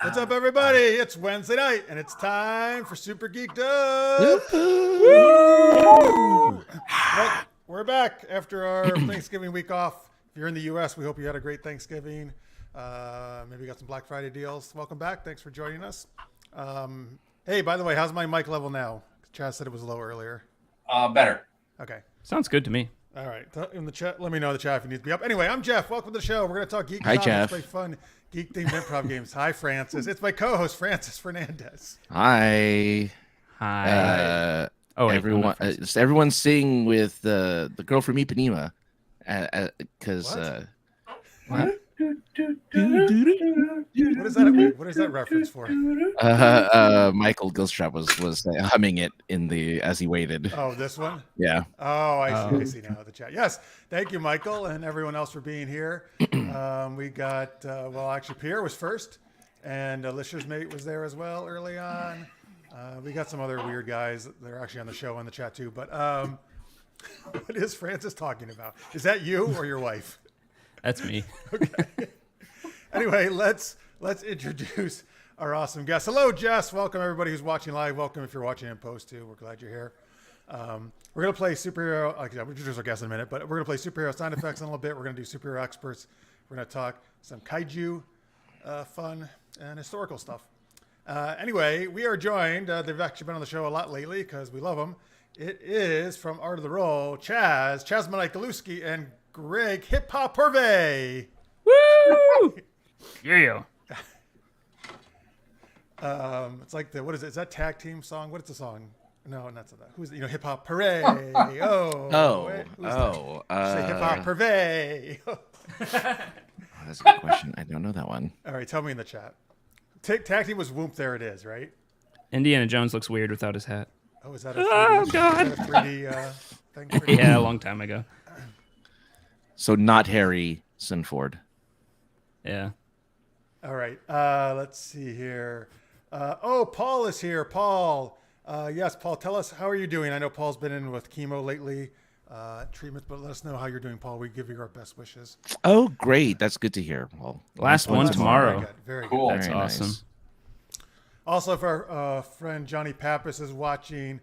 What's up, everybody? It's Wednesday night, and it's time for Super Geeked Up. Well, we're back after our Thanksgiving week off. If you're in the U.S., we hope you had a great Thanksgiving. Maybe you got some Black Friday deals. Welcome back. Thanks for joining us. Hey, by the way, how's my mic level now? Chaz said it was low earlier. Better. Okay. Sounds good to me. All right. In the chat, let me know in the chat if you need to be up. Anyway, I'm Jeff. Welcome to the show. We're going to talk geek. Hi, Jeff. It's fun geek-themed improv games. Hi, Francis. It's my co-host, Francis Fernandez. Hi. Hi. Everyone. Everyone's singing with the girl from Ipanema, because What is that reference for? Michael Gilstrap was humming it as he waited. Oh, this one? Yeah. Oh, I see now the chat. Yes. Thank you, Michael, and everyone else for being here. We got, actually, Pierre was first, and Alicia's mate was there as well early on. We got some other weird guys that are actually on the show in the chat, too. But what is Francis talking about? Is that you or your wife? That's me. Okay. Anyway, let's introduce our awesome guest. Hello, Jess. Welcome, everybody who's watching live. Welcome if you're watching in post, too. We're glad you're here. We're going to play superhero. We'll introduce our guest in a minute, but we're going to play superhero sound effects in a little bit. We're going to do superhero experts. We're going to talk some kaiju fun and historical stuff. Anyway, we are joined. They've actually been on the show a lot lately because we love them. It is from Art of the Roll, Chaz Galuski, and Greg Hip Hop Horvay. Woo! Yeah. It's like what is it? Is that tag team song? What is the song? No, not that. Who's hip hop hooray? Say hip hop hooray. That's a good question. I don't know that one. All right, tell me in the chat. Tag team was Whoomp. There it is, right? Indiana Jones looks weird without his hat. Oh, is that a 3D, God. Is that a 3D thing? Yeah, a long time ago. So not Harrison Ford. Yeah. All right. Let's see here. Paul is here. Paul. Yes, Paul, tell us, how are you doing? I know Paul's been in with chemo lately, treatments, but let us know how you're doing, Paul. We give you our best wishes. Oh, great. That's good to hear. Well, last one tomorrow. Very good. Very Cool. good. That's Very awesome. nice. Also, if our friend Johnny Pappas is watching,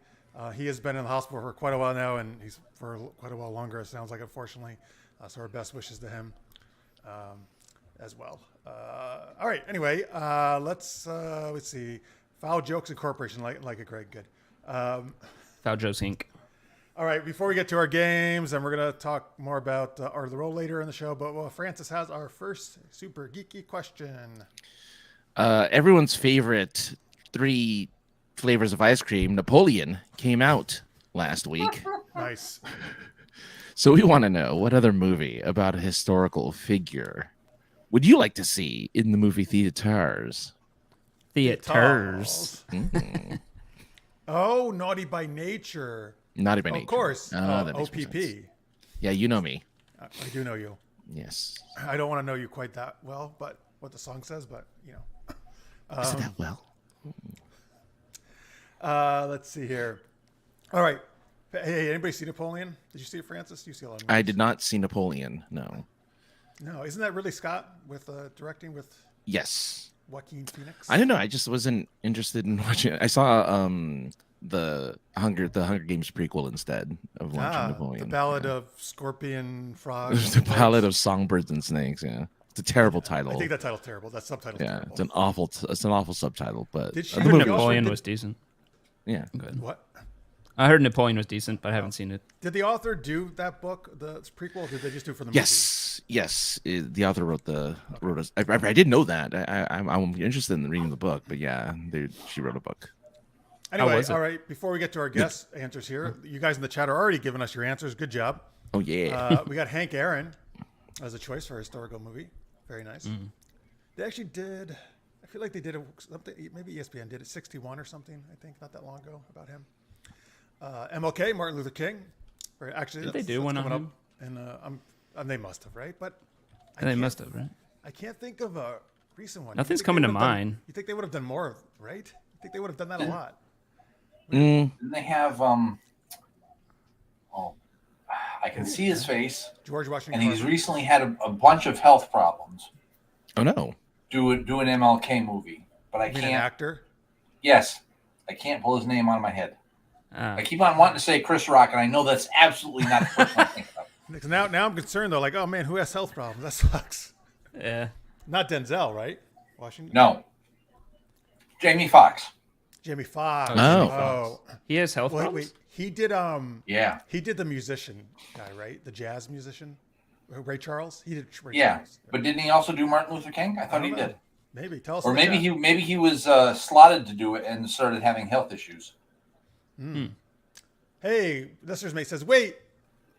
he has been in the hospital for quite a while now, and he's for quite a while longer, it sounds like, unfortunately. So our best wishes to him as well. All right. Anyway, let's see. Foul Jokes Incorporation, like it, Greg. Good. Foul Joe's Inc. All right. Before we get to our games, and we're going to talk more about Art of the Roll later in the show, but Francis has our first super geeky question. Everyone's favorite 3 flavors of ice cream, Napoleon, came out last week. Nice. So we want to know, what other movie about a historical figure would you like to see in the movie theaters? Theaters. Oh, Naughty by Nature. Naughty by Nature. Of course. That makes more OPP. sense. Yeah, you know me. I do know you. Yes. I don't want to know you quite that well, but what the song says, but you know. Is it that well? Let's see here. All right. Hey, anybody see Napoleon? Did you see it, Francis? You see a lot of movies. I did not see Napoleon. No. No, isn't that Ridley Scott with directing with Yes. Joaquin Phoenix? I don't know. I just wasn't interested in watching it. I saw the Hunger Games prequel instead of watching Napoleon. The Ballad of Scorpion Frog. The Ballad of Songbirds and Snakes. Yeah, it's a terrible title. I think that title's terrible. That subtitle's terrible. It's an awful subtitle. But Did she- the I heard movie, Napoleon was decent. yeah. Good. What? I heard Napoleon was decent, but I haven't seen it. Did the author do that book, the prequel, or did they just do it for the Yes. The author wrote I didn't know that. I'm interested in reading the book, but yeah, she wrote a book. Anyway, was it? all right. Before we get to our guest answers here, you guys in the chat are already giving us your answers. Good job. Oh yeah. We got Hank Aaron as a choice for a historical movie. Very nice. They actually did. I feel like they did something. Maybe ESPN did it. 61 or something. I think not that long ago about him. MLK, Martin Luther King. Actually, Did they do one on him? And they must have, right? But They must have, right? I can't think of a recent one. Nothing's You think coming they to would have done- mind. You think they would have done more, right? You think they would have done that a lot? Didn't they have I can see his face, George Washington. and he's Carver. recently had a bunch of health problems. Oh no. Do an MLK movie. but I You mean can't. an actor? Yes, I can't pull his name out of my head. Ah. I keep on wanting to say Chris Rock, and I know that's absolutely not the person I'm thinking of. Because now I'm concerned though. Like, oh man, who has health problems? That sucks. Yeah. Not Denzel, right? Washington. No, Jamie Foxx. Jamie Foxx. Oh, Jamie Oh. He has health Wait, problems? wait. He did. Yeah, He did the musician guy, right? The jazz musician, Ray Charles. He did Ray yeah. Charles. But didn't he also do Martin Luther King? I thought he don't know. did. Maybe tell us. Or about maybe that. he was slotted to do it and started having health issues. Hey, listeners may says, wait,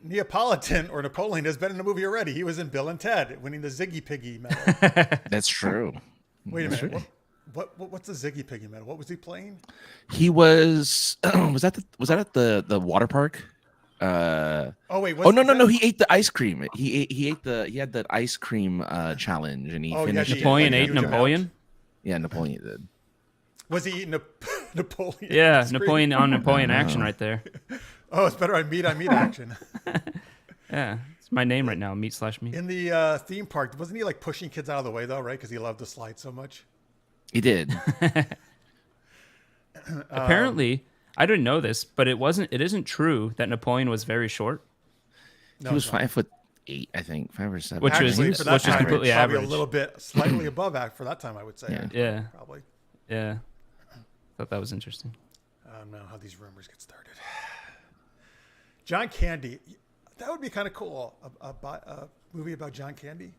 Neapolitan or Napoleon has been in a movie already. He was in Bill and Ted, winning the Ziggy Piggy medal. That's true. Wait a That's minute. true. What's the Ziggy Piggy medal? What was he playing? He was was that at the water park? Oh wait. Oh no! He ate the ice cream. He had the ice cream challenge, and he Oh, yeah, finished. he- it. Napoleon like, ate huge amount. Napoleon? Yeah, Napoleon did. Was he eating Napoleon? Yeah, ice cream? Napoleon on Napoleon action right there. Oh, it's better on meat action. Yeah. It's my name right now, meat/meat. In the theme park, wasn't he like pushing kids out of the way though, right? Because he loved to slide so much. He did. Apparently, I didn't know this, but it isn't true that Napoleon was very short. No, He was it's not. 5'8", I think, 5 or 7. Which was- Actually, for that which is time, completely probably average. a little bit slightly above act for that time, I would say. Yeah. Yeah. Probably. Yeah. Thought that was interesting. I don't know how these rumors get started. John Candy. That would be kind of cool. A movie about John Candy.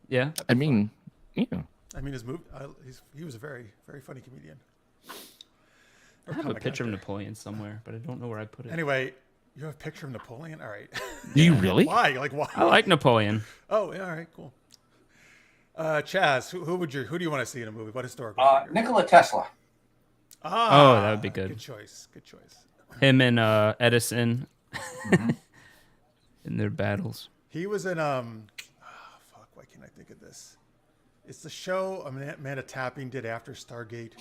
Yeah. I mean, yeah. I mean, his movie. He was a very, very funny comedian. Or I have a comic picture of actor. Napoleon somewhere, but I don't know where I put it. Anyway, you have a picture of Napoleon. All right. Do you really? Why? Like why? I like Napoleon. Oh, yeah. All right. Cool. Chaz, who do you want to see in a movie? What historical figure? Nikola Tesla. Oh, that would be good. Good choice. Good choice. Him and Edison Mm-hmm. in their battles. He was in fuck, why can't I think of this? It's the show Amanda Tapping did after Stargate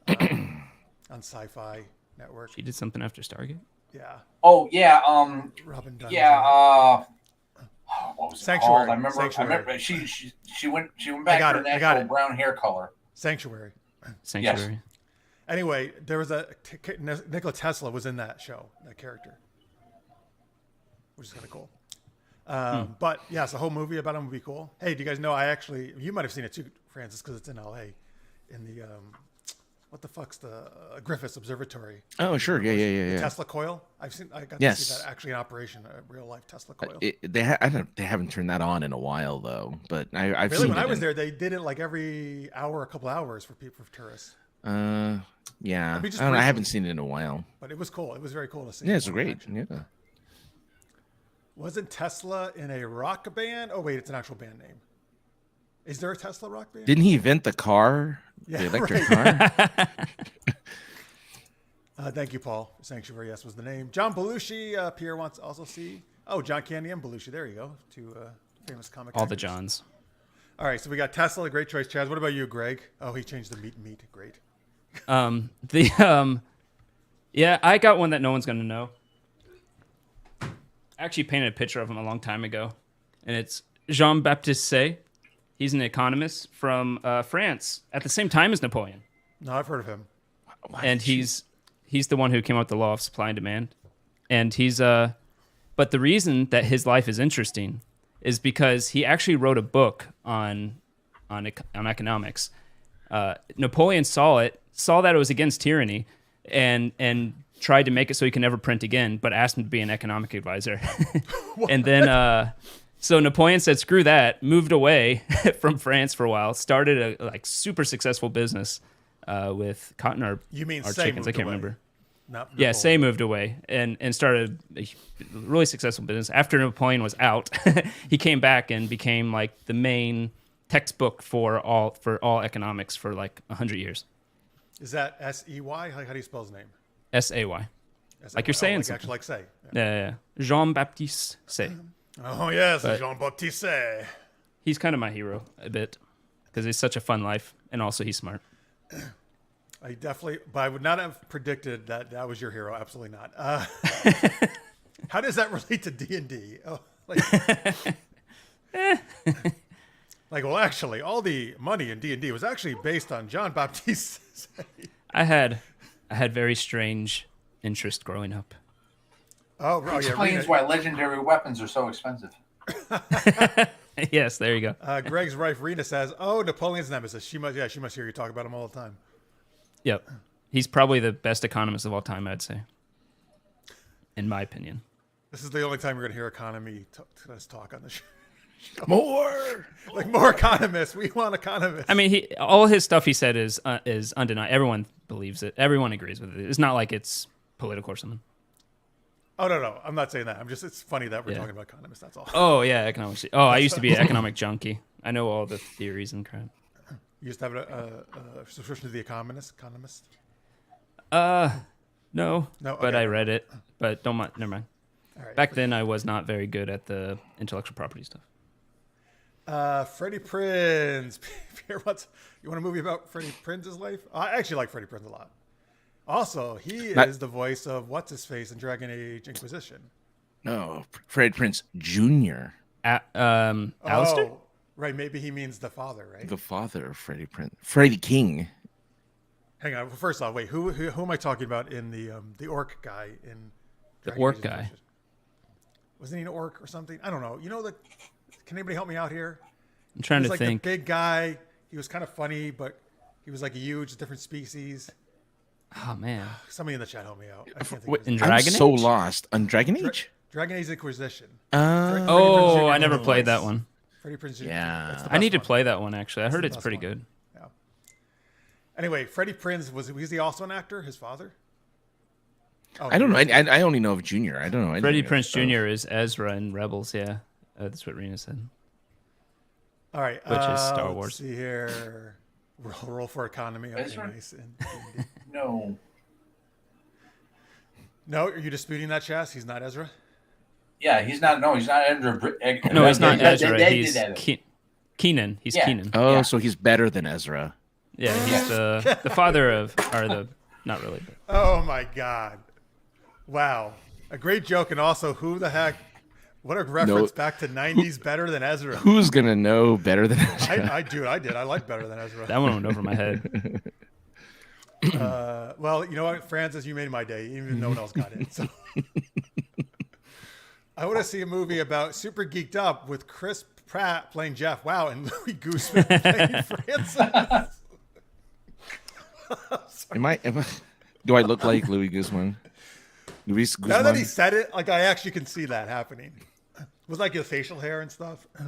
on Sci-Fi Network. She did something after Stargate. Yeah, Oh yeah. Robin Dunn. Yeah. What was it Sanctuary. called? I remember. Sanctuary. I remember. She went I back got to it, her I got natural it. brown hair color. Sanctuary. Sanctuary. Anyway, there was Nikola Tesla was in that show, that character, which is kind of cool. But yes, the whole movie about him would be cool. Hey, do you guys know? You might have seen it too, Francis, because it's in L.A. in the what the fuck's the Griffiths Observatory. Oh, sure. Yeah. The Tesla coil. I got to see that actually in operation, a real life Tesla coil. They haven't turned that on in a while though, but I've Really, seen when it I was in- there, they did it like every hour, a couple hours for tourists. Yeah. Maybe just I haven't briefly. seen it in a while. But it was cool. It was very cool to see. Yeah, it's in great. action. Yeah. Wasn't Tesla in a rock band? Oh wait, it's an actual band name. Is there a Tesla rock band? Didn't he invent the car? Yeah, the electric right. car? Thank you, Paul. Sanctuary, yes, was the name. John Belushi. Pierre wants to also see. Oh, John Candy and Belushi. There you go. Two famous comic. All the actors. Johns. All right, so we got Tesla. Great choice, Chaz. What about you, Greg? Oh, he changed the meat. Great. Yeah, I got one that no one's gonna know. I actually painted a picture of him a long time ago, and it's Jean-Baptiste Say. He's an economist from France at the same time as Napoleon, No, I've heard of him. and he's the one who came up with the law of supply and demand. And but the reason that his life is interesting is because he actually wrote a book on economics. Napoleon saw that it was against tyranny, and tried to make it so he could never print again, but asked him to be an economic advisor. And then, so Napoleon said, "Screw that!" Moved away from France for a while, started a super successful business with cotton or You mean or Say chickens. I moved can't away. remember. Not Yeah, Napoleon. Say moved away and started a really successful business. After Napoleon was out, he came back and became like the main textbook for all economics for like 100 years. Is that Sey? How do you spell his name? Say, like you're saying like something. actually like Say. Yeah. Jean-Baptiste Say. Oh yes, But- Jean Baptiste Say. He's kind of my hero a bit because he's such a fun life and also he's smart. I definitely, but I would not have predicted that was your hero. Absolutely not. How does that relate to D&D? Oh, like Like, well, actually, all the money in D&D was actually based on John Baptiste's. I had very strange interest growing up. Oh, yeah. Explains why legendary weapons are so expensive. Yes, there you go. Greg's wife Rena says, "Oh, Napoleon's nemesis. She must hear you talk about him all the time." Yep. He's probably the best economist of all time, I'd say. In my opinion. This is the only time you're going to hear economy talk on the show. More. Like, more economists. We want economists. I mean, all his stuff he said is undeniable. Everyone believes it. Everyone agrees with it. It's not like it's political or something. Oh, no. I'm not saying that. It's funny that we're talking about economists. That's all. Oh, yeah, economics. Oh, I used to be an economic junkie. I know all the theories and crap. You used to have a subscription to The Economist? No, No, but okay. I read it. But never mind. All right. Back then, I was not very good at the intellectual property stuff. Freddie Prinze. Pierre, you want a movie about Freddie Prinze's life? I actually like Freddie Prinze a lot. Also, he is the voice of What's-His-Face in Dragon Age Inquisition. No, Fred Prince Jr. Alistair? Oh, right. Maybe he means the father, right? The father of Freddie Prince. Freddie King. Hang on. First off, wait. Who am I talking about in the orc guy in The Dragon orc Age guy. Inquisition? Wasn't he an orc or something? I don't know. Can anybody help me out here? I'm trying He to was like think. the big guy. He was kind of funny, but he was like a huge different species. Oh, man. Somebody in the chat help me out. I can't think What, of in his name. I'm Dragon so Age? lost. On Dragon Age? Dragon Age Inquisition. Uh, Oh, I never played that one. Freddie Prinze Jr. Yeah. That's the I need to best one. play that one, actually. I heard the it's best pretty one. good. Yeah. Anyway, Freddie Prinze was he also an actor? His father? Oh, I don't know. I only know of Junior. I don't know. Freddie anything Prince of- Jr. is Ezra in Rebels, yeah. That's what Rena said. All right. Which is Star let's Wars. see here. Roll for economy. Okay, Ezra? nice. No. No, are you disputing that, Chaz? He's not Ezra? Yeah, he's not. No, he's not Ezra. No, he's not They Ezra. did He's that. Keenan. He's Yeah. Keenan. Oh, Yeah. so he's better than Ezra. Yeah, he's the father of, or the, not really. But Oh, my God. Wow. A great joke. And also, who the heck? What a reference back to 90s better than Ezra. Who's gonna know better than Ezra? I did. I like better than Ezra. that one went over my head. Well, you know what, Francis, you made my day, even no one else got it. So I want to see a movie about Super Geeked Up with Chris Pratt playing Jeff. Wow, and Louis Guzman playing Francis. Am I? Do I look like Louis Guzman? Luis Guzman. Now that he said it, like I actually can see that happening. With like his facial hair and stuff. I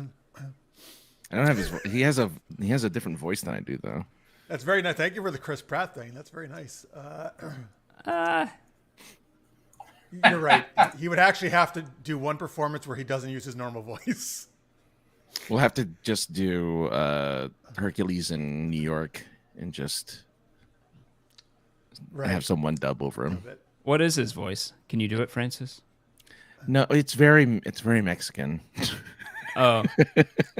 don't have his. He has a different voice than I do, though. That's very nice. Thank you for the Chris Pratt thing. That's very nice. You're right. He would actually have to do one performance where he doesn't use his normal voice. We'll have to just do Hercules in New York and just Right. have someone dub over him. What is his voice? Can you do it, Francis? No, it's very Mexican. Oh,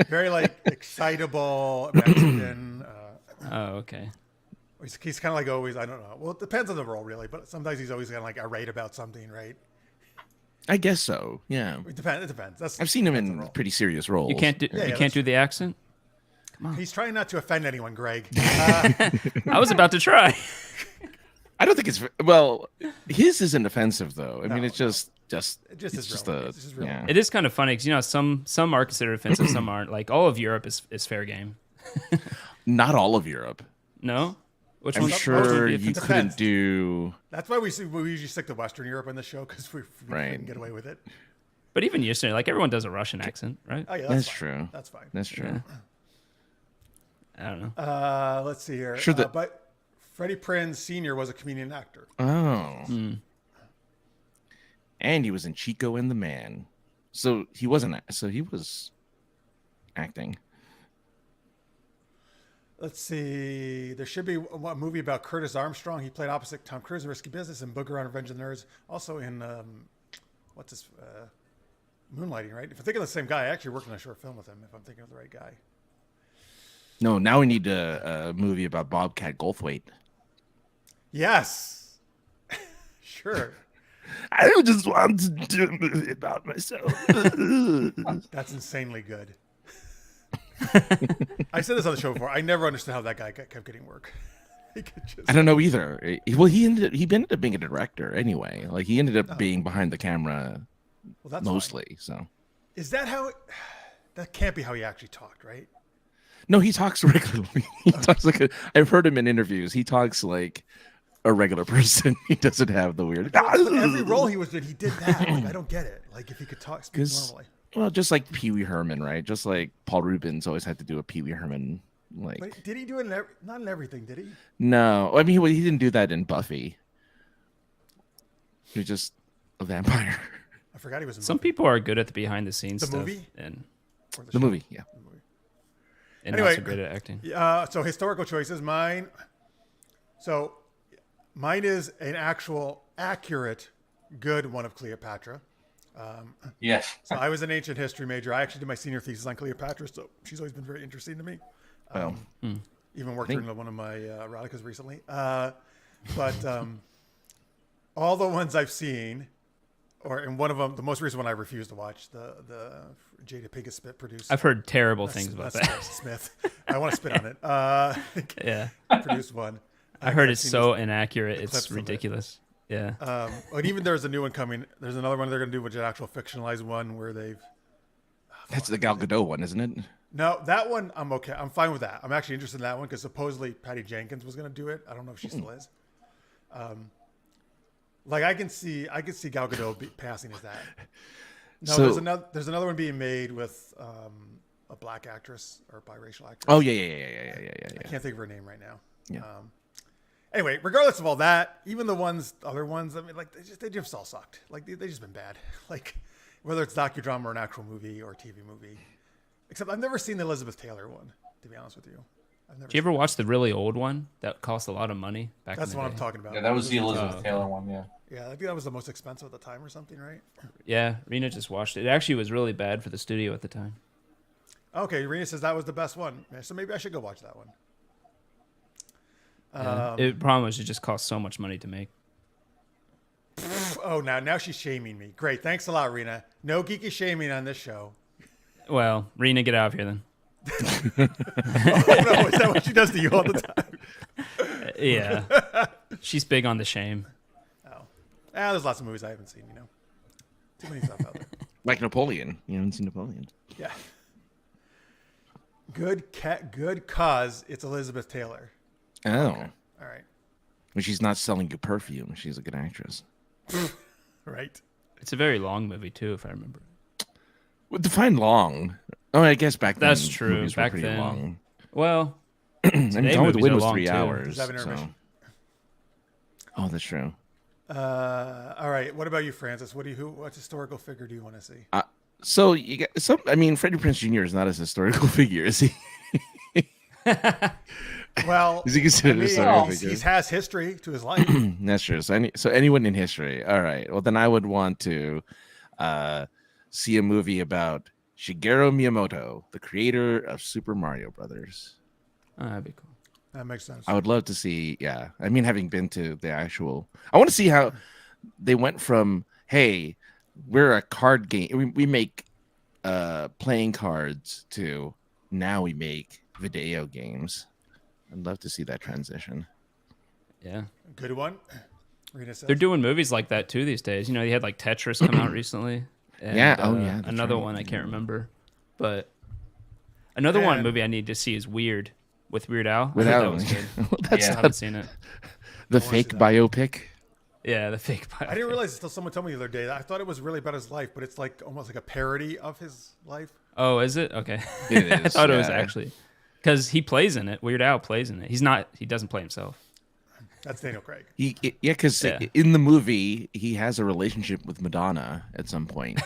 Very like excitable Mexican. okay. He's kind of like always. I don't know. Well, it depends on the role, really. But sometimes he's always kind of like irate about something, right? I guess so. Yeah, It depends. It depends. That's I've seen him depends on in the role. pretty serious roles. You can't do Yeah, you that's can't do the accent. He's trying not to offend anyone, Greg. I was about to try. I don't think it's well. His isn't offensive though. I mean, it's just It just it's is just real. a It's just real. yeah. It is kind of funny because some are considered offensive, some aren't. Like all of Europe is fair game. Not all of Europe. No, which I'm one's sure mostly you offensive? Depends. couldn't do. That's why we usually stick to Western Europe in the show because we Right. couldn't get away with it. But even yesterday, like everyone does a Russian accent, right? Oh yeah, That's fine. true. That's fine. That's true. I don't know. Let's see here. Sure that- But Freddie Prinze Sr. was a comedian actor. Oh. And he was in Chico and the Man. So he wasn't. So he was acting. Let's see. There should be a movie about Curtis Armstrong. He played opposite Tom Cruise in Risky Business and Booger on Revenge of the Nerds. Also in what's this? Moonlighting, right? If I'm thinking of the same guy, I actually worked on a short film with him. If I'm thinking of the right guy. No, now we need a movie about Bobcat Goldthwait. Yes. Sure. I just want to do a movie about myself. That's insanely good. I said this on the show before. I never understood how that guy kept getting work. He could just... I don't know either. Well, he ended up being a director anyway. Like he ended up being behind the camera mostly. Fine. So is that how? That can't be how he actually talked, right? no, he talks regularly. He talks like I've heard him in interviews. He talks like a regular person. He doesn't have the weird. But every role he was in, he did that. Like, I don't get it. Like if he could speak normally. Well, just like Pee Wee Herman, right? Just like Paul Rubens always had to do a Pee Wee Herman. Like, but did he do it? Not in everything, did he? No, I mean he didn't do that in Buffy. He was just a vampire. I forgot he was in Some Buffy. people are good at the behind the scenes The stuff. movie? And The movie, yeah. Anyway, not so great at acting. So historical choices. Mine is an actual accurate, good one of Cleopatra. Yes. So I was an ancient history major. I actually did my senior thesis on Cleopatra, so she's always been very interesting to me. Well, Even worked during one of my eroticas recently. But all the ones I've seen, and one of them, the most recent one I refused to watch, the Jada Pinkett Smith produced. I've heard terrible things about that. Smith. I want to spit on it. Yeah. Produced one. I heard I've it's seen so these inaccurate. clips It's from it. ridiculous. Yeah. And even there's a new one coming. There's another one they're going to do, which is an actual fictionalized one where they've. that's the Gal Gadot one, isn't it? No, that one I'm okay. I'm fine with that. I'm actually interested in that one because supposedly Patty Jenkins was going to do it. I don't know if she still is. Like I can see Gal Gadot passing as that. No, So- there's another one being made with a black actress or biracial actress. Oh yeah. I can't think of her name right now. Yeah. Anyway, regardless of all that, even the other ones, I mean, like they just all sucked. Like they just been bad. Like whether it's docudrama or an actual movie or TV movie. Except I've never seen the Elizabeth Taylor one, to be honest with you. I've never. Did you ever watch the really old one that cost a lot of money back That's in the what day? I'm talking about. Yeah, that was the Elizabeth Taylor one. Yeah. Yeah, I think that was the most expensive at the time or something, right? Yeah, Rena just watched it. It actually was really bad for the studio at the time. Okay, Rena says that was the best one. So maybe I should go watch that one. Yeah. The problem was it just cost so much money to make. Oh, now she's shaming me. Great, thanks a lot, Rena. No geeky shaming on this show. Well, Rena, get out of here then. Oh no, is that what she does to you all the time? Yeah. She's big on the shame. There's lots of movies I haven't seen. Too many stuff out there. Like Napoleon. You haven't seen Napoleon. Yeah. Good cause it's Elizabeth Taylor. Oh. All right. Well, she's not selling you perfume. She's a good actress. Right. It's a very long movie too, if I remember. Well, define long. Oh, I guess back then. That's true. movies were Back pretty then. long. Well, I mean, Gone with the movies Wind are was long, 3 too. hours. Does that have So. intermission? Oh, that's true. All right. What about you, Francis? What historical figure do you want to see? So you get some. I mean, Freddie Prinze Jr. is not a historical figure, is he? Well, Is he considered a historical figure? he has history to his life. That's true. So anyone in history. All right. Well, then I would want to see a movie about Shigeru Miyamoto, the creator of Super Mario Brothers. Oh, that'd be cool. That makes sense. I would love to see. Yeah. I mean, having been to the actual, I want to see how they went from, hey, we're a card game. We make playing cards to now we make video games. I'd love to see that transition. Yeah. Good one. Rita says. They're doing movies like that too these days. They had like Tetris come out recently. And, Yeah. Oh, yeah. that's Another right. one I can't remember. But another one And- movie I need to see is Weird with Weird Al. With I heard Al. that was good. That's Yeah. I not haven't seen it. the wanna fake see that. biopic. Yeah, the fake. I didn't realize until someone told me the other day that I thought it was really about his life, but it's like almost like a parody of his life. Oh, is it? Okay. It I is, thought it was yeah. actually because he plays in it. Weird Al plays in it. He's not. He doesn't play himself. That's Daniel Craig. Because Yeah. in the movie he has a relationship with Madonna at some point,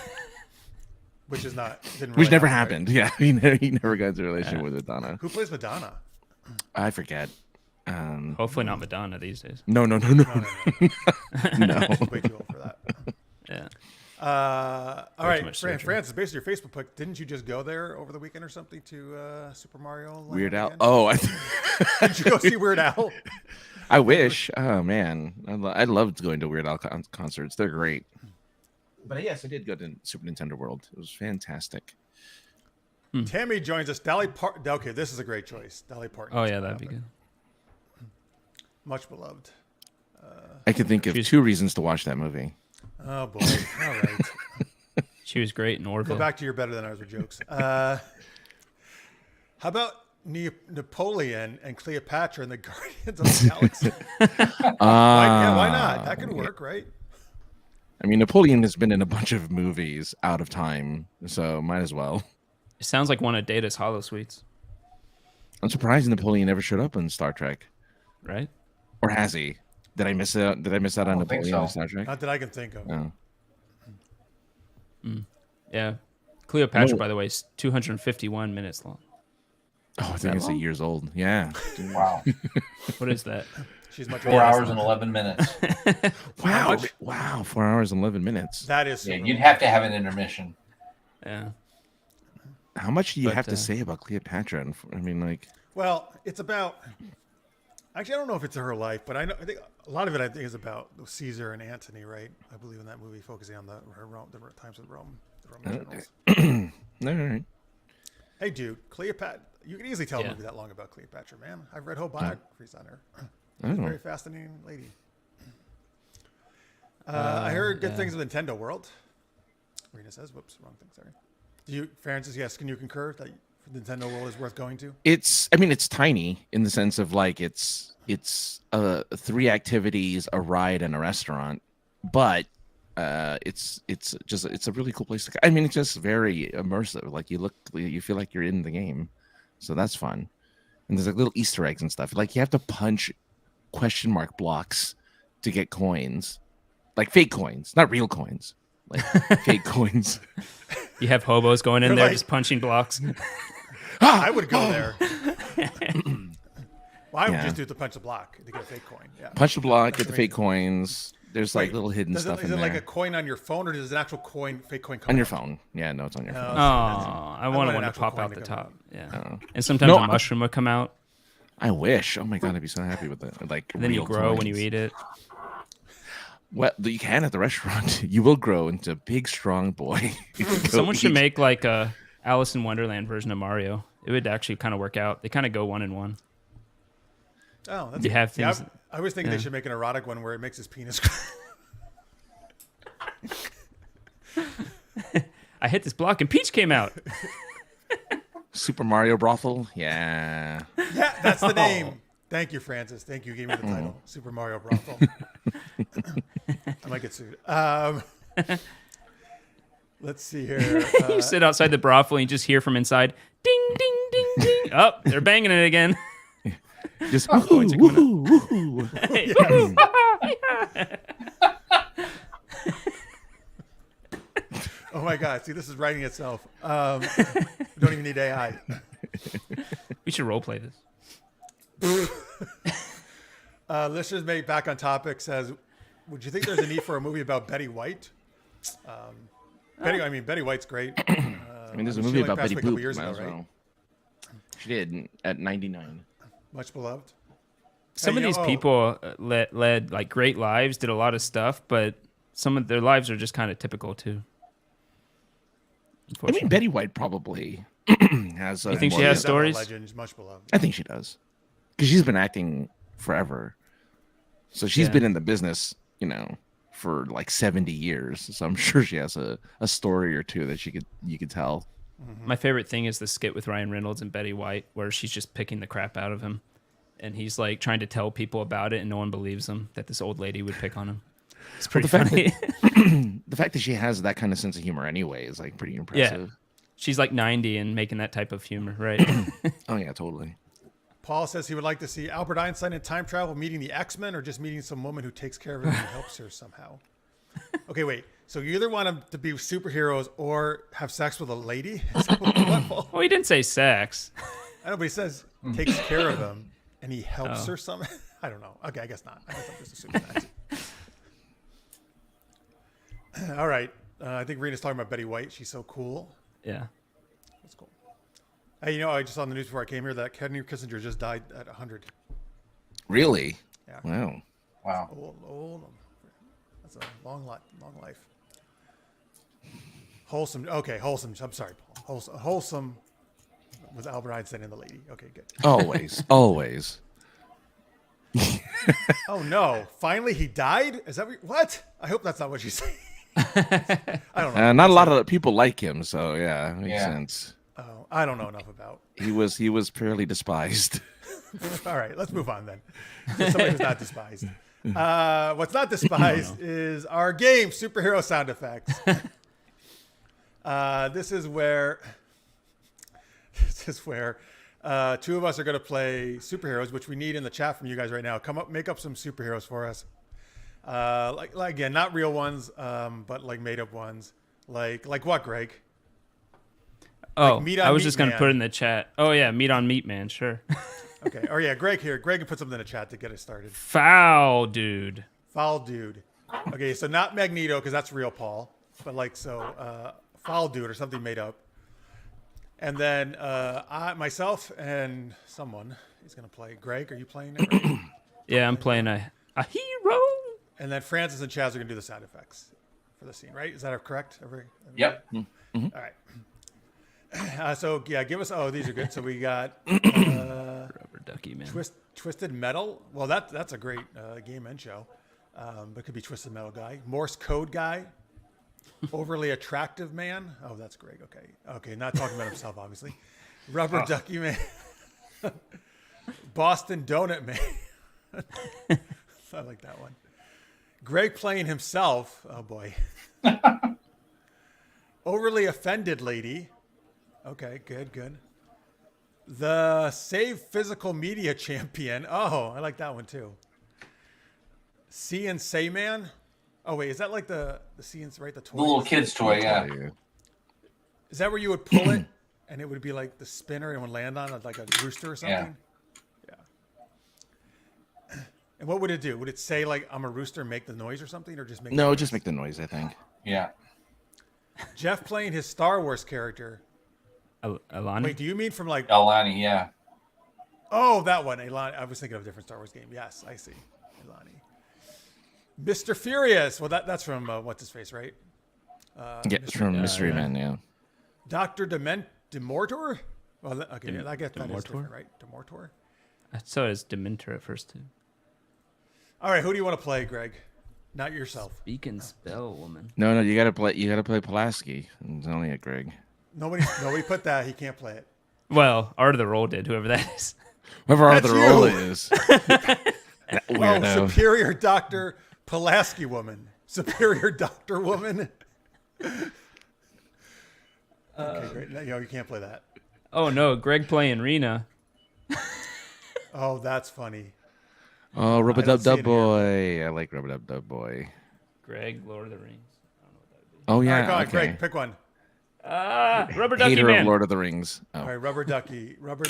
Which is not. Didn't which really never happen, right? happened. Yeah, he never got into a relationship with Madonna. Who plays Madonna? I forget. Hopefully not Madonna these days. No. No. Way too old for that. Yeah. All Way too right, much surgery. Francis, based on your Facebook pic, didn't you just go there over the weekend or something to Super Mario Land Weird Al. again? Oh, Did you go see Weird Al? I wish. Oh man, I loved going to Weird Al concerts. They're great. But yes, I did go to Super Nintendo World. It was fantastic. Tammy joins us. Dolly Parton. Okay, this is a great choice. Dolly Parton. Oh yeah, that'd be good. Much beloved. I can think of two reasons to watch that movie. Oh boy. All right. She was great in Go Orville. back to your better than ours with jokes. How about Napoleon and Cleopatra and the Guardians of the Galaxy? Why not? That could work, right? I mean, Napoleon has been in a bunch of movies out of time, so might as well. It sounds like one of Data's holosuites, I'm surprised Napoleon never showed up in Star Trek, right? or has he? Did I miss out? Did I miss out on don't think Napoleon in so. Star Trek? Not that I can think of. No. Yeah. Cleopatra, No. by the way, is 251 minutes long. Oh, I think it's 8 years old. Yeah. Wow. What is that? She's much 4 hours and 11 minutes. Wow. Wow. 4 hours and 11 minutes. That is. Yeah, super you'd have to have an intermission. Yeah. How much do you But, have to say about Cleopatra? I mean, like, Well, it's about. Actually, I don't know if it's her life, but I think a lot of it. I think is about Caesar and Antony, right? I believe in that movie, focusing on the times of Rome, the Roman generals. all right. Hey, dude, Cleopatra. You can easily tell a Yeah. movie that long about Cleopatra, man. I've read whole biographies on her. Oh. Very fascinating lady. I heard good things of Nintendo World. Rena says, "Whoops, wrong thing. Sorry." Do you, Francis? Yes. Can you concur that Nintendo World is worth going to? I mean, it's tiny in the sense of like it's 3 activities, a ride, and a restaurant, but it's a really cool place to go. I mean, it's just very immersive. Like you feel like you're in the game, so that's fun. And there's like little Easter eggs and stuff. Like you have to punch question mark blocks to get coins, like fake coins, not real coins, like fake coins. You have hobos going in They're there like- just punching blocks. I would go there. Well, I would Yeah. just do it to punch the block to get a fake coin. Yeah. Punch the block, get That's the fake amazing. coins. There's like Wait, little hidden Is stuff it in there. like a coin on your phone, or does an actual fake coin come On your out? phone. Yeah, no, it's on your No. phone. Oh, I want wanted an one to actual pop coin out to the come top. Yeah. Oh. And sometimes No, a mushroom would come out. I wish. Oh my god, I'd be so happy with it. Like And then you real grow when you coins. eat it. Well, you can at the restaurant. You will grow into a big, strong boy. if you go Someone should eat. make like a Alice in Wonderland version of Mario. It would actually kind of work out. They kind of go 1 and 1. Oh, that's You have yeah, things. I always think yeah. they should make an erotic one where it makes his penis. I hit this block and Peach came out. Super Mario brothel. Yeah. Yeah, that's the name. Thank you, Francis. Thank you. You gave me the title. Super Mario Brothel. I might get sued. Let's see here. You sit outside the brothel and you just hear from inside, ding, ding, ding, ding. Oh, they're banging it again. Just coins are coming woohoo, woohoo. Oh my God. See, this is writing itself. We don't even need AI. We should role play this. Listeners made back on topic says, would you think there's a need for a movie about Betty White? Betty White's great. I mean, there's a She movie only about passed Betty away a couple Boop. years might ago, as right? well. She did at 99. Much beloved. Some Hey, of these oh. people led like great lives, did a lot of stuff, but some of their lives are just kind of typical too. I mean, Betty White probably has. You think she more- has She's stories? a legend. She's much beloved. I think she does, because she's been acting forever. So she's Yeah. been in the business, for like 70 years. So I'm sure she has a story or two that you could tell. My favorite thing is the skit with Ryan Reynolds and Betty White, where she's just picking the crap out of him, and he's like trying to tell people about it, and no one believes him that this old lady would pick on him. It's pretty the fact funny. The fact that she has that kind of sense of humor anyway is like pretty impressive. She's like 90 and making that type of humor, right? Oh yeah, totally. Paul says he would like to see Albert Einstein in time travel meeting the X-Men or just meeting some woman who takes care of him and helps her somehow. Okay, wait. So you either want them to be superheroes or have sex with a lady? Is that what you want, Paul? Well, he didn't say sex. I know, but he says takes care of him and he helps her some. I don't know. Okay, I guess not. I guess I'm just assuming that. All right. I think Rena's talking about Betty White. She's so cool. Yeah. That's cool. Hey, I just saw on the news before I came here that Henry Kissinger just died at 100. Really? Yeah. Wow. Wow. Old. That's a long life. Wholesome. Okay, wholesome. I'm sorry, Paul. Wholesome Was Albert Einstein and the lady? Okay, good. Always, always. Oh no! Finally, he died. Is that what? I hope that's not what you say. I don't know. Not a lot of people like him, so yeah, makes sense. Oh, I don't know enough about. He was fairly despised. All right, let's move on then. Somebody who's not despised. What's not despised is our game, superhero sound effects. This is where two of us are going to play superheroes, which we need in the chat from you guys right now. Come up, make up some superheroes for us. Like again, not real ones, but like made up ones. Like what, Greg? Oh, Like Meat on I was Meat just going to Man. put it in the chat. Oh, yeah, meat on meat, man. Sure. Okay. Oh yeah, Greg here. Greg can put something in the chat to get it started. Foul, dude. Foul dude. Okay, so not Magneto because that's real Paul, but like foul dude or something made up. And then myself and someone is gonna play. Greg, are you playing it? Right? Yeah, I'm playing a hero. And then Francis and Chaz are gonna do the sound effects for the scene, right? Is that correct? Yep. All right. So yeah, give us. Oh, these are good. So we got Rubber ducky, man. Twisted Metal. Well, that's a great game and show. But it could be Twisted Metal guy, Morse code guy, overly attractive man. Oh, that's Greg. Okay, not talking about himself, obviously. Rubber ducky man, Boston donut man. I like that one. Greg playing himself. Oh boy. Overly offended lady. Okay, good. The Save Physical Media Champion. Oh, I like that one too. See and Say Man. Oh wait, is that like the See and right the toy? The little kid's toy, yeah. Is that where you would pull it and it would be like the spinner and would land on it like a rooster or something? Yeah. And what would it do? Would it say like I'm a rooster, make the noise or something, or just make? No, just make the noise, I think. Yeah. Jeff playing his Star Wars character. Alani? Wait, do you mean from like? Elani, yeah. Oh, that one. Elani. I was thinking of a different Star Wars game. Yes, I see. Elani. Mr. Furious. Well, that's from what's his face, right? Yeah, it's from Mystery Man, yeah. Dr. Demortor? Well, okay, I guess that is Demortor? different, right? Demortor? I saw it as Dementor at first, too. All right, who do you want to play, Greg? Not yourself. Speak and spell, woman. No, you gotta play Pulaski. It's only a Greg. Nobody put that. He can't play it. Well, Art of the Roll did, whoever that is. Whoever That's the role you. is. That Oh, weirdo. Superior Dr. Pulaski woman. Superior Doctor woman. Okay, great. No, you can't play that. Oh, no, Greg playing Rena. Oh, that's funny. Oh, Rubber I don't Dub see Dub it Boy. I like Rubber Dub Dub Boy. Greg, Lord of the Rings. I don't know what that would be. Oh All yeah, right, go on, okay. Greg. Pick one. Rubber Ducky Hater Man. of Lord of the Rings. Oh. All right, Rubber Ducky. Rubber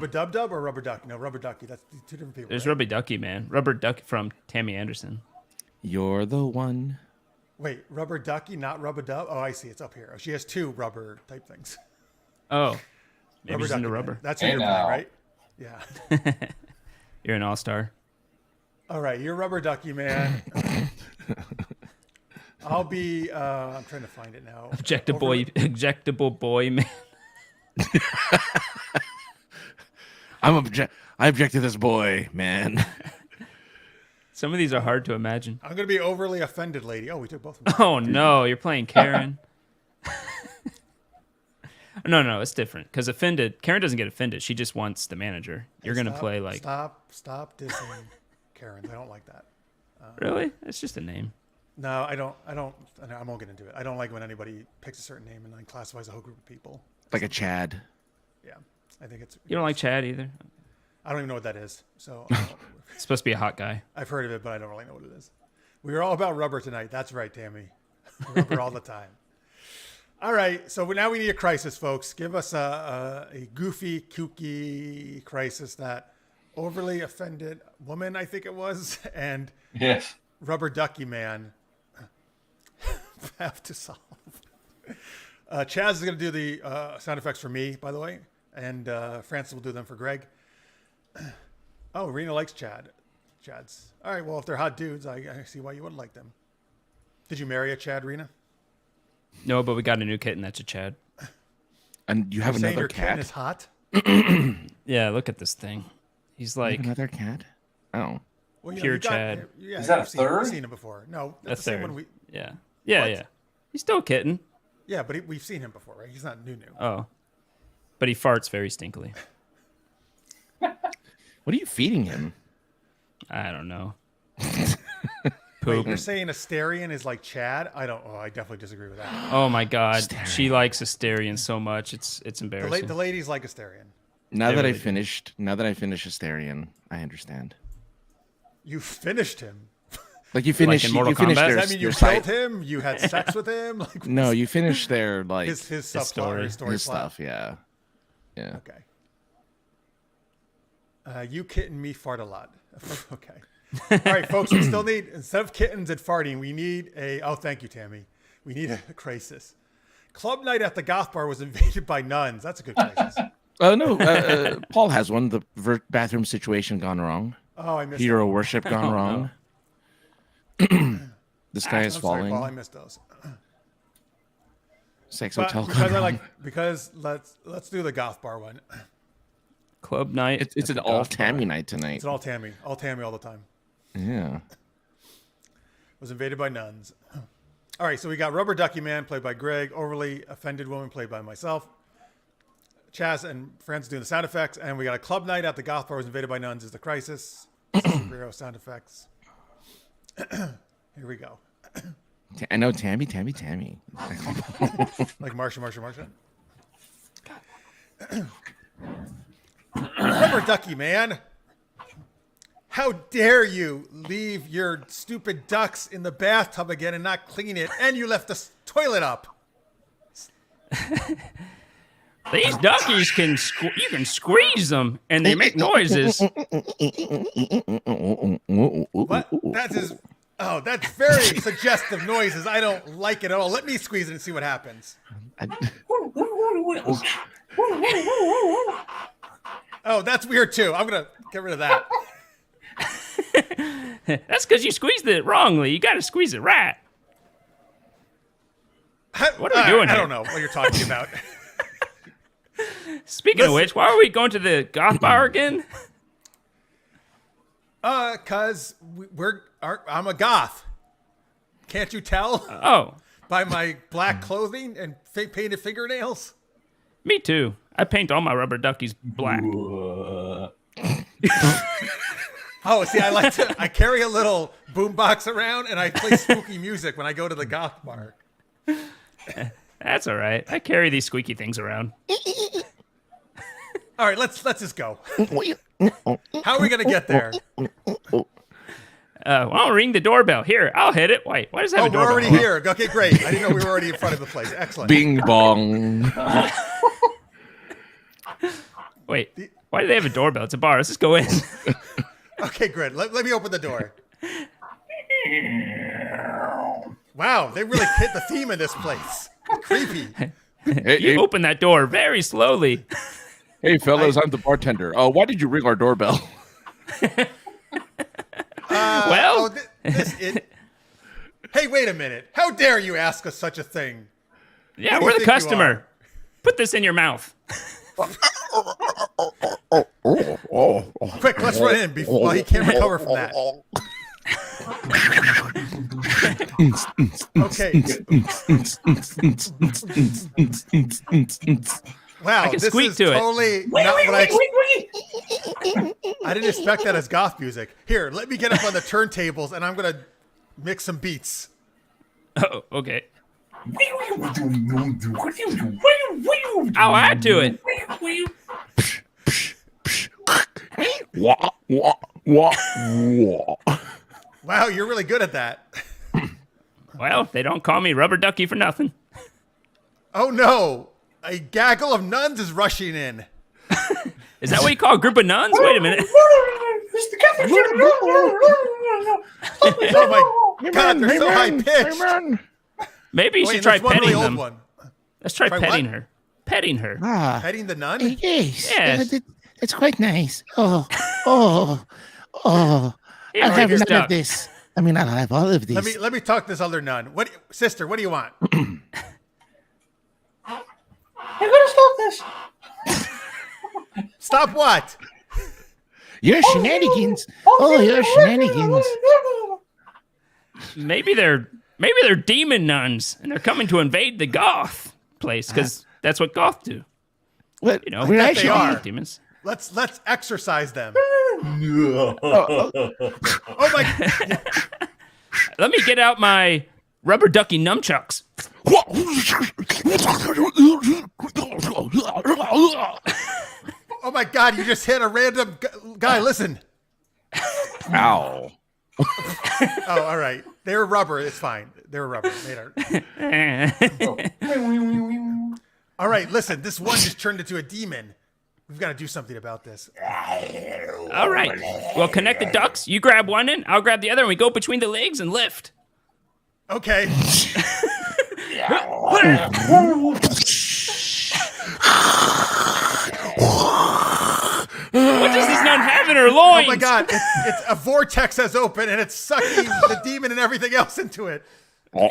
Dub Dub or Rubber Ducky? No, Rubber Ducky. That's two different people. There's right? Rubber Ducky, man. Rubber Ducky from Tammy Anderson. You're the one. Wait, Rubber Ducky, not Rubber Dub? Oh, I see. It's up here. Oh, she has two rubber type things. Oh, maybe Rubber she's into Ducky, rubber. man. That's who Hey, you're now. playing, right? Yeah. You're an all-star. All right, you're Rubber Ducky, man. I'll be. I'm trying to find it now. Ejectable boy, man. I object to this boy, man. Some of these are hard to imagine. I'm gonna be overly offended, lady. Oh, we took both of them. Oh no, you're playing Karen. No, it's different. Because Karen doesn't get offended. She just wants the manager. You're gonna play like. Stop dissing Karens. I don't like that. Really? It's just a name. No, I don't. I won't get into it. I don't like when anybody picks a certain name and then classifies a whole group of people. Like a Chad. Yeah, I think it's. You don't like Chad either. I don't even know what that is. So It's supposed to be a hot guy. I've heard of it, but I don't really know what it is. We were all about rubber tonight. That's right, Tammy. Rubber all the time. All right, so now we need a crisis, folks. Give us a goofy, kooky crisis that overly offended woman, I think it was, and Yes. Rubber Ducky Man have to solve. Chaz is going to do the sound effects for me, by the way, and Francis will do them for Greg. Oh, Rena likes Chads. All right, well, if they're hot dudes, I see why you wouldn't like them. Did you marry a Chad, Rena? No, but we got a new kitten. That's a Chad. And you have You're saying another your kitten cat. is hot? Yeah, look at this thing. He's like Another cat. Oh, Well, Pure Chad. Yeah, Is that a we've third? seen him before. No, a that's the same third. one we. Yeah. Yeah, What? yeah. He's still a kitten. Yeah, but we've seen him before, right? He's not new. Oh. But he farts very stinkily. what are you feeding him? I don't know. Wait, Poop. you're saying Asterion is like Chad? I don't. Oh, I definitely disagree with that. Oh my god. Asterion. She likes Asterion so much. It's The, embarrassing. the ladies like Asterion. Now They that really I do. finished, Asterion, I understand. You finished him. Like you finished, in Mortal you finished Kombat? their, Does that mean you their killed side. him? You had sex with him? Like, No, you finished their like his subplot, story. his story his plot. stuff. Yeah, yeah. Okay. You kitten me fart a lot. Okay. All right, folks. We still need, instead of kittens and farting, we need a. Oh, thank you, Tammy. We need a crisis. Club night at the goth bar was invaded by nuns. That's a good crisis. Oh no, Paul has one. The bathroom situation gone wrong. Oh, I missed. Hero worship gone Oh, wrong. The sky is I'm sorry, falling. Paul. I missed those. Sex But hotel. because gone I wrong. like because let's do the goth bar one. Club night. It's at an the all goth bar. Tammy night tonight. It's all Tammy all the time. Yeah. Was invaded by nuns. All right, so we got Rubber Ducky Man played by Greg, Overly Offended Woman played by myself, Chaz and friends doing the sound effects, and we got a club night at the goth bar was invaded by nuns is the crisis. Superhero sound effects. Here we go. I know Tammy. Like Marsha. Rubber Ducky Man. How dare you leave your stupid ducks in the bathtub again and not clean it, and you left the toilet up. These duckies can you can squeeze them and they make noises. What? That is. Oh, that's very suggestive noises. I don't like it at all. Let me squeeze it and see what happens. Oh, that's weird too. I'm gonna get rid of that. That's because you squeezed it wrongly. You got to squeeze it right. What are we doing I here? don't know what you're talking about. Speaking of which, why are we going to the goth bar again? Cause I'm a goth. Can't you tell Oh, by my black clothing and painted fingernails? me too. I paint all my rubber duckies black. Oh, see, I carry a little boombox around and I play spooky music when I go to the goth bar. That's all right. I carry these squeaky things around. All right, let's just go. How are we gonna get there? I'll ring the doorbell. Here, I'll hit it. Wait, why does it have Oh, a we're doorbell? already here. Okay, great. I didn't know we were already in front of the place. Excellent. Bing bong. Wait, why do they have a doorbell? It's a bar. Let's just go in. Okay, good. Let me open the door. Wow, they really hit the theme in this place. Creepy. You open that door very slowly. Hey, fellas, I'm the bartender. Oh, why did you ring our doorbell? Well, Hey, wait a minute. How dare you ask us such a thing? yeah, who do we're you the think you customer. are? Put this in your mouth. Quick, let's run in before he can't recover from that. Okay. Wow, I can this squeak is to it. totally not what I didn't expect that as goth music. Here, let me get up on the turntables and I'm gonna mix some beats. Oh, okay. I'll add to it. Wah, wah, wah, wah. Wow, you're really good at that. Well, they don't call me Rubber Ducky for nothing. Oh no, a gaggle of nuns is rushing in. Is that what you call a group of nuns? Wait a minute. Oh my god, they're so high pitched. Maybe you Wait, should try there's one petting really old them. one. Let's try Try petting what? her. Petting her. Ah, Petting the nun? Yes. Yes. It's quite nice. Oh. Here, I'll right have here, none Duck. of this. I mean, I'll have all of these. Let me talk to this other nun. Sister, what do you want? I gotta stop this. Stop what? Your shenanigans. Oh, your shenanigans. Maybe they're demon nuns, and they're coming to invade the goth place because that's what goth do. What? You know, We're bet they actually are. demons. Let's exercise them. Oh my! Let me get out my rubber ducky nunchucks. Oh my God! You just hit a random guy. Listen. Ow. Oh, all right. They were rubber. It's fine. They were rubber. They are. All right. Listen. This one just turned into a demon. We've got to do something about this. All right. Well, connect the ducks. You grab one end, I'll grab the other, and we go between the legs and lift. Okay. What does this nun have in her loins? Oh my God! It's a vortex has opened and it's sucking the demon and everything else into it.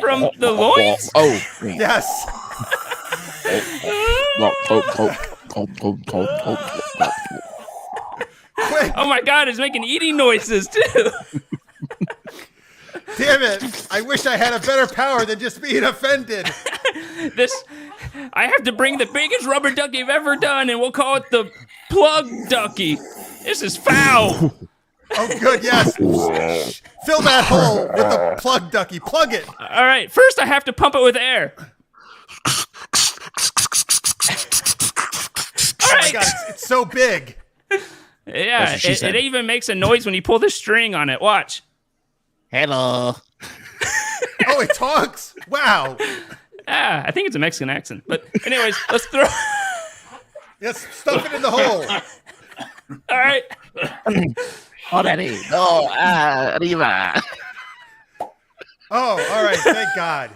From the loins? Oh. Yes. Quick! Oh my God, it's making eating noises too. Damn it! I wish I had a better power than just being offended. I have to bring the biggest rubber ducky I've ever done, and we'll call it the plug ducky. This is foul. Oh, good, yes. Fill that hole with the plug ducky. Plug it. All right, first I have to pump it with air. All Oh my right. God, it's so big. Yeah, what she said. it even makes a noise when you pull the string on it. Watch. Hello. Oh, it talks. Wow. I think it's a Mexican accent. But anyways, let's throw. Yes, stuff it in the hole. All right. Already. Oh, arriba. Oh, all right. Thank God.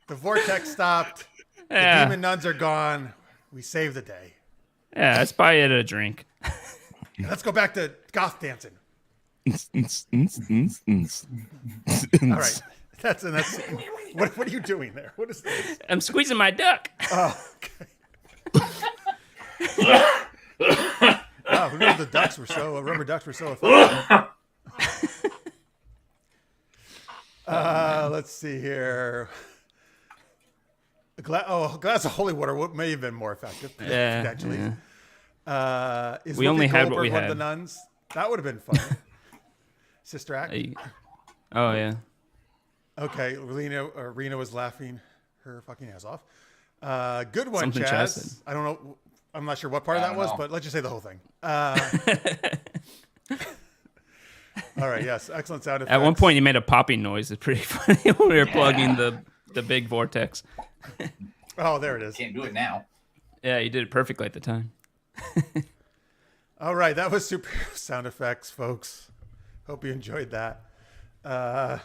The vortex stopped. The Yeah, demon nuns are gone. We saved the day. yeah. Let's buy it a drink. Let's go back to goth dancing. All right. That's what are you doing there? What is this? I'm squeezing my duck. Oh, okay. Wow, who knew the ducks were so rubber ducks were so effective? Let's see here. A glass of holy water may have been more effective. Yeah, Potentially. yeah. Is We Whoopi only had what Goldberg we one of had. the nuns? That would have been fun. Sister Act. Oh yeah. Okay, Rena was laughing her fucking ass off. Good one, Something Chaz Chaz. said. I don't know. I'm not sure what part of I that don't was, know. but let's just say the whole thing. All right, yes, excellent sound effects. At one point, you made a popping noise. It's pretty funny when we were plugging the big vortex. Oh, there it is. Can't do it now. Yeah, you did it perfectly at the time. All right, that was super sound effects, folks. Hope you enjoyed that. We're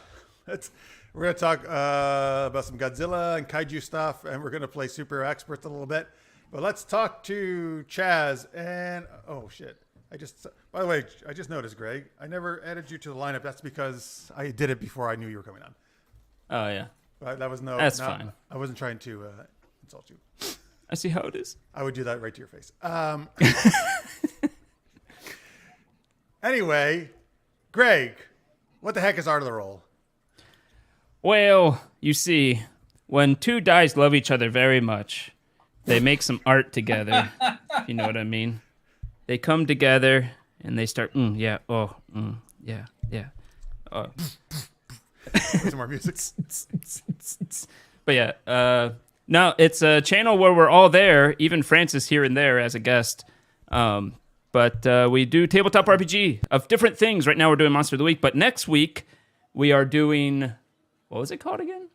going to talk about some Godzilla and Kaiju stuff, and we're going to play Super Experts a little bit. But let's talk to Chaz and... Oh, shit. By the way, I just noticed, Greg, I never added you to the lineup. That's because I did it before I knew you were coming on. Oh yeah. But that was That's fine. I wasn't trying to insult you. I see how it is. I would do that right to your face. Anyway, Greg, what the heck is Art of the Roll? Well, you see, when two guys love each other very much, they make some art together. If you know what I mean. They come together and they start, yeah, oh, yeah, yeah. Some more music. But yeah, no, it's a channel where we're all there, even Francis here and there as a guest. But we do tabletop RPG of different things. Right now we're doing Monster of the Week, but next week we are doing, what was it called again?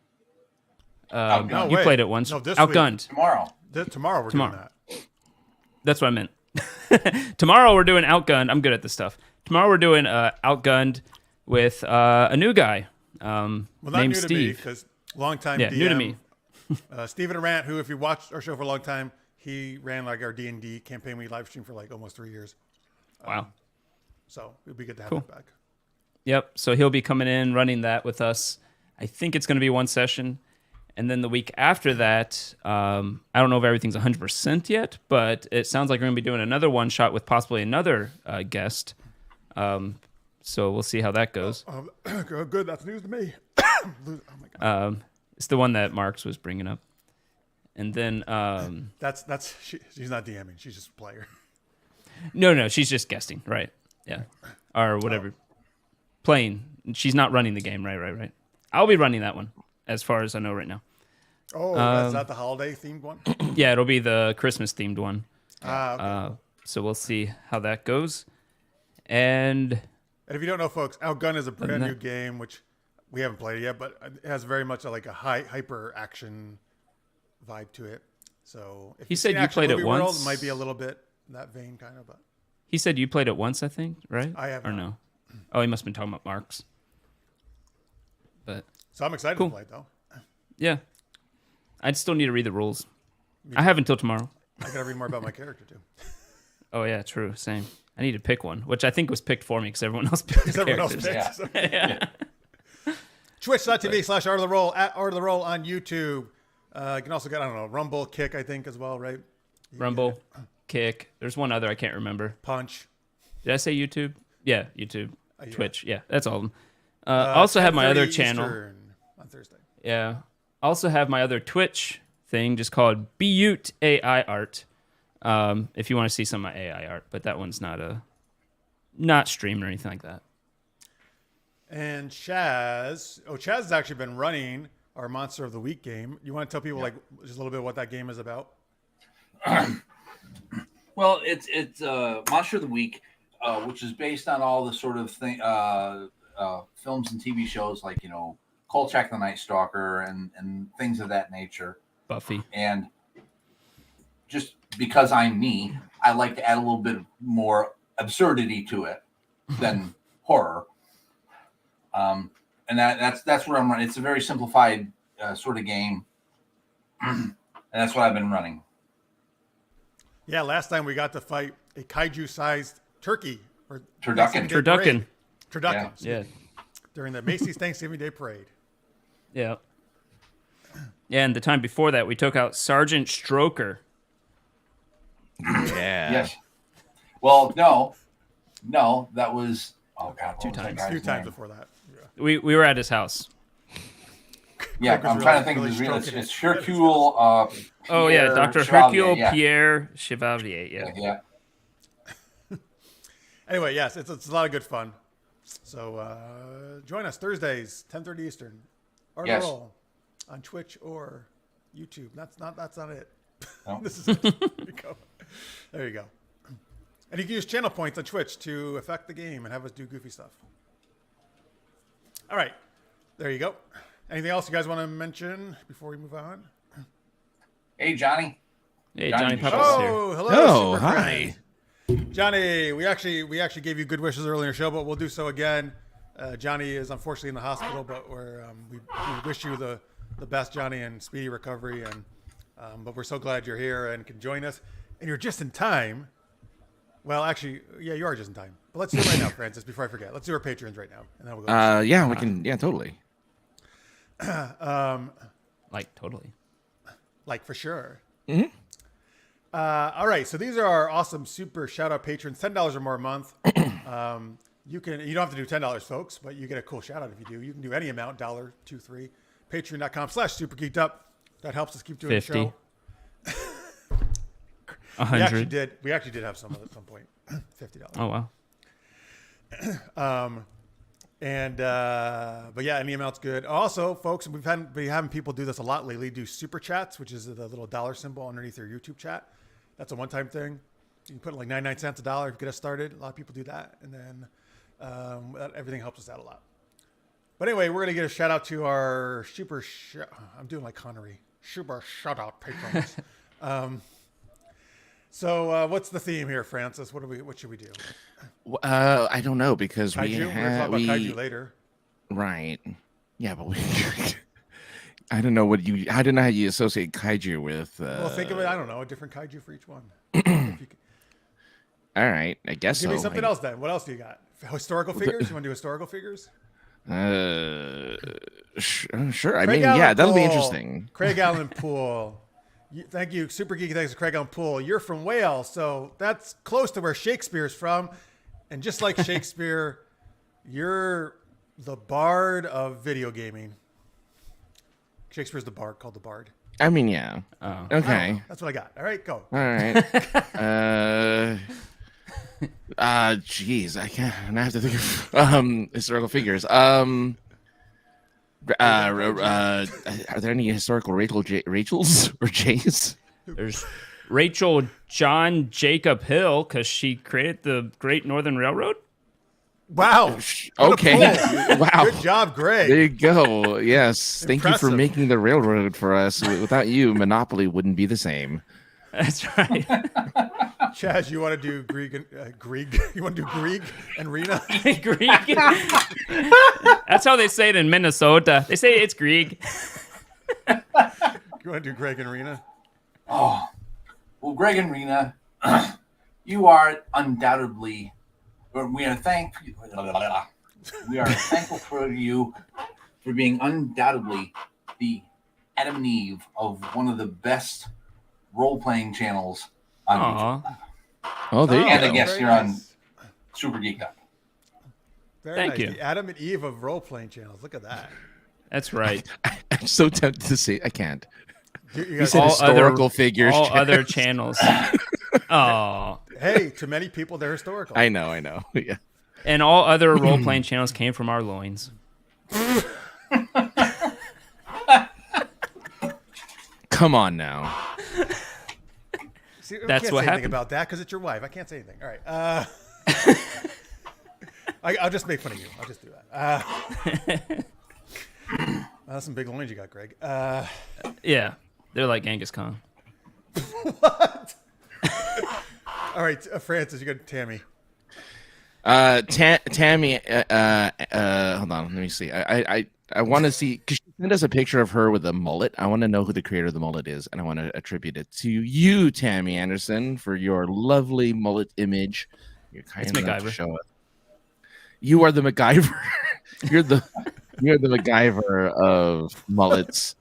Outgunned. You wait. played it once. No, this Outgunned. Tomorrow. Tomorrow we're doing that. That's what I meant. Tomorrow we're doing Outgunned. I'm good at this stuff. Tomorrow we're doing Outgunned with a new guy Well, not named new to me, Steve. because longtime Yeah, DM, new to me. Steven Arant, who, if you watched our show for a long time, he ran like our D&D campaign we live streamed for like almost 3 years. Wow. So it would be good to have Cool. him back. Yep. So he'll be coming in running that with us. I think it's going to be one session. And then the week after that, I don't know if everything's 100% yet, but it sounds like we're going to be doing another one shot with possibly another guest. So we'll see how that goes. Good. That's news to me. Oh my God. It's the one that Marks was bringing up. And then she's not DMing. She's just a player. no, she's just guesting, right? Yeah, or whatever. Playing. She's not running the game, right. I'll be running that one, as far as I know right now. Oh, is that the holiday themed one? Yeah, it'll be the Christmas themed one. Okay. So we'll see how that goes. And if you don't know, folks, Outgun is a brand new game, which we haven't played it yet, but it has very much like a hyper action vibe to it. So if he said you played it World, once. it might be a little bit in that vein, kind of. But he said you played it once, I think, right? I have. Or no? Oh, he must have been talking about Marks. But so I'm excited to play it, though. Yeah, I'd still need to read the rules. I have until tomorrow. I gotta read more about my character too. Oh yeah, true. Same. I need to pick one, which I think was picked for me because everyone else picked the Everyone else characters. picked. Yeah. Twitch.tv/Art of the Roll at Art of the Roll on YouTube. You can also get, I don't know, Rumble, Kick, I think, as well, right? Rumble, Kick. There's one other I can't remember. Punch. Did I say YouTube? Yeah, YouTube. Yeah. Twitch. Yeah, that's all of them. Also have my other 10:30 channel. Eastern on Thursday. Yeah. Also have my other Twitch thing just called Butte AI Art. If you want to see some of my AI art, but that one's not streamed or anything like that. And Chaz has actually been running our Monster of the Week game. You want to tell people like just a little bit what that game is about? Well, it's Monster of the Week, which is based on all the sort of films and TV shows like, you know, Kolchak the Night Stalker and things of that nature. Buffy. And just because I'm me, I like to add a little bit more absurdity to it than horror. And that's where I'm running. It's a very simplified sort of game, and that's what I've been running. Yeah, last time we got to fight a kaiju-sized turkey. Turducken. Turducken. Yeah. During the Macy's Thanksgiving Day Parade. Yeah. Yeah, and the time before that, we took out Sergeant Stroker. Yeah. Yes. Well, no, that was Two times. A few times before that. Yeah. We were at his house. Yeah, Craig was I'm trying to think really of his real. stroking It's it. Hercule. Oh yeah, Pierre Dr. Chevalier, Hercule yeah. Pierre Chevalier. Yeah. Anyway, yes, it's a lot of good fun. So join us Thursdays, 10:30 Eastern. Art of the Roll on Twitch or YouTube. That's not it. No. This is it. There you go. There you go. And you can use channel points on Twitch to affect the game and have us do goofy stuff. All right. There you go. Anything else you guys want to mention before we move on? Hey, Johnny. Hey, Johnny Johnny just Puppets showed here. Oh, hello. Oh, super hi. friend. Johnny, we actually gave you good wishes earlier in the show, but we'll do so again. Johnny is unfortunately in the hospital, but we wish you the best, Johnny, and speedy recovery. And but we're so glad you're here and can join us. And you're just in time. Well, actually, yeah, you are just in time. But let's do it right now, Francis, before I forget. Let's do our patrons right now, and then we'll go. Yeah, we can. Yeah, totally. Like totally. Like for sure. Mhm. All right, so these are our awesome super shout out patrons, $10 or more a month. You don't have to do $10, folks, but you get a cool shout out if you do. You can do any amount, $1, $2, $3. Patreon.com/super-geeked-up. That helps us keep doing 50. the show. 100. We actually did have some at some point. $50. Oh wow. But yeah, any amount's good. Also, folks, we've been having people do this a lot lately. Do super chats, which is the little dollar symbol underneath your YouTube chat. That's a one-time thing. You can put like 99 cents, $1 to get us started. A lot of people do that, and then everything helps us out a lot. But anyway, we're gonna get a shout out to our I'm doing like Connery. Super shout out patrons. So what's the theme here, Francis? What should we do? I don't know because Kaiju? We're gonna talk about Kaiju later. Right. Yeah, but I don't know I don't know how you associate Kaiju with. Well, think of it. I don't know, a different Kaiju for each one. All right, I guess Give so. me something else then. What else do you got? Historical figures? You want to do historical figures? Sure. I Craig mean, Allen yeah, that'll be Poole. interesting. Craig Allen Poole. Thank you, Super Geeky. Thanks to Craig Allen Poole. You're from Wales, so that's close to where Shakespeare's from. And just like Shakespeare, you're the bard of video gaming. Shakespeare's the bard, called the bard. I mean, yeah. Oh. Okay. That's what I got. All right, go. All right. Jeez, I can't. I have to think of historical figures. Are there any historical Rachels or Jays? There's Rachel John Jacob Hill because she created the Great Northern Railroad. Wow. Okay. Wow. Good job, Greg. There you go. Yes. Thank you for Impressive. making the railroad for us. Without you, Monopoly wouldn't be the same. That's right. Chaz, you want to do Grieg? You want to do Grieg and Rena? Grieg. That's how they say it in Minnesota. They say it's Grieg. You want to do Greg and Rena? Oh, well, Greg and Rena, you are undoubtedly. We are thankful for you for being undoubtedly the Adam and Eve of one of the best role-playing channels on YouTube. Aw. Oh, there you And go. I guess very you're on nice. Super Geeked Up. Very Thank nice. you. The Adam and Eve of role-playing channels. Look at that. That's right. I'm so tempted to say I can't. You You guys, said All historical other- figures. All Chaz. other channels. Oh. hey, to many people, they're historical. I know. Yeah. And all other role playing channels came from our loins. Come on now. See, I That's can't what say anything happened. about that because it's your wife. I can't say anything. All right. I'll just make fun of you. I'll just do that. That's some big loins you got, Greg. Yeah. They're like Genghis Khan. What? All right, Francis, you got Tammy. Tammy, hold on, let me see. I want to see, because she sent us a picture of her with a mullet. I want to know who the creator of the mullet is, and I want to attribute it to you, Tammy Anderson, for your lovely mullet image. You're kind It's enough to MacGyver. show us. You are the MacGyver. you're the MacGyver of mullets.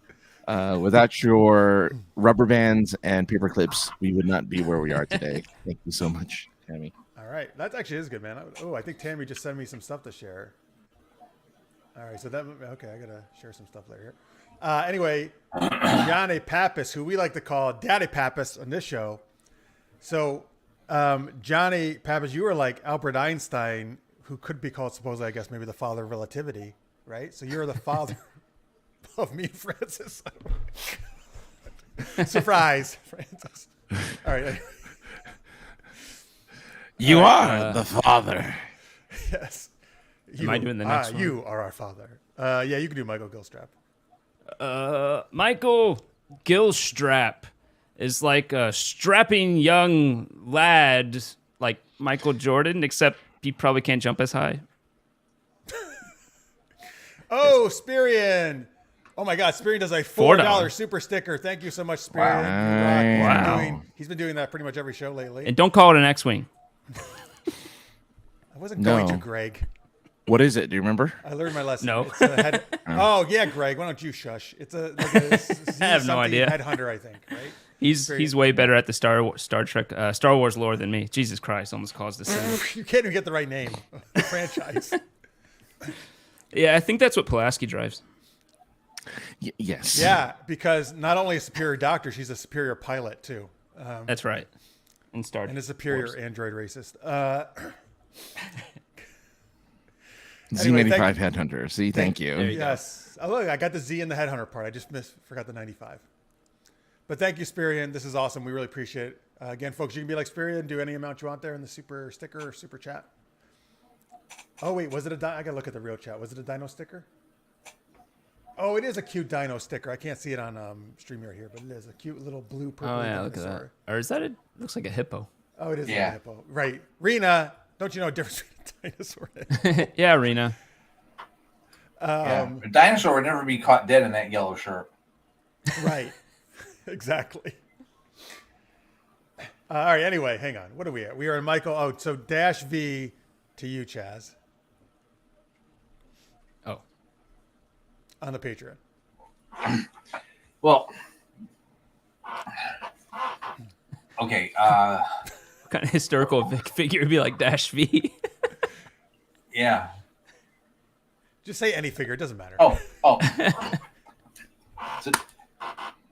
Without your rubber bands and paper clips, we would not be where we are today. Thank you so much, Tammy. All right, that actually is good, man. I think Tammy just sent me some stuff to share. All right, so okay, I gotta share some stuff later. Anyway, Johnny Pappas, who we like to call Daddy Pappas on this show. So, Johnny Pappas, you are like Albert Einstein, who could be called supposedly, I guess, maybe the father of relativity, right? So you're the father of me, Francis. Surprise, Francis. All right. You are the father. Yes. Am I doing the next one? You are our father. Yeah, you can do Michael Gilstrap. Michael Gilstrap is like a strapping young lad, like Michael Jordan, except he probably can't jump as high. Oh, Spirian. Oh my God, Spirian does a $4 super sticker. Thank you so much, Spirian. You rock. Wow. He's been doing that pretty much every show lately. And don't call it an X-Wing. I wasn't going No. to, Greg. What is it? Do you remember? I learned my lesson. No. It's a head... Oh yeah, Greg. Why don't you shush? It's a like a I have no idea. Headhunter, I think. Right? He's way better at the Star Wars lore than me. Jesus Christ, almost caused a sin. You can't even get the right name of the franchise. Yeah, I think that's what Pulaski drives. Yes. Yeah, because not only a superior doctor, she's a superior pilot too, That's right. And Star and a superior Wars. android racist. Z95 Anyway, Headhunter. See, thank you. There you go. Yes. Oh, look, I got the Z in the headhunter part. I just forgot the 95. But thank you, Spirian. This is awesome. We really appreciate it. Again, folks, you can be like Spirian, do any amount you want there in the super sticker or super chat. Oh, wait, was it I got to look at the real chat. Was it a dino sticker? Oh, it is a cute dino sticker. I can't see it on StreamYard here, but it is a cute little blue purple Oh yeah, dinosaur. look at that. Or is that it? Looks like a hippo. Oh, it is Yeah. a hippo. Right. Rena, don't you know the difference between a dinosaur and a Yeah, Rena. Yeah. A dinosaur would never be caught dead in that yellow shirt. Right. Exactly. All right. Anyway, hang on. What are we at? We are in Michael. Oh, so dash V to you, Chaz. Oh. on the Patreon? Well, okay. What kind of historical figure would be like Dash V? Yeah. Just say any figure. It doesn't matter. Oh. So,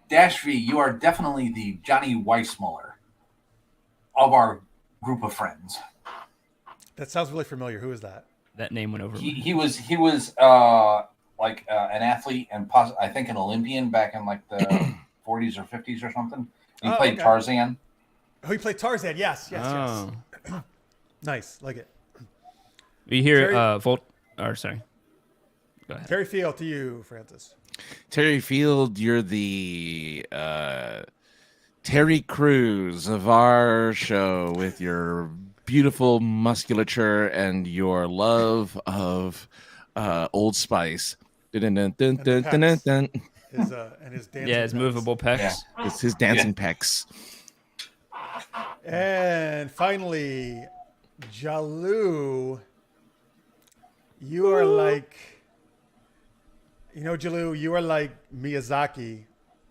Dash V, you are definitely the Johnny Weissmuller of our group of friends. That sounds really familiar. Who is that? That name went over. He was like an athlete and I think an Olympian back in like the 40s or 50s or something. He played Tarzan. Oh, he played Tarzan. Yes. Oh. Nice. Like it. We hear Terry- sorry. Go ahead. Terry Field to you, Francis. Terry Field, you're the Terry Crews of our show with your beautiful musculature and your love of Old Spice. Dun, dun, dun, dun, dun, dun, dun. His dancing. Yeah, his movable pecs. Yeah. It's his dancing pecs. And finally, Jalu, you are like, Jalu, you are like Miyazaki.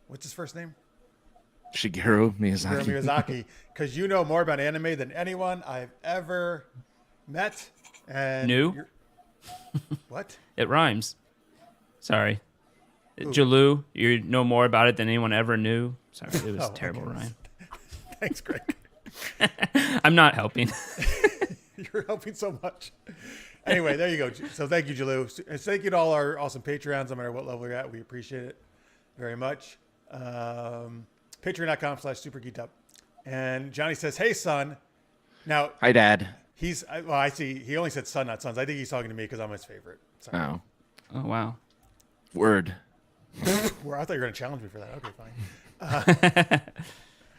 What's his first name? Shigeru Miyazaki. Shigeru Miyazaki, because you know more about anime than anyone I've ever met. And Knew? What? It rhymes. Sorry. Jalu, you know more about it than anyone ever knew. Sorry, it was a terrible rhyme. Thanks, Greg. I'm not helping. You're helping so much. Anyway, there you go. So thank you, Jalu. And thank you to all our awesome Patreons, no matter what level you're at. We appreciate it very much. Patreon.com/super-geeked-up. And Johnny says, hey, son. Now, Hi, Dad. I see. He only said son, not sons. I think he's talking to me because I'm his favorite. Sorry. Oh, Oh, wow. word. Well, I thought you were going to challenge me for that. Okay, fine.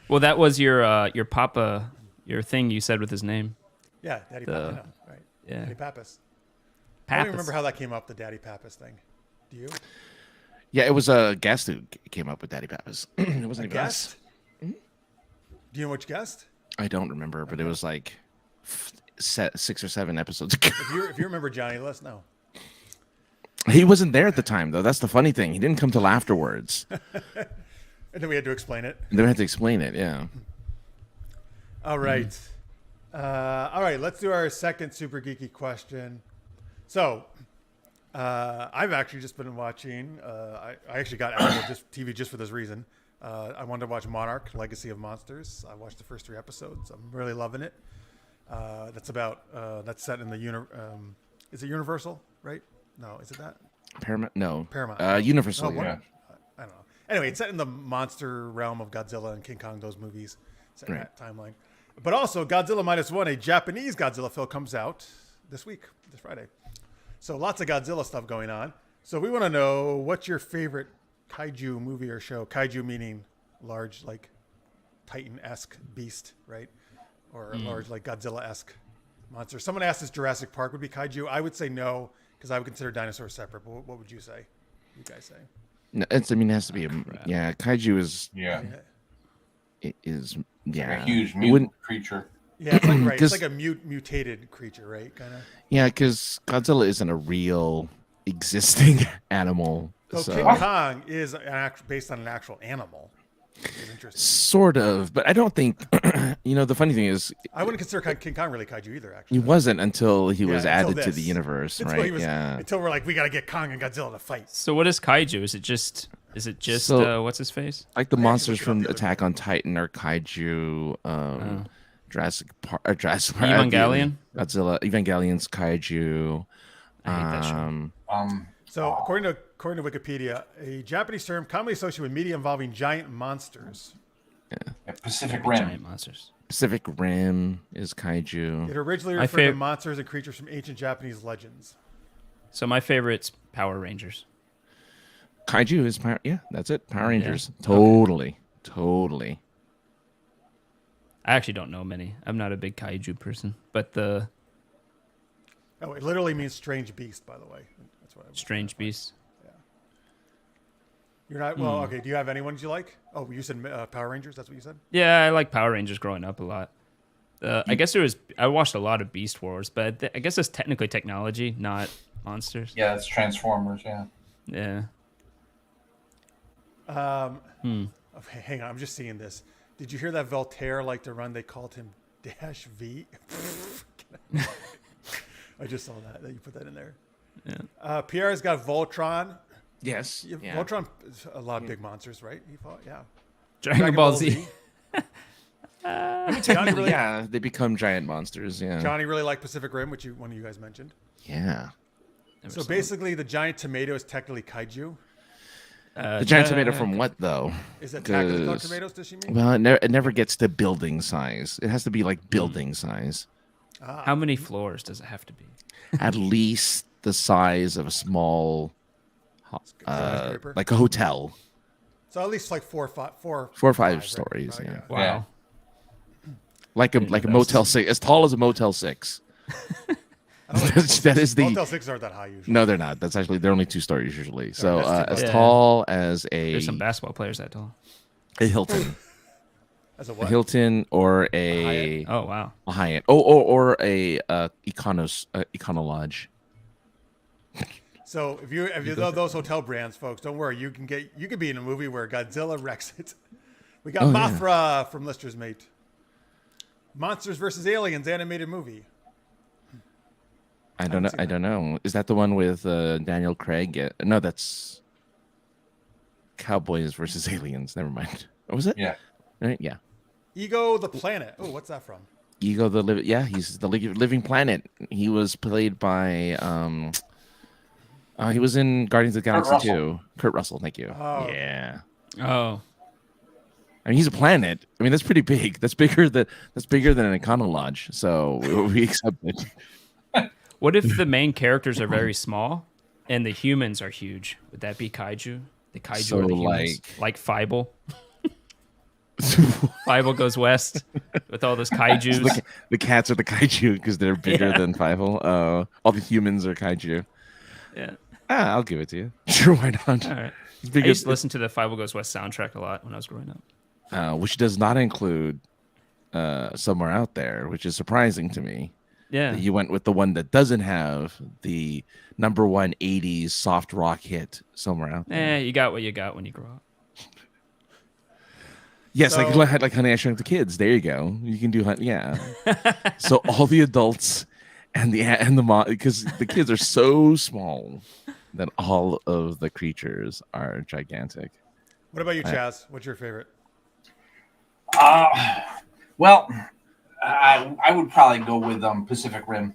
Well, that was your papa, your thing you said with his name. Yeah, Daddy Pappas. I know, right. Yeah. Daddy Pappas. I don't Pappas. even remember how that came up, the Daddy Pappas thing. Do you? Yeah, it was a guest who came up with Daddy Pappas. It wasn't A even us. guest? Do you know which guest? I don't remember, but it was like 6 or 7 episodes ago. If you remember Johnny, let us know. He wasn't there at the time, though. That's the funny thing. He didn't come till afterwards. And then we had to explain it. And then we had to explain it. Yeah. All right. All right, let's do our second super geeky question. So, I've actually just been watching, I actually got Apple TV just for this reason. I wanted to watch Monarch, Legacy of Monsters. I watched the first 3 episodes. I'm really loving it. That's set in the, is it Universal, right? No, is it that? Paramount? No. Paramount. Universal. Oh, what? Yeah. I don't know. Anyway, it's set in the monster realm of Godzilla and King Kong, those movies. Set in that timeline. But also, Godzilla -1, a Japanese Godzilla film, comes out this week, this Friday. So lots of Godzilla stuff going on. So we want to know, what's your favorite Kaiju movie or show? Kaiju meaning large, like Titan-esque beast, right? Or large, like Godzilla-esque monster. Someone asked if Jurassic Park would be Kaiju. I would say no, because I would consider dinosaurs separate. But what would you say? You guys say? No, it has to be yeah. Kaiju is it is a huge mutant creature. Yeah, it's like right. It's like a mutated creature, right? Kind of. Yeah, because Godzilla isn't a real existing animal. So King Kong is based on an actual animal. Interesting. Sort of, but I don't think. The funny thing is, I wouldn't consider King Kong really Kaiju either. Actually, he wasn't until he was added to this. the universe, Until right? Yeah. Until we're like, we got to get Kong and Godzilla to fight. So what is Kaiju? Is it just what's his face? Like the monsters from Attack on Titan or Kaiju, Jurassic Park, Evangelion, Godzilla, Evangelion's Kaiju. I hate that show. So according to Wikipedia, a Japanese term commonly associated with media involving giant monsters. Pacific Rim. Giant monsters. Pacific Rim is Kaiju. It originally referred to monsters and creatures from ancient Japanese legends. So my favorite's Power Rangers. Kaiju is yeah, that's it. Power Rangers. Yeah. Totally. I actually don't know many. I'm not a big Kaiju person, but it literally means strange beast, by the way. That's what strange beast. Yeah. You're not well. Okay. Do you have any ones you like? Oh, you said Power Rangers. That's what you said. Yeah, I like Power Rangers growing up a lot. I guess I watched a lot of Beast Wars, but I guess it's technically technology, not monsters. Yeah, it's Transformers. Yeah. Yeah. Okay, hang on. I'm just seeing this. Did you hear that Voltaire liked to run? They called him Dash V. I just saw that you put that in there. Yeah. Pierre's got Voltron. Yes. Yeah. Voltron is a lot of big monsters, right? He fought, yeah. Dragon Ball Z. I mean, technically, yeah, they become giant monsters. Yeah. Johnny really liked Pacific Rim, which one of you guys mentioned. Yeah. So basically, the giant tomato is technically kaiju. The giant tomato from what though? Is that Attack of the Killer Tomatoes? Does she mean? Well, it never gets to building size. It has to be like building size. How many floors does it have to be? At least the size of a small, Skyscraper? like a hotel. So at least like four or five right? stories. Right, Yeah. Wow. Yeah. Like a Motel 6, as tall as a Motel 6. That is the Motel 6 aren't that high usually. No, they're not. They're only 2 stories usually. So that's too as low. tall as a There's some basketball players that tall. Hilton, As a a what? Hilton, or a Oh wow. Hyatt. Or a Econolodge. So if you love those hotel brands, folks, don't worry. You can be in a movie where Godzilla wrecks it. We got Mothra from Lister's Mate. Monsters vs. Aliens animated movie. I don't know. Is that the one with Daniel Craig? No, that's Cowboys versus Aliens. Never mind. What was it? Yeah. Right? Yeah. Ego the Planet. Oh, what's that from? Ego the living. Yeah, he's the living planet. He was played by he was in Guardians of the Galaxy Russell. 2. Kurt Russell. Thank you. Oh. Yeah. Oh. I mean, he's a planet. I mean, that's pretty big. That's bigger than an Econolodge. So we accept it. What if the main characters are very small and the humans are huge? Would that be kaiju? The kaiju So, are the humans? Like Fievel? Fievel goes west with all those kaijus. The cats are the kaiju because they're bigger than Fievel. All the humans are kaiju. Yeah. I'll give it to you. Sure, why not? All right. It's I bigger, used to listen to the Fievel Goes West soundtrack a lot when I was growing up. which does not include Somewhere Out There, which is surprising to me. Yeah. That you went with the one that doesn't have the #1 '80s soft rock hit Somewhere Out There. You got what you got when you grow up. Yes, So- like I had like Honey, I Shrunk the Kids. There you go. You can do yeah. So all the adults and the mom, because the kids are so small that all of the creatures are gigantic. What about you, Chaz? What's your favorite? Well, I would probably go with Pacific Rim.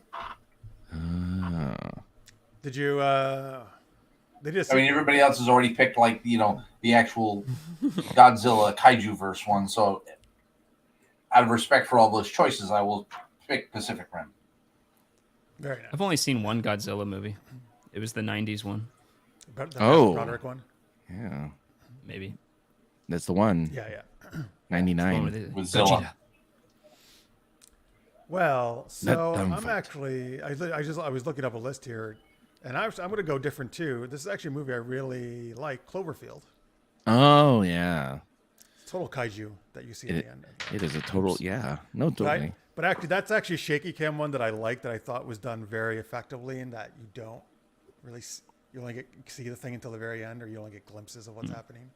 Did you? They did. I mean, everybody else has already picked like the actual Godzilla Kaiju verse one. So, out of respect for all those choices, I will pick Pacific Rim. Very nice. I've only seen one Godzilla movie. It was the 90s one, The Oh. Broderick one. Yeah, maybe. that's the one. Yeah, yeah. The one 99. With Zilla. Gogeta. Well, so dumb I'm fuck. actually I was looking up a list here, and I'm going to go different too. This is actually a movie I really like, Cloverfield. Oh yeah, Total kaiju that you see at the end. it is a total No, totally. But actually, that's actually a shaky cam one that I liked, that I thought was done very effectively, in that you don't really you only see the thing until the very end, or you only get glimpses of what's happening.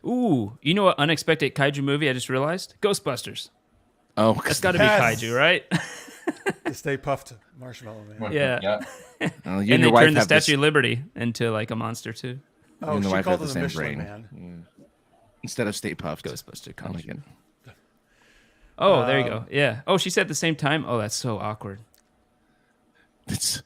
Ooh, you know what unexpected kaiju movie I just realized? Ghostbusters. Oh, That's got to be Yes. kaiju, right? The Stay Puffed Marshmallow Man. Yeah. you And and they your wife turned the have this, Statue of Liberty into like a monster too. you Oh, and the she wife called have it the the same Michelin brain Man. instead of Stay Puffed. Ghostbuster I like kaiju. it. Oh, there you go. Yeah. Oh, she said at the same time. Oh, that's so awkward. It's.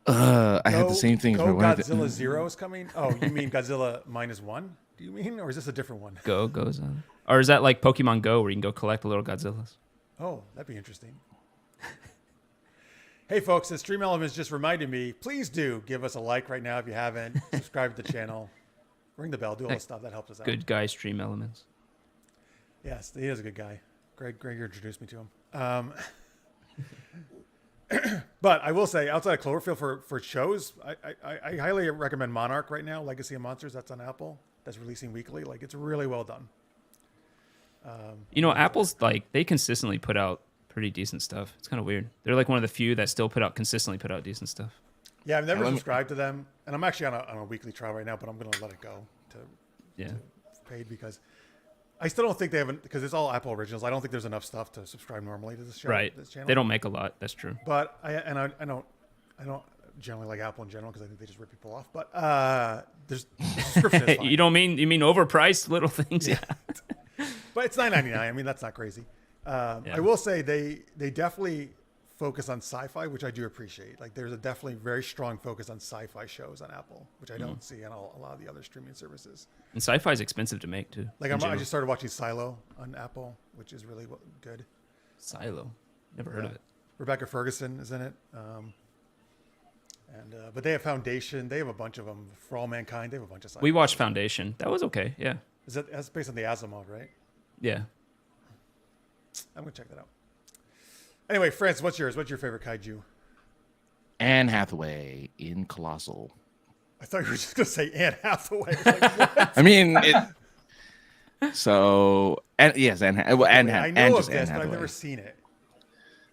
I had the same thing. Go Godzilla Zero is coming. Oh, you mean Godzilla -1? Do you mean, or is this a different one? Go goes on. Or is that like Pokemon Go where you can go collect the little Godzillas? Oh, that'd be interesting. Hey, folks, the Stream Elements just reminded me. Please do give us a like right now if you haven't. Subscribe to the channel. Ring the bell. Do all the stuff that helps us out. Good guy stream elements. Yes, he is a good guy. Greg introduced me to him. But I will say, outside of Cloverfield for shows, I highly recommend Monarch right now. Legacy of Monsters. That's on Apple. That's releasing weekly. Like, it's really well done. You know, Apple's like they consistently put out pretty decent stuff. It's kind of weird. They're like one of the few that still consistently put out decent stuff. Yeah, I've never let me- subscribed to them, and I'm actually on a weekly trial right now, but I'm gonna let it go to Yeah. paid because I still don't think they have because it's all Apple originals. I don't think there's enough stuff to subscribe normally to this show. Right. This channel. They don't make a lot. That's true. But I don't generally like Apple in general because I think they just rip people off. But there's the subscription is fine. You mean overpriced little things? Yeah. But it's $9.99. I mean, that's not crazy. I will say they definitely focus on sci-fi, which I do appreciate. Like there's a definitely very strong focus on sci-fi shows on Apple, which I don't see on a lot of the other streaming services. And sci-fi is expensive to make too. Like in I general. just started watching Silo on Apple, which is really good. Silo. Never heard of it. Rebecca Ferguson is in it. But they have Foundation. They have a bunch of them. For All Mankind, they have a bunch of sci-fi. We watched Foundation. That was okay. Yeah. That's based on the Asimov, right? Yeah. I'm gonna check that out. Anyway, Francis, what's yours? What's your favorite kaiju? Anne Hathaway in Colossal. I thought you were just gonna say Anne Hathaway. I was like, what? I mean, so and yes, Anne. Well, Anne. I Anne know just of this, Anne but I've Hathaway. never seen it.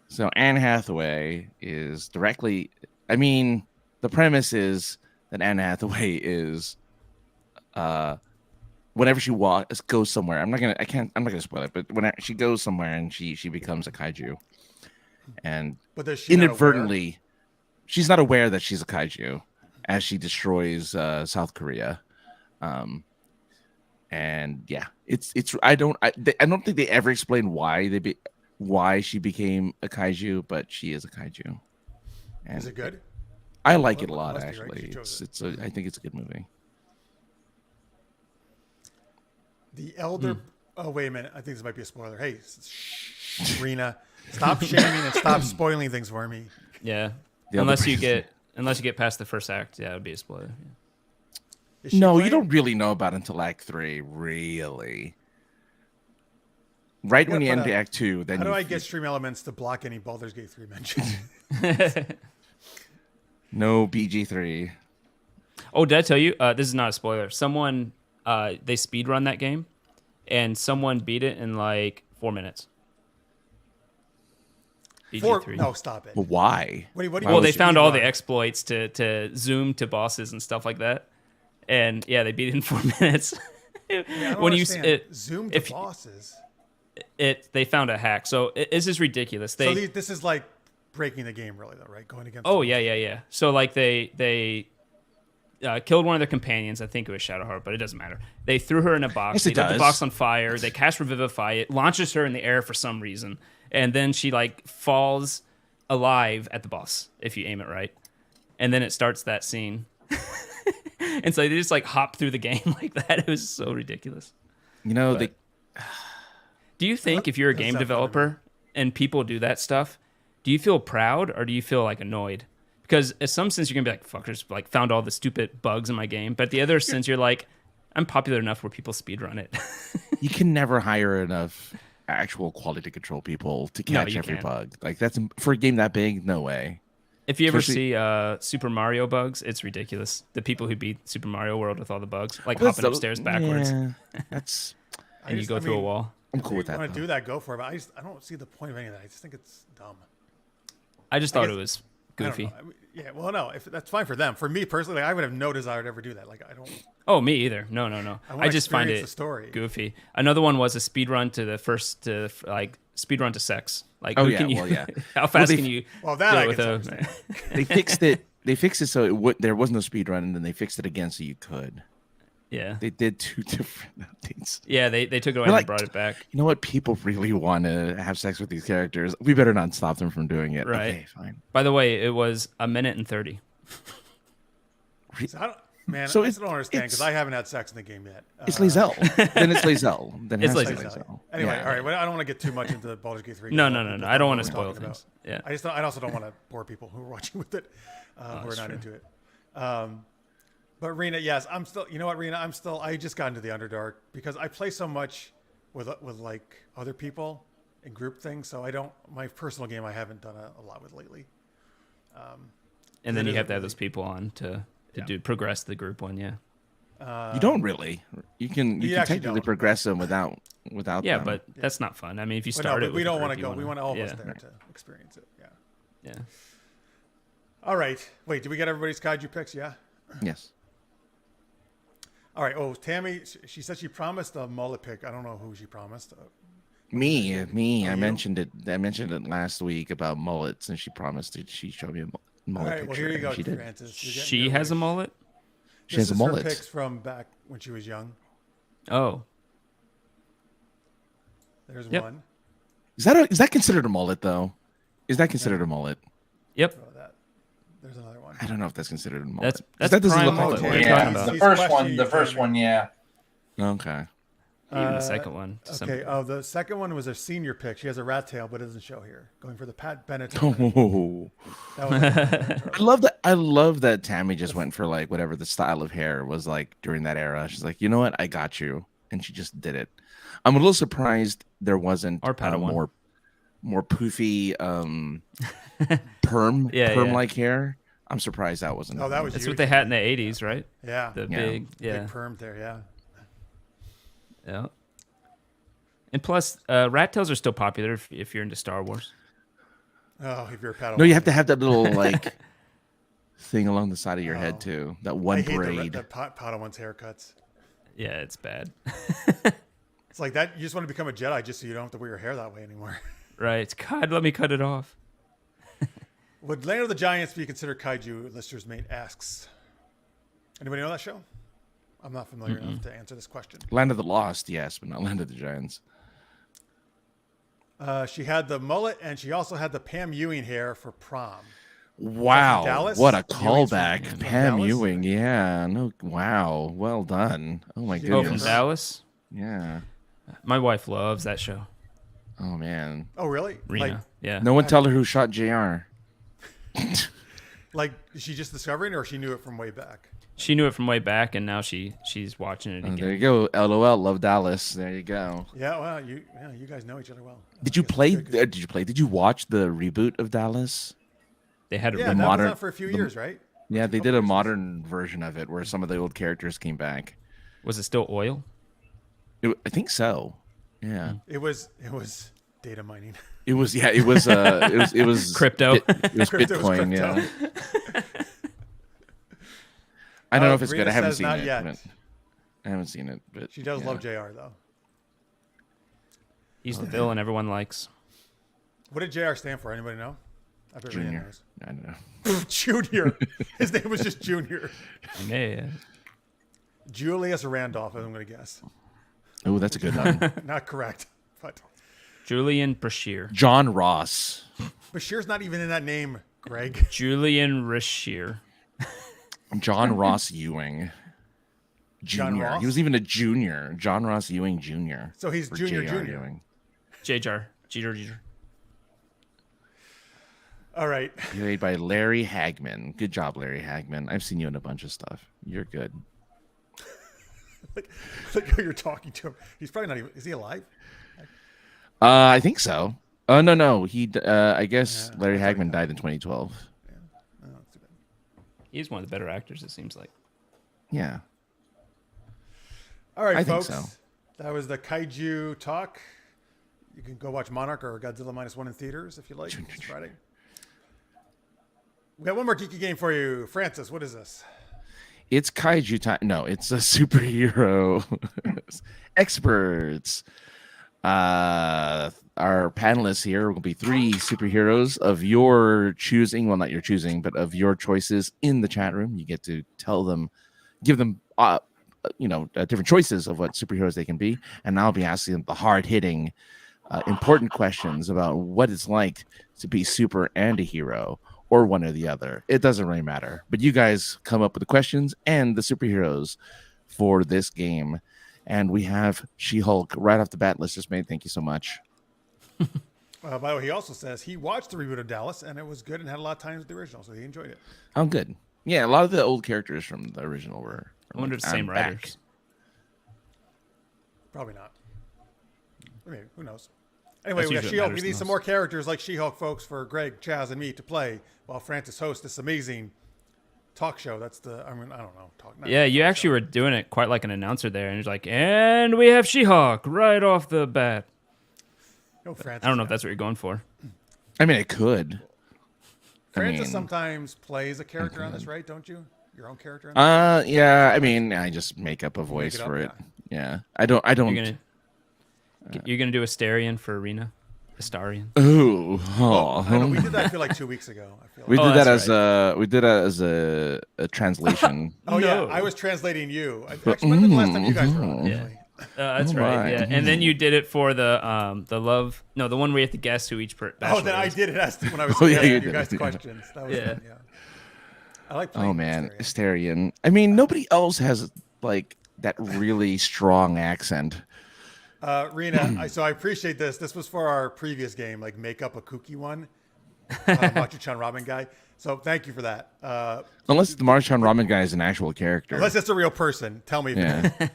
So Anne Hathaway is directly. I mean, the premise is that Anne Hathaway is, whenever she goes somewhere. I'm not gonna spoil it, but when she goes somewhere and she becomes a kaiju, and But does she not inadvertently, she's not aware that she's a kaiju as she destroys South Korea. And yeah, it's I don't think they ever explain why she became a kaiju, but she is a kaiju. And Is it good? I like it a Well, lot must be, right? actually. She chose I think it's a good movie. The Elder. Oh wait a minute. I think this might be a spoiler. Hey, Rena, stop shaming and stop spoiling things for me. Yeah. The Unless you other- get past the first act, yeah, it would be a spoiler. Yeah. Is she No, you playing? don't really know about it until Act 3, really. Right when Yeah, you but, end Act 2, then How do you I get Stream Elements to block any Baldur's Gate 3 mentions? no BG3. Oh, did I tell you? This is not a spoiler. Someone they speed run that game, and someone beat it in like 4 minutes. BG3. No, stop it. But why? What do you Well, they speed found all run? the exploits to zoom to bosses and stuff like that, and yeah, they beat it in 4 minutes. I don't when you understand. Zoom to if- bosses. they found a hack, so this is ridiculous. They So this is like breaking the game, really, though, right? Going against. Oh yeah. So like they killed one of their companions. I think it was Shadowheart, but it doesn't matter. They threw her in a box. Yes, They it lit the does. box on fire. They cast Revivify. It launches her in the air for some reason, and then she like falls alive at the boss if you aim it right, and then it starts that scene. And so they just like hop through the game like that. It was so ridiculous. You know, But- Do you think if you're a That game sounds funny, developer and people do that stuff, do you feel proud or do you feel like annoyed? Because in some sense you're gonna be like, fuckers, like found all the stupid bugs in my game. But the other sense you're like, I'm popular enough where people speedrun it. you can never hire enough actual quality control people to No, catch you every can't. bug. Like that's for a game that big, no way. If you ever Especially- see Super Mario bugs, it's ridiculous. The people who beat Super Mario World with all the bugs, like That's hopping upstairs backwards, Yeah, that's and you go through a wall. I'm cool with If that. you want to though. do that, go for it. But I don't see the point of any of that. I just think it's dumb. I just thought guess- it was I don't goofy. know. I mean, yeah, well, no, if that's fine for them. For me personally, I would have no desire to ever do that. Like, I don't. Oh, me either. No. I I, wanna just find experience it the story. goofy. Another one was a speed run to speed run to sex. Like, Oh, who yeah, can you? well, yeah. How fast they- can you? Well, that do I it can with understand. They fixed it. They fixed it so there was no speed run, and then they fixed it again so you could. Yeah, They did two different updates. yeah. They took it away They're and like- brought it back. You know what? People really want to have sex with these characters. We better not stop them from doing it. Right. Okay, fine. By the way, it was 1:30. So I don't, man, So I it's- just don't understand because it's- I haven't had sex in the game yet. It's Lae'zel. Then it's Lae'zel. Then it It's has to be Lae'zel. Lae'zel. Anyway, Yeah. all right. Well, I don't want to get too much into Baldur's Gate 3. No. People I don't know want to what spoil we're talking things. Yeah. I also don't want to bore people who are watching with it, who are that's not true. into it. But Rena, yes, I'm still. You know what, Rena? I just got into the Underdark because I play so much with like other people and group things. So I don't. My personal game, I haven't done a lot with lately. And then It you is have to have really- those people on to Yeah. do progress the group one. Yeah. You don't really. You can You actually technically don't. progress them without Yeah, them. but that's not fun. I mean, if you But no, start but it, we with a don't group, want to you go. We want all of us yeah. there to experience it. Yeah. Yeah. All right. Wait, did we get everybody's kaiju picks? Yeah. Yes. All right. Oh, Tammy, she said she promised a mullet pick. I don't know who she promised. Me. Oh, I you? mentioned it. I mentioned it last week about mullets, and she promised it. She showed me a All mullet right. Well, picture. here you go, and she did. Francis. You're getting She your has a wish. mullet. She has a This is her mullet. picks from back when she was young. Oh, There's Yep. one. Is that considered a mullet though? Is that considered a mullet? yep. Throw that. There's another one. I don't know if that's considered a mullet. That's 'Cause that doesn't prime look like mullet. a What are mullet. you Yeah, talking about? the He's first questioning one. you, The first Tammy. one, yeah. Okay. Even the second one. to some Okay. people. Oh, the second one was a senior pick. She has a rat tail, but it doesn't show here. Going for the Pat Bennett. Oh. That was I love that. I love that Tammy just went for like whatever the style of hair was like during that era. She's like, you know what, I got you, and she just did it. I'm a little surprised there wasn't Or Padawan. more poofy perm Yeah, like hair. I'm surprised that wasn't. Oh, that was That's you. what they had in the 80s, right? Yeah. The Yeah. big, Big perm there. Yeah. yeah. And plus, rat tails are still popular if you're into Star Wars. Oh, if you're a Padawan. No, you have to have that little like thing along the side of your Oh. head too. That I one hate braid. the Padawan's haircuts. Yeah, it's bad. It's like that. You just want to become a Jedi just so you don't have to wear your hair that way anymore. Right. God, let me cut it off. Would Land of the Giants be considered kaiju? Lister's mate asks. Anybody know that show? I'm not familiar enough to answer this question. Land of the Lost, yes, but not Land of the Giants. She had the mullet, and she also had the Pam Ewing hair for prom. Wow, Dallas? what a Ewing's from- callback. from Pam Dallas? Ewing, yeah. No, wow, well done. Oh my She- Oh, goodness. from Dallas? Yeah. My wife loves that show. Oh man. Oh, really? Rena. Yeah. No one tell her who shot JR. Like, is she just discovering it, or she knew it from way back? She knew it from way back, and now she's watching it Oh, again. there you go. LOL, love Dallas. There you go. Yeah, well, you guys know each other well. Did you I guess play? that's good. Did you watch the reboot of Dallas? They had a Yeah, the that modern- was out for a few years, right? Yeah, they couple did a years. modern version of it where some of the old characters came back. Was it still oil? I think so. Yeah. It was data mining. It was. Yeah. It was. It was Crypto. It was Crypto was Bitcoin. crypto. Yeah. I don't know if it's Rena good. I haven't says seen not it. yet. But I haven't seen it, but She does yeah. love JR though. He's the villain everyone likes. What did JR stand for? Anybody know? I bet Rena Junior. knows. I don't know. Junior. His name was just Junior. Yeah. Julius Randolph, I'm going to guess. Oh, that's a good one. Not correct, but Julian Brashear. John Ross. Bashir's not even in that name, Greg. Julian Brashear. John Ross Ewing. John Junior. Ross? He was even a junior. John Ross Ewing Jr. So he's for Junior J.R. Junior. Ewing. Jeter. Jeter. All right. Played by Larry Hagman. Good job, Larry Hagman. I've seen you in a bunch of stuff. You're good. Like how you're talking to him. He's probably not even. Is he alive? I think so. Oh no. I guess Yeah, Larry I thought Hagman died in 2012. Oh, that's too bad. He's one of the better actors, it seems like. Yeah. All right, I think folks. so. That was the Kaiju talk. You can go watch Monarch or Godzilla -1 in theaters if you like. It's Friday. We got one more geeky game for you, Francis. What is this? It's kaiju time. No, it's a superhero experts. Our panelists here will be 3 superheroes of your choosing. Well, not your choosing, but of your choices in the chat room. You get to tell them, give them, different choices of what superheroes they can be. And I'll be asking them the hard-hitting, important questions about what it's like to be super and a hero, or one or the other. It doesn't really matter. But you guys come up with the questions and the superheroes for this game. And we have She-Hulk right off the bat. Let's just make. Thank you so much. By the way, he also says he watched the reboot of Dallas and it was good and had a lot of times with the original, so he enjoyed it. Oh, good. Yeah, a lot of the old characters from the original were. I wonder if it's the same I'm back. writers. Probably not. I mean, who knows? Anyway, That's we got usually what She-Hulk. We matters need the some most. more characters like She-Hulk, folks, for Greg, Chaz, and me to play while Francis hosts this amazing talk show. That's the, I don't know. Yeah, you actually were doing it quite like an announcer there, and you're like, and we have She-Hulk right off the bat. No, Francis. I don't know if that's what you're going for. I mean, it could. Francis mean, sometimes plays a character on this, right? Don't you? Your own character on this? Yeah. I mean, I just make up a voice it up, for it. yeah. Yeah. I don't. You're gonna do Astarion for Arena. Astarion. Ooh. Oh, I know, we Oh. did that. I feel like 2 weeks ago. I feel like. We Oh, did that that's as a translation. Oh No. yeah, I was translating you. Actually, might have been the last time you guys were on. Yeah. Actually. That's Oh, right. right. Yeah, and then you did it for the love. No, the one where you have to guess who each bachelor Oh, then I is. did it as when I was Oh, yeah, asking you you did. guys questions. That was Yeah. fun, yeah. I like playing Oh man, Astarion. Astarion. I mean, nobody else has like that really strong accent. Rena, so I appreciate this. This was for our previous game, like make up a kooky one. Machu-chan ramen guy. So thank you for that. Unless the Marchand Ramen guy is an actual character. Unless it's a real person, tell me. If Yeah. it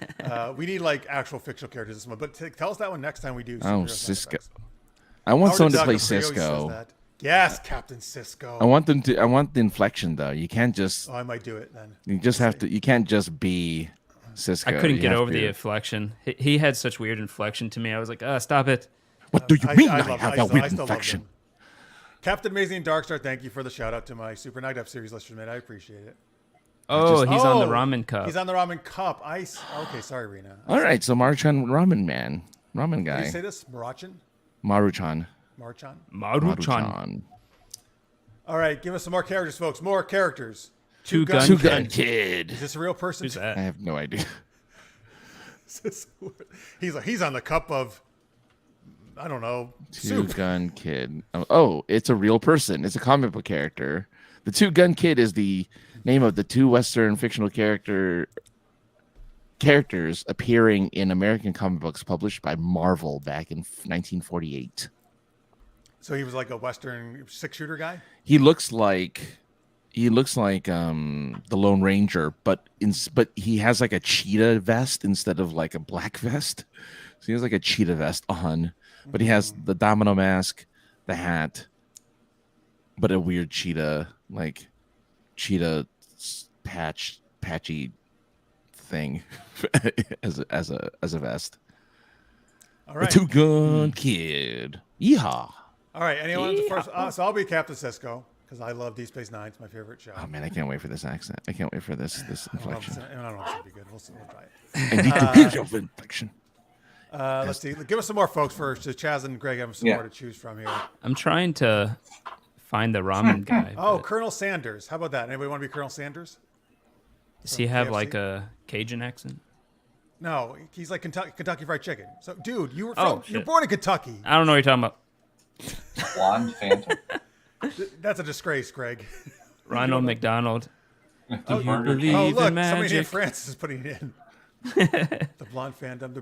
is. We need like actual fictional characters this one, but tell us that one next time we do. Oh, superhero sound Cisco. effects. I want Howard someone to Duck play of Rio says Cisco. that. Yes, Captain Cisco. I want them to. I want the inflection though. You can't just. Oh, I might do it then. You just have to. You can't just be Cisco. I couldn't You get have over the to- inflection. He had such weird inflection to me. I was like, stop it. What do you mean? I, love- have I that still- weird I still love inflection. them. Captain Amazing Darkstar, thank you for the shout out to my Super Night Up series listeners, man. I appreciate it. Oh, he's on the Oh, ramen cup. He's on the ramen cup. Okay, sorry, Rena. All right, so Marchand Ramen man, ramen Did you guy, say this? Marachan? Maruchan. Marchan? Maruchan. All right, give us some more characters, folks. More characters. Two Gun gun Two kid. Gun Kid. Is this a real person? Who's that? I have no idea. He's on the cup of, I don't know, Two soup. Gun Kid. Oh, it's a real person. It's a comic book character. The Two Gun Kid is the name of the two Western fictional characters appearing in American comic books published by Marvel back in 1948. So he was like a Western six-shooter guy? He looks like the Lone Ranger, but he has like a cheetah vest instead of like a black vest. So he has like a cheetah vest on, but he has the domino mask, the hat, but a weird cheetah patchy thing as a vest. All The right. Two Gun Kid. Yeehaw. All right, anyone first? So I'll be Captain Cisco because I love Deep Space Nine. It's my favorite show. Oh man, I can't wait for this accent. I can't wait for this I don't know if inflection. it's gonna be good. We'll see. We'll try it. I need to hear your inflection. Let's see. Give us some more folks first. So Chaz and Greg have some Yeah. more to choose from here. I'm trying to find the ramen guy. Oh, but Colonel Sanders. How about that? Anybody want to be Colonel Sanders? does he have KFC? like a Cajun accent? No, he's like Kentucky Fried Chicken. So, dude, you're shit. born in Kentucky. I don't know what you're talking about. Blonde Phantom. That's a disgrace, Greg. Ronald McDonald. Do you Burger King. believe Oh, in look, somebody magic? named Francis is putting it in. The blonde fandom.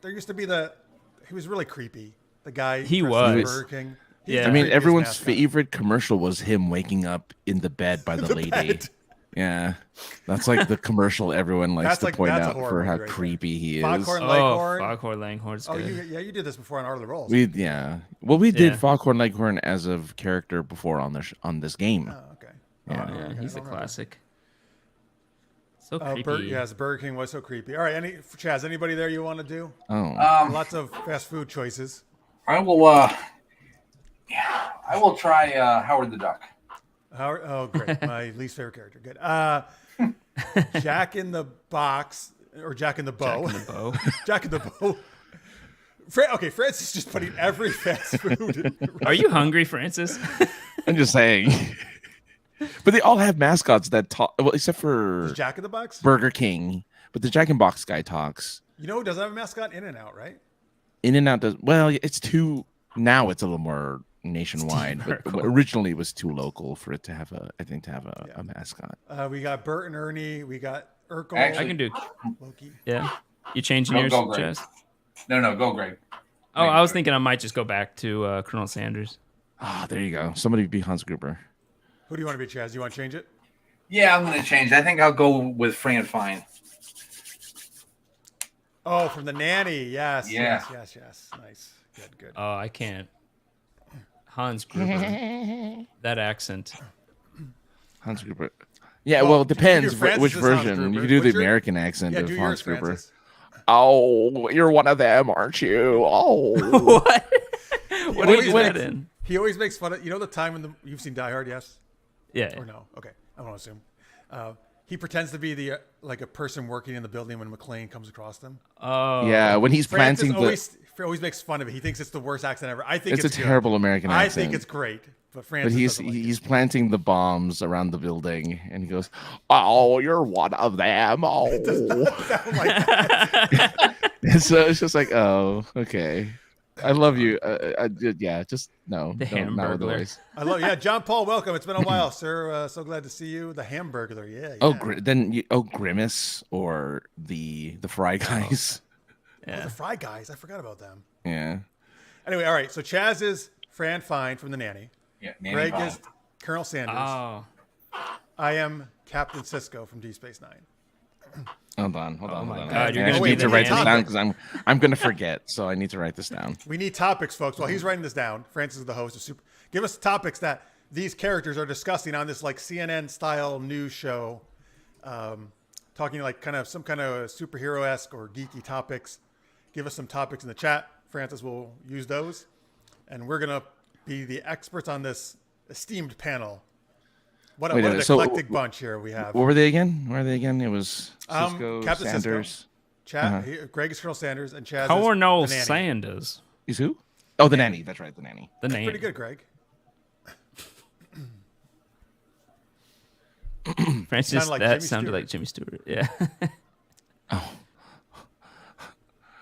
There used to be he was really creepy. The guy. He dressed as was. Burger King. Yeah. the I mean, creepiest everyone's mascot. favorite commercial was him waking up in the bed by the lady. bed. Yeah, that's like the commercial everyone likes That's to like- point that's a out horror for how movie right there. creepy he is. Foghorn Oh, Leghorn. Foghorn Leghorn's good. You did this before on Art of the Rolls. We well we did Yeah. Foghorn Leghorn as a character before on this game. Oh, okay. Yeah. okay, yeah, I he's a don't remember. classic. So Oh, creepy. yes, Burger King was so creepy. All right, Chaz, anybody there you want to do? Oh, Lots of fast food choices. I will. I will try Howard the Duck. Oh, great. My least favorite character. Good. Jack in the Box or Jack in the Bow. Jack in the Bow. Jack in the Bow. Okay, Francis is just putting every fast food in. Are you hungry, Francis? I'm just saying. But they all have mascots that talk. Well, except for Is Jack in the Box? Burger King, but the Jack in Box guy talks. You know who doesn't have a mascot? In-N-Out, right? In-N-Out does well. It's too now. It's a little more nationwide, but Urkel. originally it was too local for it to have a mascot. We got Bert and Ernie. We got Urkel. Actually- I can do. Loki. Yeah. You changing Go, yours, go, Greg. Jess? No, go, Greg. Oh, I was thinking I might just go back to Colonel Sanders. Ah, there you go. Somebody be Hans Gruber. Who do you want to be, Chaz? You want to change it? Yeah, I'm going to change. I think I'll go with Fran Fine. Oh, from the Nanny. Yes. Yeah. Yes. Nice. Good. Oh, I can't. Hans Gruber. That accent. Hans Gruber. Yeah, Well, well, it depends you do which Francis' Hans version. Gruber. You can do What's the your- American accent Yeah, of do Hans yours, Gruber. Francis. Oh, you're one of them, aren't you? Oh. What? What Wait, did you wait. get in? He always makes fun of, the time when you've seen Die Hard, yes? Yeah. Or no? Okay. I don't assume. He pretends to be like a person working in the building when McClane comes across them. Oh. Yeah, when he's Francis planting always makes fun of it. He thinks it's the worst accent ever. I think it's a good. terrible American accent. I think it's great. But Francis But doesn't like it. he's planting the bombs around the building, and he goes, "Oh, you're one of them." Oh, Sound like that. and so it's just like, oh, okay. I love you. Yeah, just no. The Hamburglar. Not voice. I love. Yeah, John Paul, welcome. It's been a while, sir. So glad to see you. The Hamburglar. Yeah. Oh, Grimace or the Fry Guys. Yeah. The Fry Guys. I forgot about them. Yeah. Anyway, all right. So Chaz is Fran Fine from The Nanny. Yeah, Nanny Greg Bob. is Colonel Sanders. Oh. I am Captain Sisko from D Space Nine. Hold on. my hold on. God, I you're gonna just be need to the write this nanny. down because I'm gonna forget. So I need to write this down. We need topics, folks. While he's writing this down, Francis is the host of Super. Give us topics that these characters are discussing on this like CNN style news show, talking like some kind of superhero esque or geeky topics. Give us some topics in the chat. Francis will use those, and we're gonna be the experts on this esteemed panel. What Wait a an minute, so eclectic bunch here we have. What were they again? It was Cisco, Captain Sanders. Chad, Greg is Colonel Sanders, and Chaz Colonel is the nanny. Sanders. He's who? Oh, the nanny. That's right, the nanny. The name. Pretty good, Greg. Francis, Sounded like that Jimmy sounded Stewart. like Jimmy Stewart. Yeah.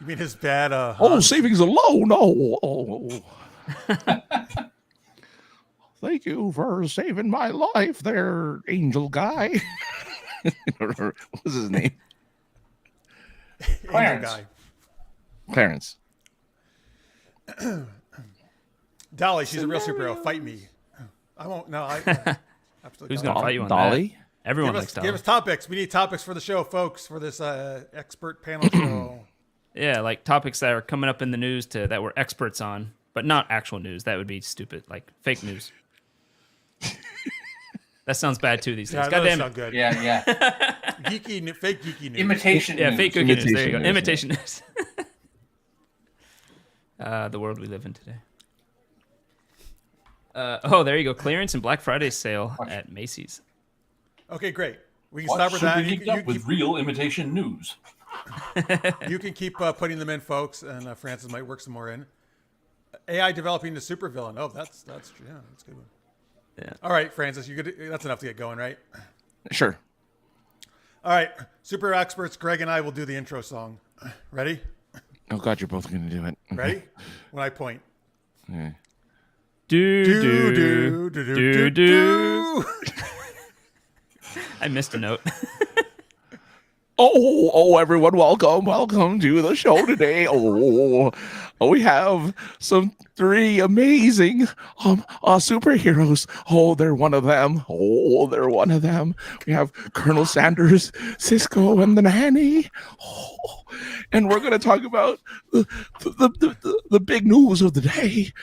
You mean his bad? Savings are low. No. Oh. Thank you for saving my life there, angel guy. What was his name? Angel Clarence. guy. Clarence. Dolly, she's a real superhero. Fight me. I won't. No, I absolutely. Who's don't. gonna fight you on Dolly? that? Everyone Give likes us, Dolly. give us topics. We need topics for the show, folks, for this expert panel show. Yeah, like topics that are coming up in the news that we're experts on, but not actual news. That would be stupid. Like fake news. That sounds bad too these days. Yeah, God that damn sound it. good. Yeah. Fake geeky news. Imitation. Yeah, news. fake cookie news. There you go. Imitation Imitation news. The world we live in today. There you go. Clearance and Black Friday sale at Macy's. Okay, great. We can Watch start with Super that. You, Geeked Up with real imitation news. you can keep putting them in, folks, and Francis might work some more in. AI developing the supervillain. Oh, that's true. Yeah, that's a good one. Yeah. All right, Francis, that's enough to get going, right? Sure. All right, super experts. Greg and I will do the intro song. Ready? Oh God, you're both going to do it. Okay. Ready? When I point. Yeah. Do. I missed a note. Oh, everyone, welcome to the show today. We have some 3 amazing superheroes. They're one of them. They're one of them. We have Colonel Sanders, Cisco, and the nanny. And we're going to talk about the big news of the day.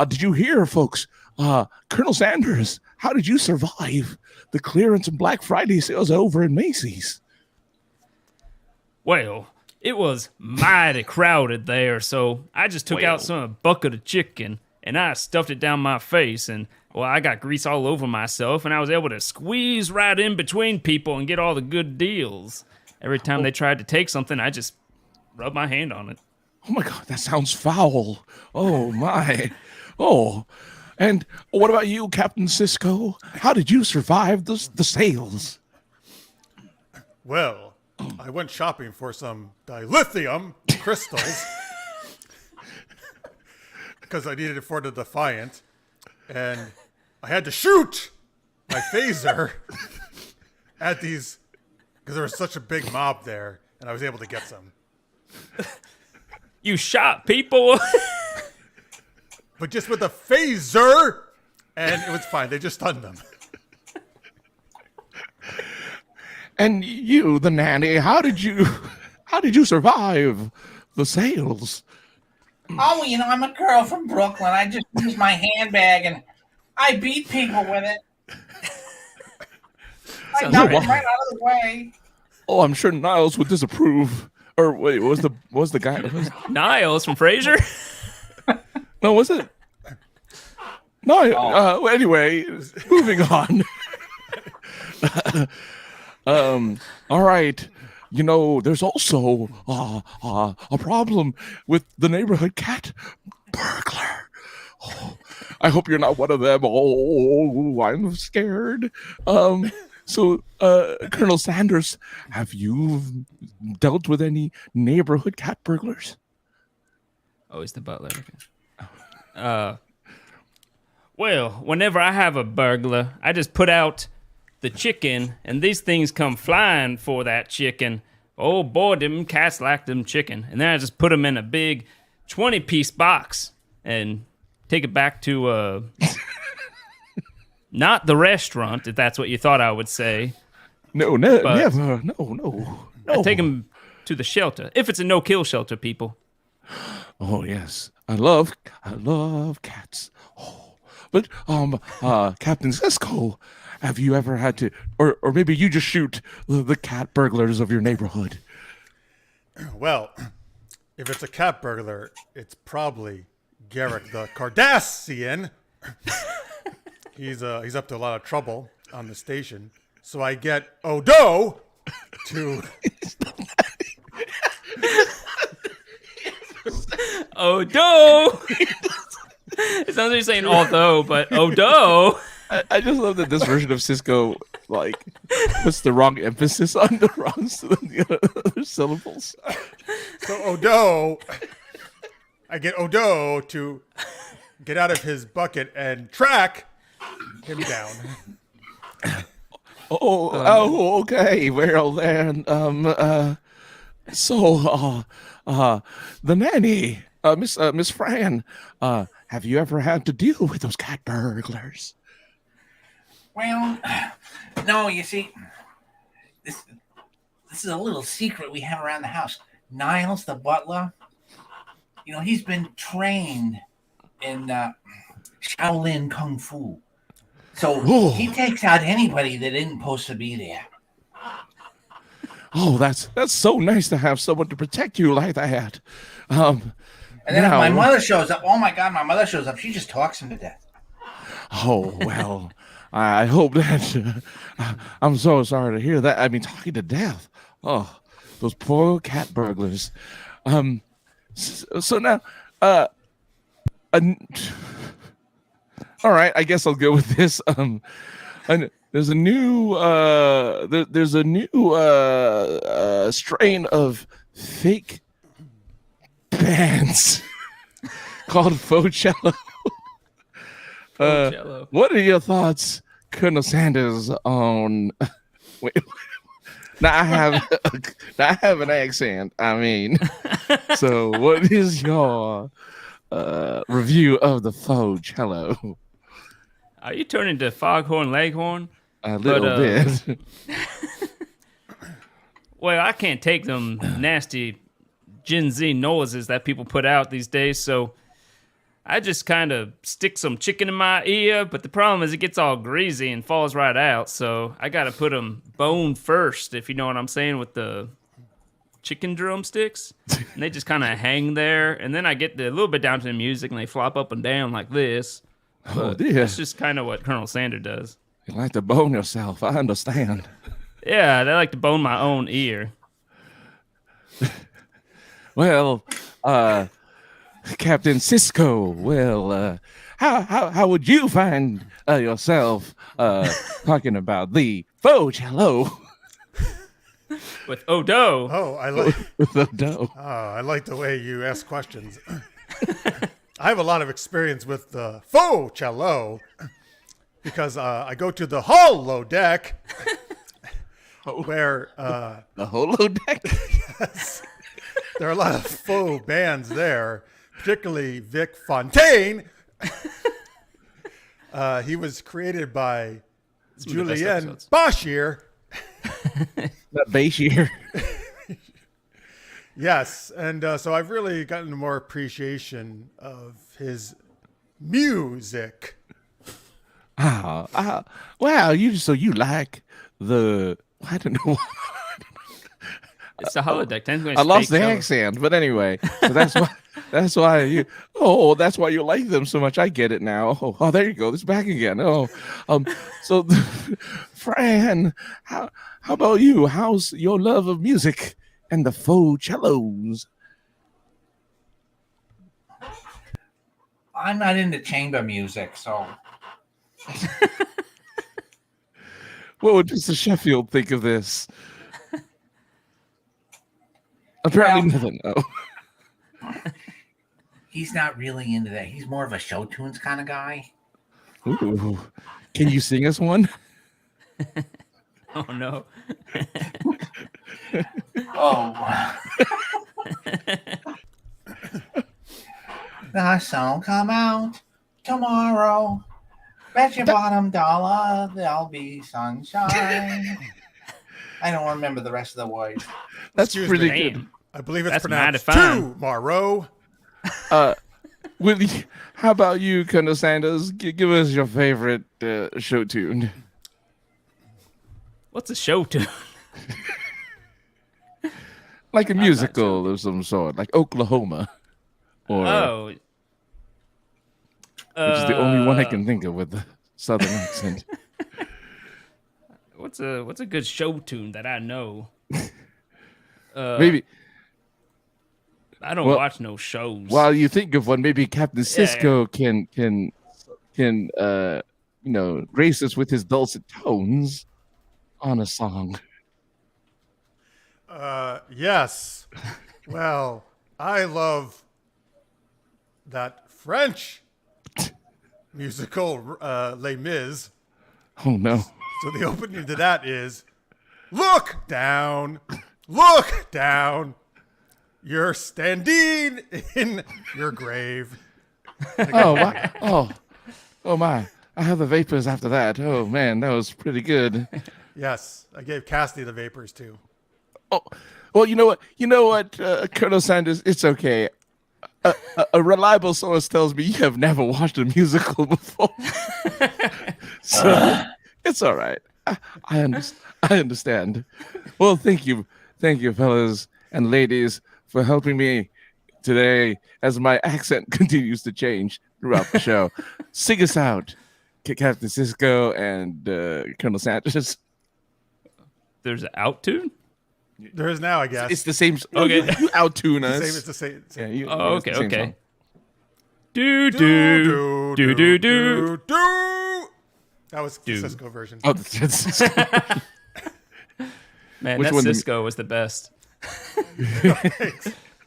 Did you hear, folks? Colonel Sanders, how did you survive the clearance and Black Friday sales over in Macy's? Well, it was mighty crowded there, so I just took out some bucket of chicken and I stuffed it down my face, and I got grease all over myself, and I was able to squeeze right in between people and get all the good deals. Every time they tried to take something, I just rubbed my hand on it. Oh my God, that sounds foul. Oh my. Oh. And what about you, Captain Cisco? How did you survive the sales? Well, I went shopping for some dilithium crystals because I needed it for the Defiant, and I had to shoot my phaser at these because there was such a big mob there, and I was able to get some. You shot people? But just with a phaser, and it was fine. They just stunned them. And you, the nanny, how did you survive the sales? Oh, I'm a girl from Brooklyn. I just used my handbag and I beat people with it. I knocked them right out of the way. Oh, I'm sure Niles would disapprove. Or wait, what was the guy? Niles from Frasier? No, was it? No. Anyway, moving on. All right. You know, there's also a problem with the neighborhood cat burglar. Oh, I hope you're not one of them. Oh, I'm scared. So, Colonel Sanders, have you dealt with any neighborhood cat burglars? Oh, he's the butler. Okay. Well, whenever I have a burglar, I just put out the chicken, and these things come flying for that chicken. Oh boy, them cats like them chicken. And then I just put them in a big 20-piece box and take it back to not the restaurant, if that's what you thought I would say. No, never. No. I take them to the shelter, if it's a no-kill shelter, people. Oh yes, I love cats. Oh, but Captain Cisco, have you ever had to, or maybe you just shoot the cat burglars of your neighborhood? Well, if it's a cat burglar, it's probably Garrick the Cardassian. He's up to a lot of trouble on the station, so I get Odo to. Odo! It sounds like you're saying although, but Odo. I just love that this version of Cisco like puts the wrong emphasis on the other syllables. So Odo, I get Odo to get out of his bucket and track him down. Okay. Well then, so the nanny, Miss Fran, have you ever had to deal with those cat burglars? Well, no, you see, this is a little secret we have around the house. Niles, the butler, he's been trained in Shaolin Kung Fu. So he takes out anybody that isn't supposed to be there. Oh, that's so nice to have someone to protect you like that. And then if my mother shows up, oh my God, my mother shows up, she just talks him to death. Oh, well, I hope that, I'm so sorry to hear that. I mean, talking to death. Oh, those poor cat burglars. So now, all right, I guess I'll go with this. And there's a new strain of fake bands called faux cello. What are your thoughts, Colonel Sanders, on? Wait, now I have an accent. I mean, so what is your review of the faux cello? Are you turning to Foghorn Leghorn? A little bit. Well, I can't take them nasty Gen Z noises that people put out these days, so I just kind of stick some chicken in my ear, but the problem is it gets all greasy and falls right out, so I gotta put them bone first, if you know what I'm saying, with the chicken drumsticks, and they just kind of hang there, and then I get a little bit down to the music, and they flop up and down like this. Oh dear. That's just kind of what Colonel Sanders does. You like to bone yourself, I understand. Yeah, they like to bone my own ear. Well, Captain Cisco, well, how would you find yourself talking about the faux cello? With Odo. Oh, I like. With Odo. Oh, I like the way you ask questions. I have a lot of experience with the faux cello because I go to the holodeck where The holodeck? yes, there are a lot of faux bands there, particularly Vic Fontaine. He was created by Some of the best Julien episodes. Bashir. That bass year. Yes, and so I've really gotten more appreciation of his music. Wow, you like the I don't know. It's a holodeck. Technically, I it's lost fake the show. accent, but anyway, so that's why you. Oh, that's why you like them so much. I get it now. Oh, there you go. It's back again. So Fran, how about you? How's your love of music and the faux cellos? I'm not into chamber music, so What would Mr. Sheffield think of this? Apparently nothing. Oh. he's not really into that. He's more of a show tunes kind of guy. Ooh. Can you sing us one? Oh no. Oh. The sun come out tomorrow. Bet your bottom dollar there'll be sunshine. I don't remember the rest of the words. That's Excuse pretty me. good. Damn. I believe it's That's pronounced mighty fine. tomorrow. How about you, Colonel Sanders? Give us your favorite show tune. What's a show tune? Like a I'm not musical of some sort, like Oklahoma. Or Oh. which is the only one I can think of with the southern accent. What's a good show tune that I know? Maybe I don't watch no shows. while you think of one, maybe Captain Yeah. Sisko can grace us with his dulcet tones on a song. Yes. Well, I love that French musical Les Mis. Oh no. So the opening to that is look down, you're standing in your grave. Oh my. Oh my. I have the vapors after that. Oh man, that was pretty good. Yes, I gave Cassidy the vapors too. Oh, well, you know what, Colonel Sanders, it's okay. A reliable source tells me you have never watched a musical before, so it's all right. I understand. Well, thank you, fellas and ladies, for helping me today as my accent continues to change throughout the show. Sing us out, Captain Sisko and Colonel Sanders. There's an out tune? There is now, I guess. It's the same. Okay. You out-tune us. It's the same. Yeah, you, Oh, it's the okay, same okay. song. Do do do do do. That was the Cisco version. Oh, that's Man, Which that one do you- Cisco was the best.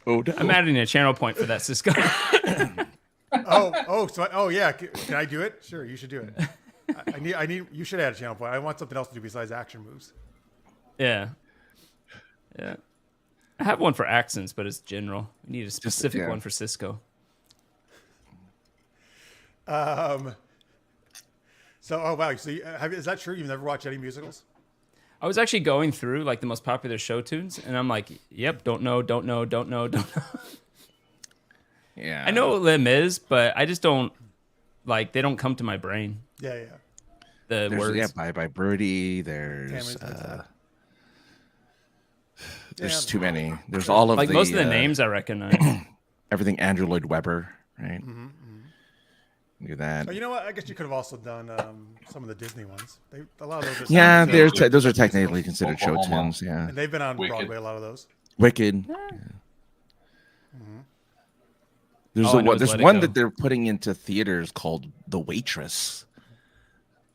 oh, no. I'm adding a channel point for that Cisco. Yeah. Can I do it? Sure, you should do it. I need. You should add a channel point. I want something else to do besides action moves. Yeah. Yeah. I have one for accents, but it's general. I need a specific yeah. one for Cisco. So, oh wow. So, is that true? You've never watched any musicals? I was actually going through like the most popular show tunes, and I'm like, yep, don't know. Yeah. I know what Les Mis, but I just don't like. They don't come to my brain. Yeah. The There's, words. yeah, by Birdie. There's there's too many. There's all of Like the most of the names I recognize. everything Andrew Lloyd Webber, right? Mm-hmm. Do that. Oh, you know what? I guess you could have also done some of the Disney ones. A lot of those. Yeah, they're those are technically considered show Oklahoma. tunes. Yeah, and they've been on Wicked. Broadway. A lot of those. Wicked. Yeah. There's All I know is there's Let It one Go. that they're putting into theaters called The Waitress,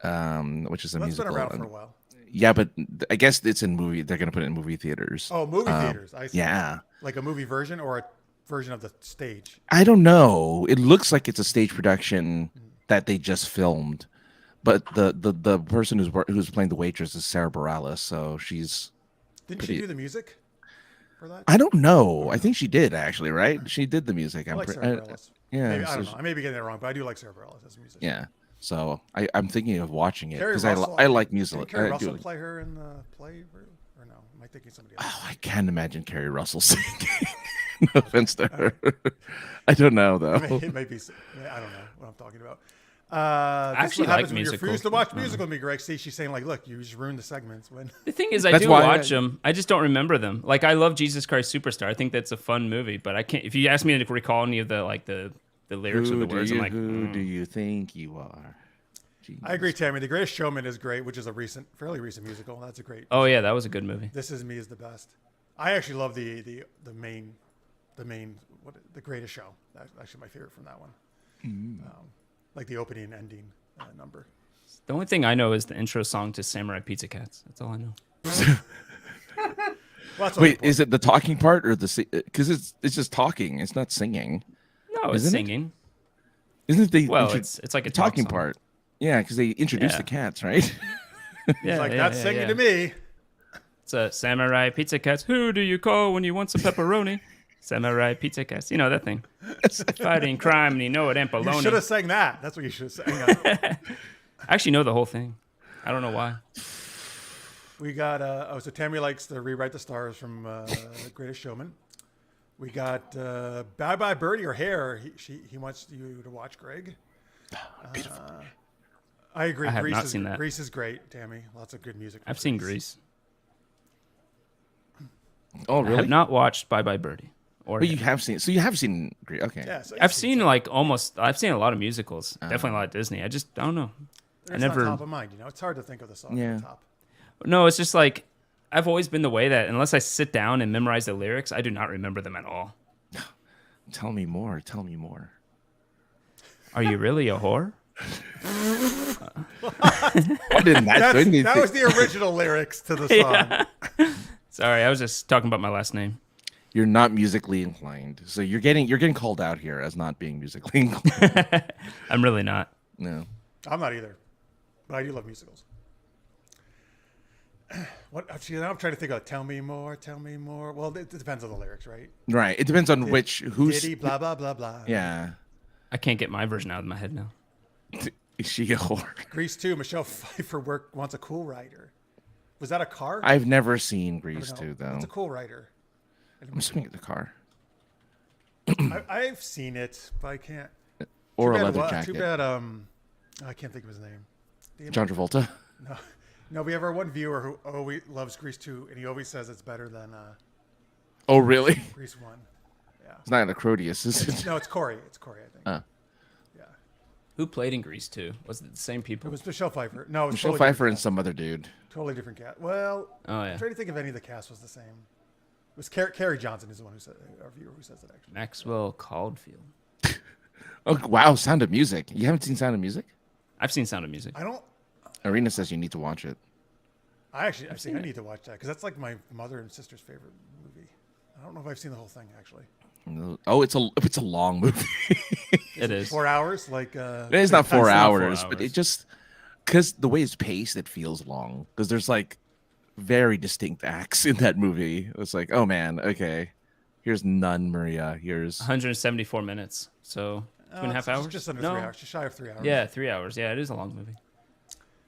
which is a Well, that's been musical. around for a while. Yeah, but I guess it's in movie. They're gonna put it in movie theaters. Oh, movie theaters. I see. Yeah. Like a movie version or a version of the stage. I don't know. It looks like it's a stage production that they just filmed, but the person who's playing the waitress is Sarah Bareilles, so she's. Didn't Pretty- she do the music for that? I don't know. I think she did actually, right? She did the music. I like pre- Sarah Bareilles. yeah. Maybe, I so don't know. I may be getting it wrong, but I do like Sarah Bareilles as a musician. yeah. So I'm thinking of watching it Carrie because Russell, I like music. Didn't Carrie I Russell do. play her in the play, or no? Am I thinking somebody else? Oh, I can't imagine Carrie Russell singing. No offense to her. I don't know though. It may be. I don't know what I'm talking about. actually what like happens when you musicals, refuse to watch but, musical with me, Greg. See, she's saying like, look, you just ruined the segments. When The thing is, I That's do why watch them. I just don't remember them. Like, I love Jesus Christ Superstar. I think that's a fun movie, but I can't. If you ask me to recall any of the lyrics or the words, I'm like, who do you think you are? Jeez. I agree, Tammy. The Greatest Showman is great, which is a fairly recent musical. That's a great. oh yeah, that was a good movie. This Is Me is the best. I actually love the Greatest Show. That's actually my favorite from that one. Like the opening and ending number. The only thing I know is the intro song to Samurai Pizza Cats. That's all I know. Well, that's Wait, is it the talking part or the? Because it's just talking. It's not singing. No, it's Isn't it? singing. Isn't it the Well, it's like a the talking song. part? Yeah, because they introduced Yeah. the cats, right? Yeah, like yeah, that's yeah, singing yeah. to me. It's a Samurai Pizza Cats. Who do you call when you want some pepperoni? Samurai Pizza Cats. You know that thing. Fighting crime and you know it ain't You baloney. should have sang that. That's what you should have sang. I actually know the whole thing. I don't know why. We got so Tammy likes to rewrite the stars from The Greatest Showman. We got Bye Bye Birdie or Hair. He wants you to watch, Greg. I agree. I have Grease not is, seen that. Grease is great, Tammy. Lots of good music. from I've seen Grease. Oh, I really? have not watched Bye Bye Birdie. Or But you have seen. So you have seen. Okay. Yeah, so I've seen like almost. I've seen a lot of musicals. Definitely a lot of Disney. I just don't know. It's never- not top of mind. It's hard to think of the song Yeah. on top. No, it's just like I've always been the way that unless I sit down and memorize the lyrics, I do not remember them at all. Tell me more. Tell me more. Are you really a whore? Why didn't that do anything? That was the original lyrics to the song. Sorry, I was just talking about my last name. You're not musically inclined, so you're getting called out here as not being musically inclined. I'm really not. No. I'm not either, but I do love musicals. What? Actually, now I'm trying to think of. Tell me more. Tell me more. Well, it depends on the lyrics, right? Right. It depends on who's. Diddy, blah blah blah blah. Yeah. I can't get my version out of my head now. Is she a whore? Grease 2. Michelle Pfeiffer wants a cool rider. Was that a car? I've never seen I Grease don't know. 2 though. It's a cool rider. I'm assuming it's a car I've seen it, but I can't. or Too a bad leather what- jacket. Too bad. I can't think of his name. Damn it. John Travolta. No, we have our one viewer who always loves Grease 2, and he always says it's better than Oh, really? Grease 1. It's not a Crodius, is it? No, it's Corey. It's Corey, I think. Oh. Yeah. Who played in Grease 2? Was it the same people? It was Michelle Pfeiffer. No, it was Michelle totally Pfeiffer and different some other dude. cast. Totally different cast. Well, Oh, yeah. I'm trying to think if any of the cast was the same. It was Carrie Johnson is the one who said, our viewer who says it actually. Maxwell Caulfield. Oh, wow. Sound of Music. You haven't seen Sound of Music? I've seen Sound of Music. I don't. Arena says you need to watch it. I think I need to watch that because that's like my mother and sister's favorite movie. I don't know if I've seen the whole thing actually. Oh, it's a long movie. It is. 4 hours, like. It's not 4 not 4 hours, but hours. it just because the way it's paced, it feels long. Because there's like very distinct acts in that movie. It's like, oh man, okay, here's Nun Maria. Here's 174 minutes. So 2.5 hours? Just under no. 3 hours. Just shy of 3 hours. Yeah, 3 hours. Yeah, it is a long movie.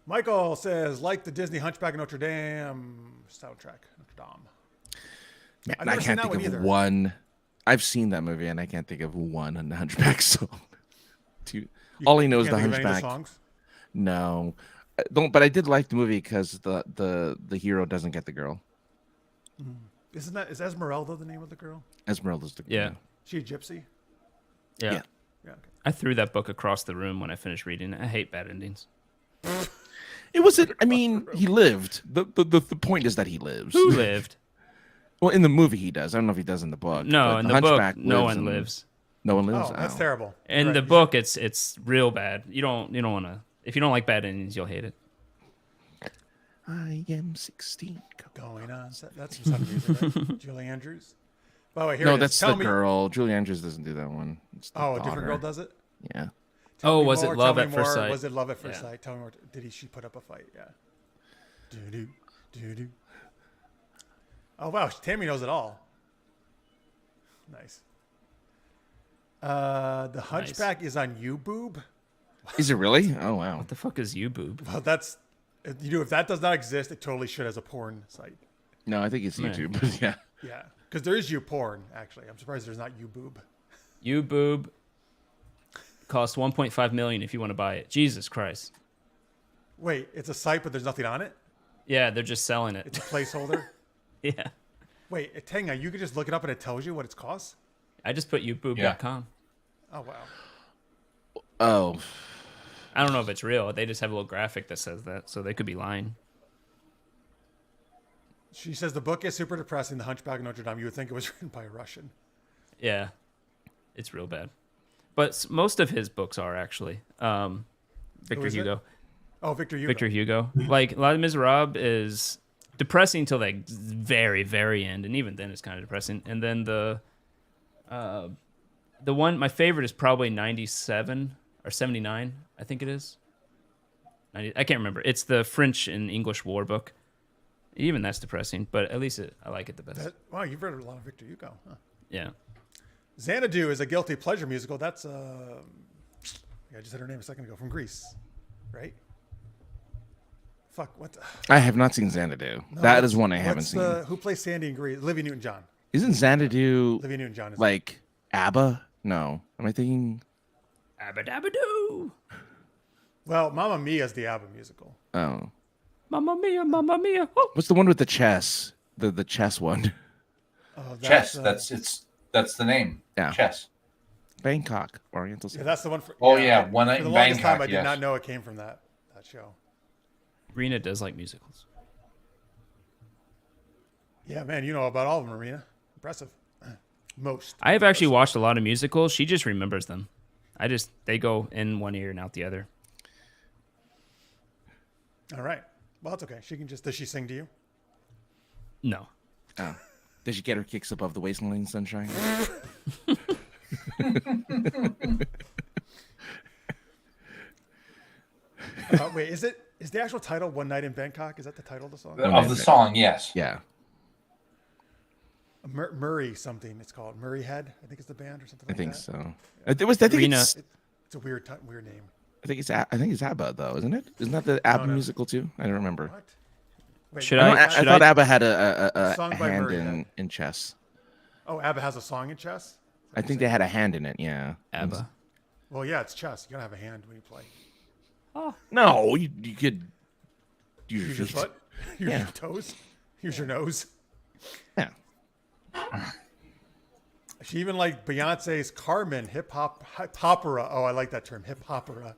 Michael says, like the Disney Hunchback of Notre Dame soundtrack. Notre Dame. man, I've I never seen can't that think one of either. one. I've seen that movie and I can't think of one on the Hunchback song. All I know is the Can't think of any of Hunchback. songs? No, don't. But I did like the movie because the hero doesn't get the girl. Is Esmeralda the name of the girl? Esmeralda's the girl. Yeah. She a gypsy? Yeah. Yeah. Yeah. Okay. I threw that book across the room when I finished reading it. I hate bad endings. It wasn't. I mean, he lived. The point is that he lives. Who lived? Well, in the movie he does. I don't know if he does in the book. No, but in the book, Hunchback no one and- lives. No one lives. Oh, that's terrible. In Right. the book, it's real bad. You don't want to. If you don't like bad endings, you'll hate it. I am 16. Going on. That's some Sound of Music, right? Julie Andrews. By the way, here No, it is. that's Tell the me. girl. Julie Andrews doesn't do that one. It's the Oh, a daughter. different girl does it? Yeah. Tell Oh, me was it more, Love tell at me First more. Sight? Was it Love at First Yeah. Sight? Tell me more. Did she put up a fight? Yeah. Do do. Oh wow, Tammy knows it all. Nice. The Hunchback is on YouBoob. Is it really? Oh wow. What the fuck is you, boob? Well, that's if that does not exist, it totally should as a porn site. No, I think it's Man. YouTube. But yeah. Yeah, because there is YouPorn actually. I'm surprised there's not YouBoob. You boob. Costs 1.5 million if you want to buy it. Jesus Christ. Wait, it's a site, but there's nothing on it. Yeah, they're just selling It's it. a placeholder. Yeah. Wait, hang on. You could just look it up and it tells you what it's costs. I just put youtube.com. Oh wow. Oh, I don't know if it's real. They just have a little graphic that says that, so they could be lying. She says the book is super depressing. The Hunchback of Notre Dame. You would think it was written by a Russian. Yeah. It's real bad. But most of his books are actually. Victor is it? Hugo. Oh, Victor Hugo. Victor Hugo. Like, La Miserable is depressing until the very, very end, and even then it's kind of depressing. And then the one, my favorite is probably 97 or 79, I think it is. 90, I can't remember. It's the French and English war book. Even that's depressing, but at least I like it the best. Wow, you've read a lot of Victor Hugo. Huh? Yeah. Xanadu is a guilty pleasure musical. That's I just said her name a second ago, from Greece, right? Fuck, what the... I have not seen Xanadu. No, That is one I haven't what's seen. Who plays Sandy in Greece? Olivia Newton-John. Isn't Xanadu Olivia Newton-John is like ABBA? No. Am I thinking? Abba dabba doo. Well, Mamma Mia is the ABBA musical. Oh. Mamma mia, mamma mia. Oh. What's the one with the chess? The chess one. Oh, Chess. That's the name. Yeah. Chess. Bangkok Oriental. yeah, that's the one for. Oh, yeah, One Night For the in longest Bangkok, time, I did yes. not know it came from that show. Rena does like musicals. Yeah, man, you know about all of them, Marina. Impressive. Most. I have actually watched a lot of musicals. She just remembers them. They go in one ear and out the other. All right. Well, that's okay. She can just. Does she sing to you? No. Oh. Did she get her kicks above the waistline, sunshine? Wait, is the actual title "One Night in Bangkok"? Is that the title of the song? Of the song, yes. Yeah. Murray something. It's called Murray Head. I think it's the band or something. I like think that. so. I think Rena- It's a weird name. I think it's ABBA though, isn't it? Isn't that the ABBA no. musical too? I don't remember. What? Wait, Should no, I- I thought ABBA had A a song by hand Murray Head. in chess. Oh, ABBA has a song in chess. I think they had a hand in it. Yeah. ABBA. Well, yeah, it's chess. You gotta have a hand when you play. No, you could use Use your feet. foot. Use Yeah. your toes. Use your nose. Yeah. She even liked Beyonce's Carmen hip opera. Oh, I like that term, hip opera.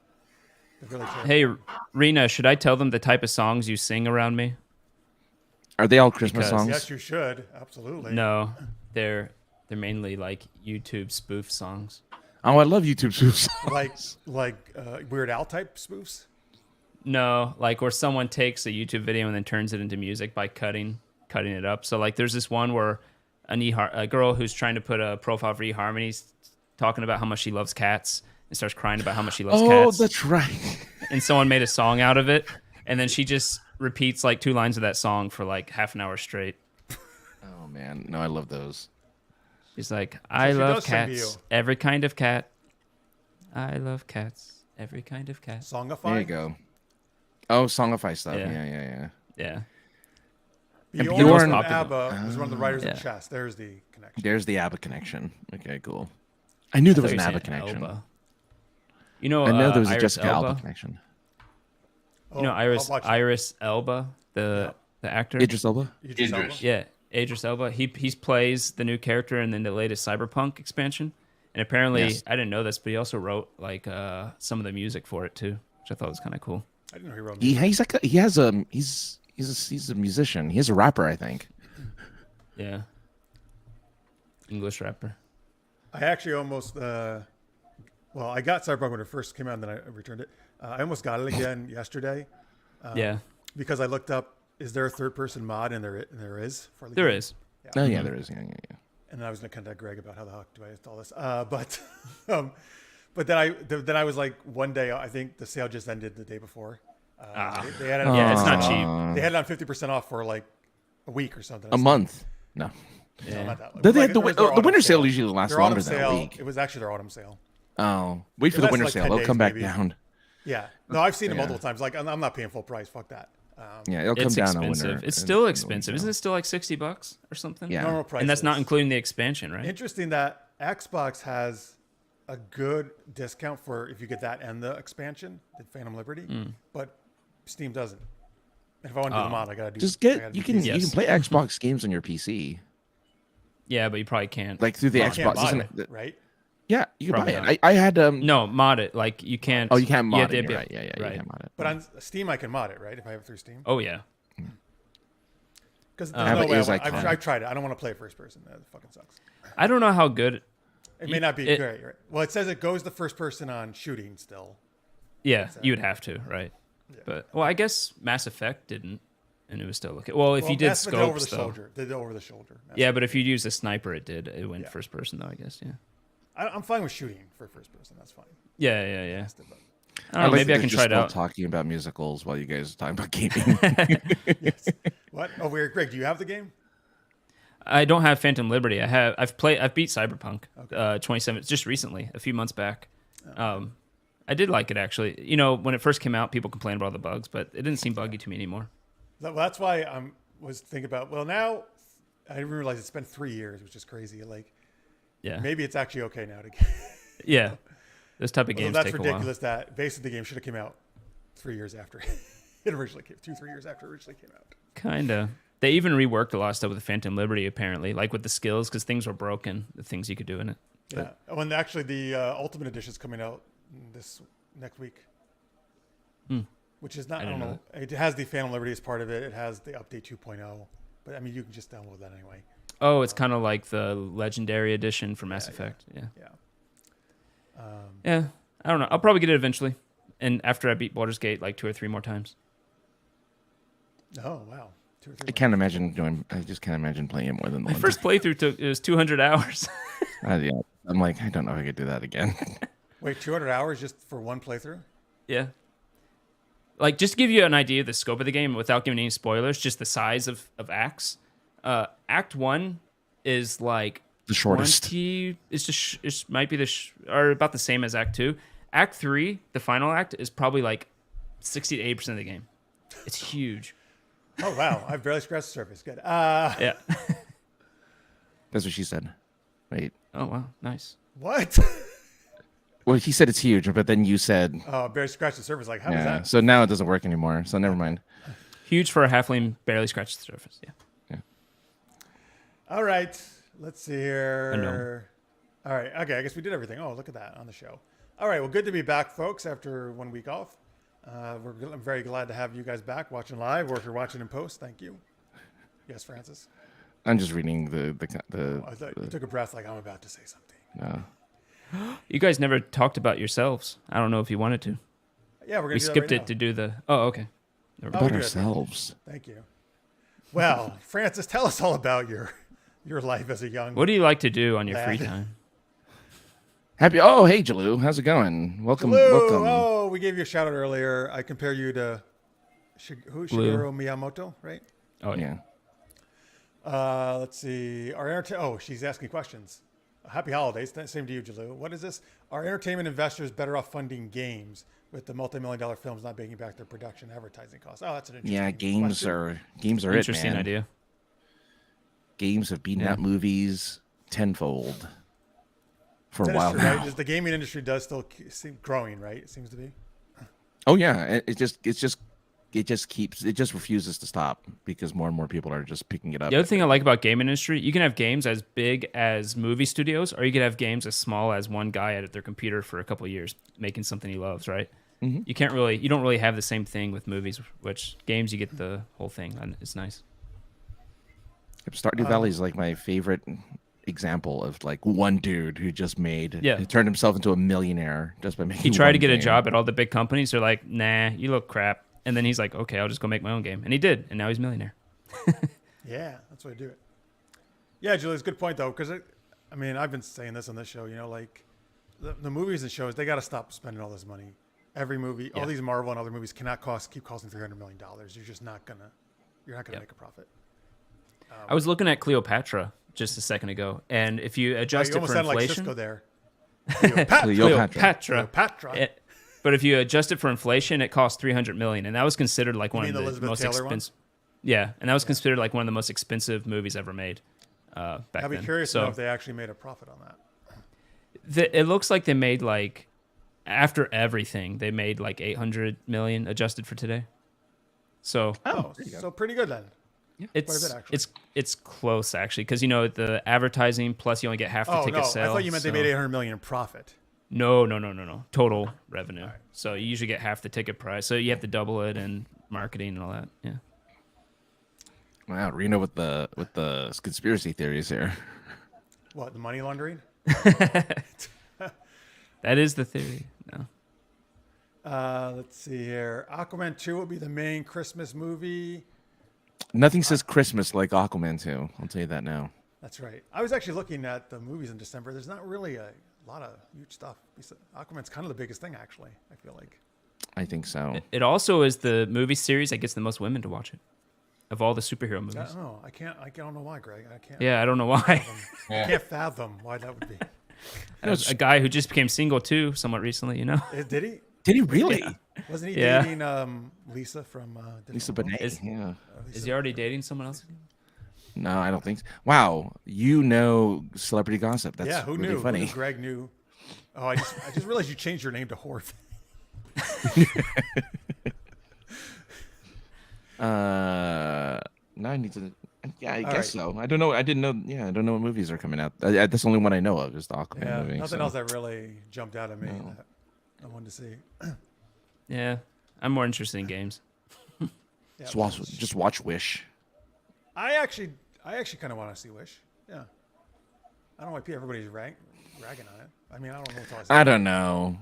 Really Hey, Rena, should I tell them the type of songs you sing around me? Are they all Christmas Because- songs? Yes, you should. Absolutely. No, they're mainly like YouTube spoof songs. Oh, I love YouTube spoofs. Like Weird Al type spoofs. No, like where someone takes a YouTube video and then turns it into music by cutting it up. So like there's this one where a girl who's trying to put a profile for eHarmony's talking about how much she loves cats and starts crying about how much she loves Oh, cats. that's right. And someone made a song out of it, and then she just repeats like 2 lines of that song for like half an hour straight. Oh man, no, I love those. She's like, I she love does sing to you. cats, every kind of cat. I love cats, every kind of cat. Songify. There you go. Oh, Songify stuff. Yeah. Yeah. Yeah. Bjorn Bjorn- from ABBA was one of the writers Yeah. of chess. There's the connection. There's the ABBA connection. Okay, cool. I knew there was I an thought you ABBA were saying connection. Elba. You know, I know there was a Iris Jessica Elba? Alba connection. Oh, You know I'll watch that. Iris Elba, the actor. Idris Elba. Idris Elba? Idris. Yeah, Idris Elba. He plays the new character in the latest Cyberpunk expansion, and apparently Yes. I didn't know this, but he also wrote like some of the music for it too, which I thought was kind of cool. I didn't know he wrote. He's a musician. He's a rapper, I think. Yeah, English rapper. I actually almost. I got Cyberpunk when it first came out, and then I returned it. I almost got it again yesterday Yeah, because I looked up: is there a third-person mod? And there is. For the there game. is. Oh yeah, there is. Yeah. And I was going to contact Greg about how the heck do I install this. But then I was like, one day I think the sale just ended the day before. They had it. Yeah, it's not cheap. They had it on 50% off for like a week or something. A month. No. No, Yeah. not that long. They Like, had it was their the autumn winter sale usually lasts Their autumn longer than a sale. week. It was actually their autumn sale. Oh, wait for It the lasted winter like sale. 10 It'll days, come back maybe. down. Yeah. No, I've seen it Yeah. multiple times. Like I'm not paying full price. Fuck that. Yeah, it'll come It's down on expensive. winter. It's in- still in the expensive. winter Isn't sale. it still like $60 or something? Yeah. Normal price. And that's not including the expansion, right? Interesting that Xbox has a good discount for if you get that and the expansion, the Phantom Liberty, but Steam doesn't. And if I want to do the mod, I gotta do. Just I gotta get do you can PC. you can play Xbox games on your PC, Yeah, but you probably can't. like through the You can't Xbox. mod Isn't it, it? right? Yeah, you can Probably buy not. it. I had No, mod it. Like you can't. Oh, you can't mod have it. to You're be- right. Yeah, right. you can't mod it. But on Steam, I can mod it, right? If I have it through Steam. Oh yeah. Because Yeah, no but way. is I've iconic. tried it. I don't want to play first person. That fucking sucks. I don't know how good. It may not be It- great. Right? Well, it says it goes to first person on shooting still. Yeah, you would have to, right? But well, I guess Mass Effect didn't, and it was still okay. Well, if you did Mass Effect did over the scopes though. shoulder. Did it over the shoulder. Yeah, but if you use a sniper, it did. It went Yeah. first person though, I guess. Yeah. I'm fine with shooting for first person. That's fine. Yeah. I don't know. like Maybe that I can they're try it still out. talking about musicals while you guys are talking about gaming. Yes. What? Oh, weird. Greg, do you have the game? I don't have Phantom Liberty. I've beat Cyberpunk 27 just recently, a few months back. I did like it actually. You know, when it first came out, people complained about all the bugs, but it didn't seem buggy to me anymore. Well, that's why I was thinking about. Well, now I didn't realize it's been 3 years, which is crazy. Like Yeah. maybe it's actually okay now to get. Yeah. Those type of Although games that's take a while. ridiculous. That basically the game should have came out 3 years after it originally came. 2-3 years after it originally came out. Kinda. They even reworked a lot of stuff with the Phantom Liberty, apparently, like with the skills, because things were broken, the things you could do in it. Yeah. When actually the Ultimate Edition is coming out this next week. Which is not, I don't know. It has the Phantom Liberty as part of it. It has the update 2.0. But I mean, you can just download that anyway. Oh, it's kind of like the Legendary Edition for Mass Effect. Yeah. Yeah. Yeah. I don't know. I'll probably get it eventually. And after I beat Baldur's Gate like 2 or 3 more times. Oh, wow. 2 or 3 I can't imagine doing. I just can't imagine playing it more than My one. first playthrough it was 200 hours. Yeah, I'm like, I don't know if I could do that again. Wait, 200 hours just for one playthrough? Yeah. Like, just to give you an idea of the scope of the game without giving any spoilers, just the size of acts. Act 1 is like The shortest. 20, it's just it might be or about the same as Act 2. Act 3, the final act, is probably like 60 to 80% of the game. It's huge. Oh, wow. I've barely scratched the surface. Good. Yeah. That's what she said. Wait. Oh, wow. Nice. What? Well, he said it's huge, but then you said, Oh, barely scratched the surface. Like, how was yeah. that? So now it doesn't work anymore. So never mind. Huge for a halfling, barely scratched the surface. Yeah. All right. Let's see I here. All right. Okay. I guess we did everything. Oh, look at that on the show. All right. Well, good to be back, folks, after 1 week off. I'm very glad to have you guys back watching live, or if you're watching in post, thank you. Yes, Francis. I'm just reading I thought you took a breath like I'm about to say something. no. You guys never talked about yourselves. I don't know if you wanted to. Yeah, we're gonna We do skipped that it right to do the. Oh, okay. Never Oh, mind. About we do that. ourselves. Thank you. Well, Francis, tell us all about your life as a young. What do you like to do on your free Lad. time? Happy. Oh, hey, Jalou. How's it going? Welcome. Hello. Welcome. Oh, we gave you a shout out earlier. I compare you to Shigeru Miyamoto, right? Oh, yeah. Yeah. Let's see. She's asking questions. Happy holidays. Same to you, Jalou. What is this? Are entertainment investors better off funding games with the multi-million-dollar films not bringing back their production advertising costs? Oh, that's an interesting Yeah, games question. are it, Interesting man. idea. Games have beaten Yeah. out movies tenfold for a That is while true, now. right? The gaming industry does still seem growing, right? It seems to be. Oh yeah, it just refuses to stop because more and more people are just picking it up. The other thing I like about game industry, you can have games as big as movie studios, or you can have games as small as one guy at their computer for a couple of years making something he loves, right? Mm-hmm. You don't really have the same thing with movies, which games you get the whole thing, and it's nice. Stardew Valley is like my favorite example of like one dude who just Yeah. he turned himself into a millionaire just by making. He tried to one get a game. job at all the big companies. They're like, nah, you look crap. And then he's like, okay, I'll just go make my own game. And he did. And now he's a millionaire. Yeah, that's the way to do it. Yeah, Julie, it's a good point though, because I mean, I've been saying this on this show. You know, like the movies and shows, they got to stop spending all this money. Every movie, all these Marvel and other movies cannot keep costing $300 million. You're just not gonna make a profit. I was looking at Cleopatra just a second ago, and if you Oh, adjust you it almost for sound like inflation, Cisco there. Cleopatra. Cleopatra. But if you adjust it for inflation, it costs $300 million, and that was considered like one mean of the the Elizabeth most Taylor one? expensive. Yeah, and that was considered like one of the most expensive movies ever made back I'd be then. curious to So know if they actually made a profit on that. It looks like they made like after everything, they made like 800 million adjusted for today. So Oh, there you go. so pretty good then. it's bit, actually. it's close actually because the advertising plus you only get half the Oh ticket no, sale. I thought you meant they so- made 800 million in profit. No. Total revenue. So you usually get half the ticket price. So you have to double it and marketing and all that. Yeah. Wow, Reno with the conspiracy theories here. What, the money laundering? That is the theory. No. Let's see here. Aquaman 2 will be the main Christmas movie. Nothing says Christmas like Aquaman 2. I'll tell you that now. That's right. I was actually looking at the movies in December. There's not really a lot of huge stuff. Aquaman's kind of the biggest thing, actually, I feel like. I think so. It also is the movie series that gets the most women to watch it of all the superhero movies. I don't know. I don't know why, Greg. I can't. Yeah, I don't know why. I can't fathom why that would be. A guy who just became single too, somewhat recently, you know. Did he? Did he really? Wasn't he Yeah. dating Lisa from Lisa Different World? Bonet. Yeah. Is he already dating someone else? No, I don't think so. Wow, you know celebrity gossip. That's Yeah, who really knew? funny. Who knew Greg knew. Oh, I just realized you changed your name to Horvay. Now I need to. Yeah, I All guess so. I don't know. I didn't know. Yeah, I don't know what movies are coming out. That's the only one I know of is the Aquaman Yeah, movie. nothing so. else that really jumped out at me that I wanted to see. Yeah, I'm more interested in games. Yeah, Just watch Wish. I actually kind of want to see Wish. Yeah, I don't know why everybody's ragging on it. I mean, I don't know what's always. I don't know.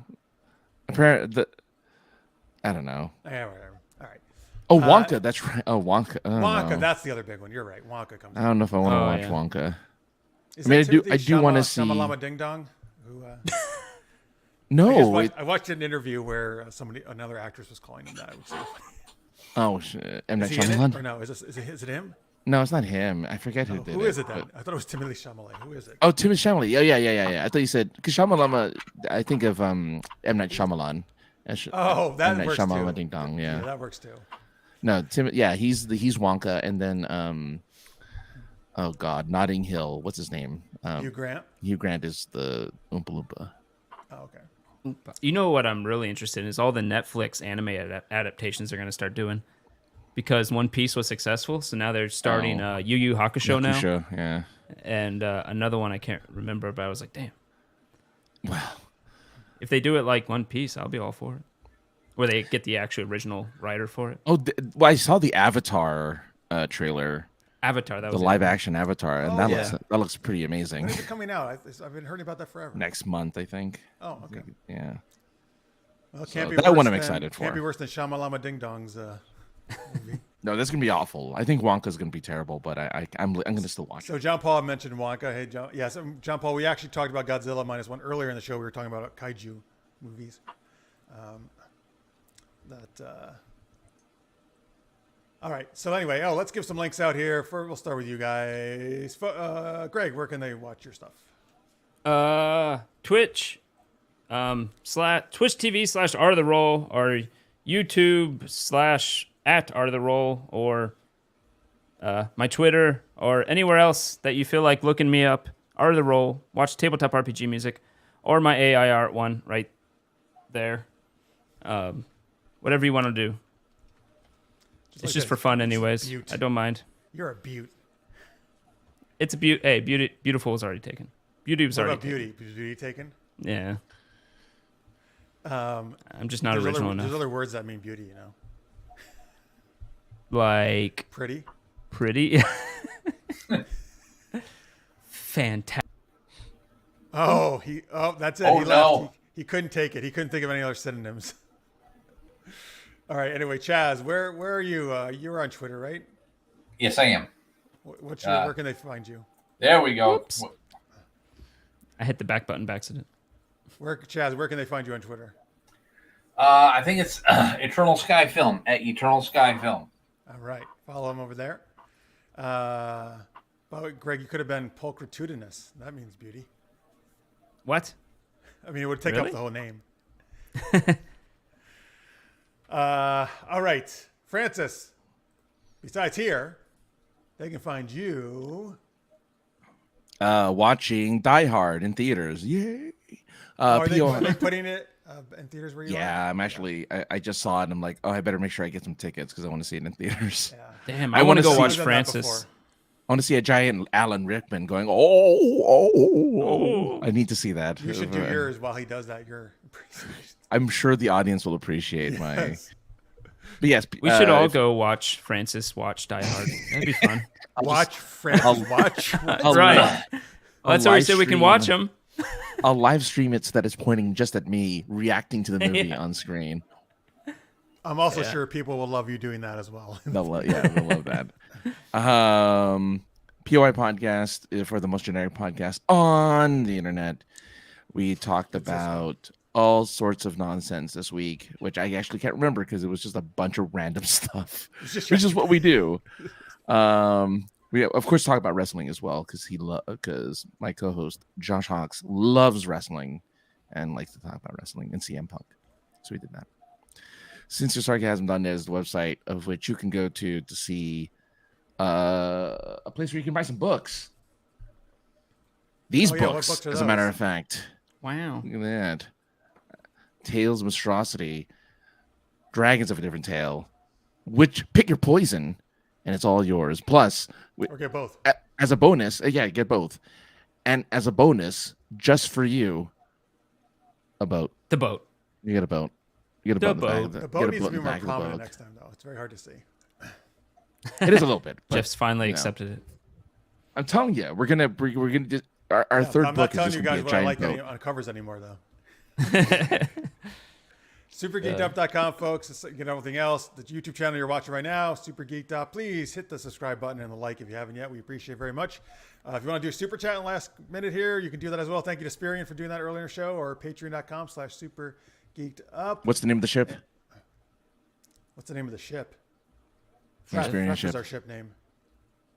I don't know. Yeah, whatever. All right. Oh, Wonka. That's right. Oh, Wonka. I don't Wonka, know. that's the other big one. You're right. Wonka comes. I don't know if I want to Oh, watch yeah. Wonka. Is I mean, that I do wanna see- Shamalama Ding Dong. Who? No. I watched an interview where another actress was calling him that. It was so funny. M. Night Is he in it Shyamalan? or no? Is it him? No, it's not him. I forget who did Who it. is it then? but- I thought it was Timothy Chalamet. Who is it? Oh, Timothy Chalamet. Oh, yeah. I thought you said because Shyamalama. I think of M. Night Shyamalan. Oh, that M. Night works Shyamalan too. Ding Dong. Yeah. that works too. No, Tim. Yeah, he's Wonka, and then oh God, Notting Hill. What's his name? Hugh Grant. Hugh Grant is the Oompa Loompa. Oh, okay. You know what I'm really interested in is all the Netflix anime adaptations they're going to start doing. Because One Piece was successful, so now they're starting Yu Yu Hakusho now. Hakusho, yeah. And another one I can't remember, but I was like, damn. Wow. If they do it like One Piece, I'll be all for it. Where they get the actual original writer for it. Oh, well, I saw the Avatar trailer, Avatar, that the was live action Avatar, and Oh, that yeah. looks pretty amazing. When's it coming out? I've been hearing about that forever. Next month, I think. Oh, okay. Yeah. Well, it So can't be that worse one I'm than- excited for. Can't be worse than Shamalama Ding Dong's movie. No, that's gonna be awful. I think Wonka's gonna be terrible, but I'm gonna still watch it. So John Paul mentioned Wonka. Hey, John. Yes, John Paul. We actually talked about Godzilla -1 earlier in the show. We were talking about Kaiju movies. All right. So anyway, let's give some links out here. We'll start with you guys. Greg, where can they watch your stuff? Twitch, Twitch TV / Art of the Roll, or YouTube / @Art of the Roll, or my Twitter, or anywhere else that you feel like looking me up. Art of the Roll. Watch tabletop RPG music, or my AI art one right there. Whatever you want to do. It's like just that. for fun, It's a anyways. beaut. I don't mind. You're a beaut. It's a beauty. Hey, beautiful was already taken. Beauty was What already about beauty? Is beauty taken? taken. Yeah. I'm just not There's original There's enough. other words that mean beauty. Like Pretty. pretty. Fantastic. Oh, that's it. Oh, He left. no. He couldn't take it. He couldn't think of any other synonyms. All right. Anyway, Chaz, where are you? You're on Twitter, right? Yes, I am. Where can they find you? There we go. Whoops. I hit the back button by accident. Chaz, where can they find you on Twitter? I think it's Eternal Sky Film at Eternal Sky Film. All right. Follow him over there. By the way, Greg, you could have been pulchritudinous. That means beauty. What? I mean, it would take up Really? the whole name. All right. Francis, besides here, they can find you. Watching Die Hard in theaters. Yay! Are PO, they putting it in theaters where you are? yeah, I'm actually. I just saw it. And I'm like, oh, I better make sure I get some tickets because I want to see it in theaters. Yeah. Damn, I I want wanna to go see- watch I've done that Francis. before. I want to see a giant Alan Rickman going, oh. I need to see that. You should do yours while he does that. I'm sure the audience will appreciate my. Yes. But yes, We should all if- go watch Francis watch Die Hard. That'd be fun. Watch Francis. Watch. I'll Right. li- Well, that's why we said we can watch them. I'll live stream it so that it's pointing just at me reacting to the movie on screen. I'm also sure people will love you doing that as well. They'll love that. POI podcast is for the most generic podcast on the internet. We talked about all sorts of nonsense this week, which I actually can't remember because it was just a bunch of random stuff, which is what we do. We of course talk about wrestling as well because my co-host Josh Hawks loves wrestling and likes to talk about wrestling and CM Punk. So we did that. SincerSarcasm.net is the website of which you can go to see a place where you can buy some books. These Oh, yeah, what books, books are as a matter those? of fact. Wow. Look at that. Tales of Monstrosity, Dragons of a Different Tale, which pick your poison, and it's all yours. Plus, Okay, both. as a bonus, get both. And as a bonus, just for you, a boat. The boat. You get a boat. You get a The boat. in boat. the The back boat of needs to be in the more back of the prominent boat. next time, though. It's very hard to see. It is a little bit. But Jeff's finally you know. accepted it. I'm telling you, we're gonna just our Yeah, third I'm book not is telling just you gonna guys be a what I like giant boat. on covers anymore, though. Supergeekedup.com, folks. Get everything else. The YouTube channel you're watching right now, Super Geeked Up. Please hit the subscribe button and the like if you haven't yet. We appreciate it very much. If you want to do a super chat in the last minute here, you can do that as well. Thank you to Spirian for doing that earlier in the show, or patreon.com/supergeekedup. What's the name of the ship? What's the name of the ship? Experience Fresh ship. is our ship name.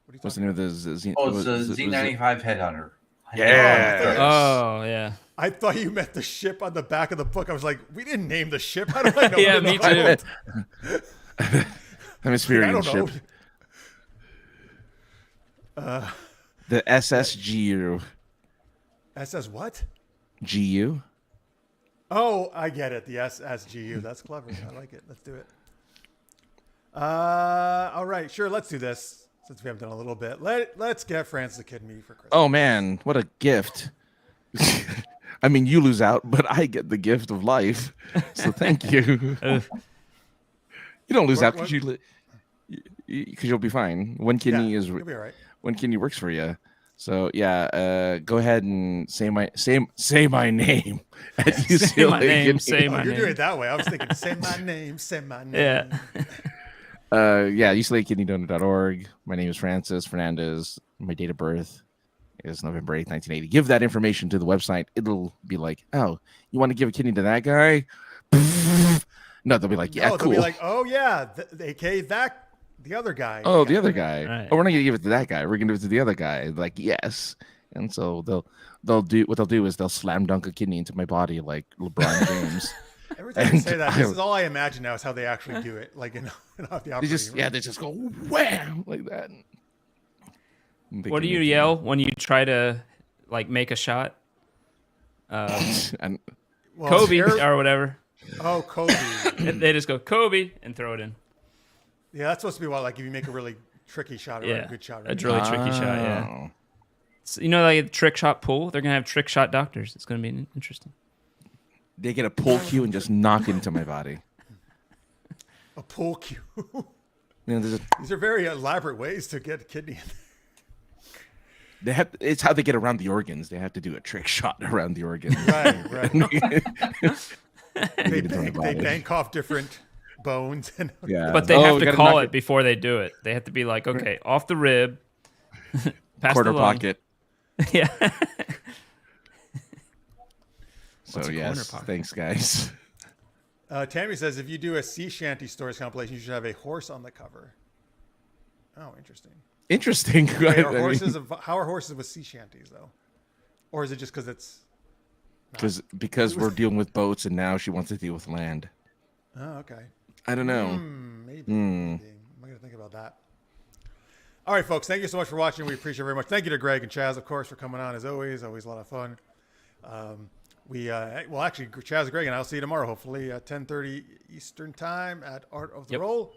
What are you What's the talking name of the Z? Oh, it's was a it- was it- Z95 Headhunter. Yeah. Oh, yeah. I thought you meant the ship on the back of the book. I was like, we didn't name the ship. How do I know? Yeah, me too. I'm I Experience don't know. ship. The SSGU. SS what? GU. Oh, I get it. The SSGU. That's clever. I like it. Let's do it. All right. Sure. Let's do this since we haven't done a little bit. Let's get Francis a Kid Me for Christmas. Oh man, what a gift! I mean, you lose out, but I get the gift of life. So thank you. You don't lose out because you'll be fine. One kidney You'll be all right. one kidney works for you. So yeah, go ahead and say my name at UCLA. my name, Kidney. say Oh, my you're doing name. it that way. I was thinking, say my name, say my name. Yeah. UCLAKidneyDonor.org. My name is Francis Fernandez. My date of birth is November 8th, 1980. Give that information to the website. It'll be like, oh, you want to give a kidney to that guy? No, they'll be like, yeah, No, cool. they'll be like, oh yeah, aka that the other guy. Oh, the other guy. Right. Oh, we're not gonna give it to that guy. We're gonna give it to the other guy. Like, yes. And so they'll do is they'll slam dunk a kidney into my body like LeBron James. Every time you And say that, this is all I imagine now is how they actually do it. Like in the They operating just room. they just go wham like that. What do you yell when you try to like make a shot? And Well, Kobe Air- or whatever. Oh, Kobe. And they just go Kobe and throw it in. Yeah, that's supposed to be what, like if you make a really tricky shot or Yeah, a good shot. a Right? really tricky shot. Yeah. Oh. So, you know, like trick shot pool. They're gonna have trick shot doctors. It's gonna be interesting. They get a pull cue and just knock it into my body. A pull cue. You know, there's a- These are very elaborate ways to get a kidney in. they have. It's how they get around the organs. They have to do a trick shot around the organs. Right, right. They Get it from the body. bank off different bones. And Yeah, But they Oh, have we to gotta call knock it before they do it. They have to be like, okay, off the rib, past quarter the lung. pocket. Yeah. So What's a corner yes, pocket? thanks guys. Tammy says if you do a sea shanty stories compilation, you should have a horse on the cover. Oh, interesting. Interesting. Wait, I are mean, horses how are horses with sea shanties though? Or is it just because it's? because we're dealing with boats and now she wants to deal with land. Oh, okay. I don't know. Maybe. I'm gonna think about that. All right, folks. Thank you so much for watching. We appreciate it very much. Thank you to Greg and Chaz, of course, for coming on as always. Always a lot of fun. well, actually, Chaz, Greg, and I'll see you tomorrow, hopefully at 10:30 Eastern Time at Art of the Yep. Roll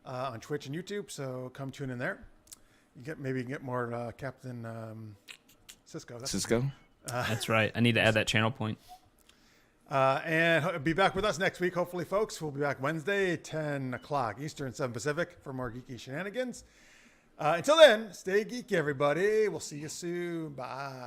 on Twitch and YouTube. So come tune in there. Maybe you can get more Captain Cisco. Cisco. That's right. I need to add that channel point. And be back with us next week, hopefully, folks. We'll be back Wednesday, 10 o'clock Eastern, 7 Pacific for more geeky shenanigans. Until then, stay geeky, everybody. We'll see you soon. Bye.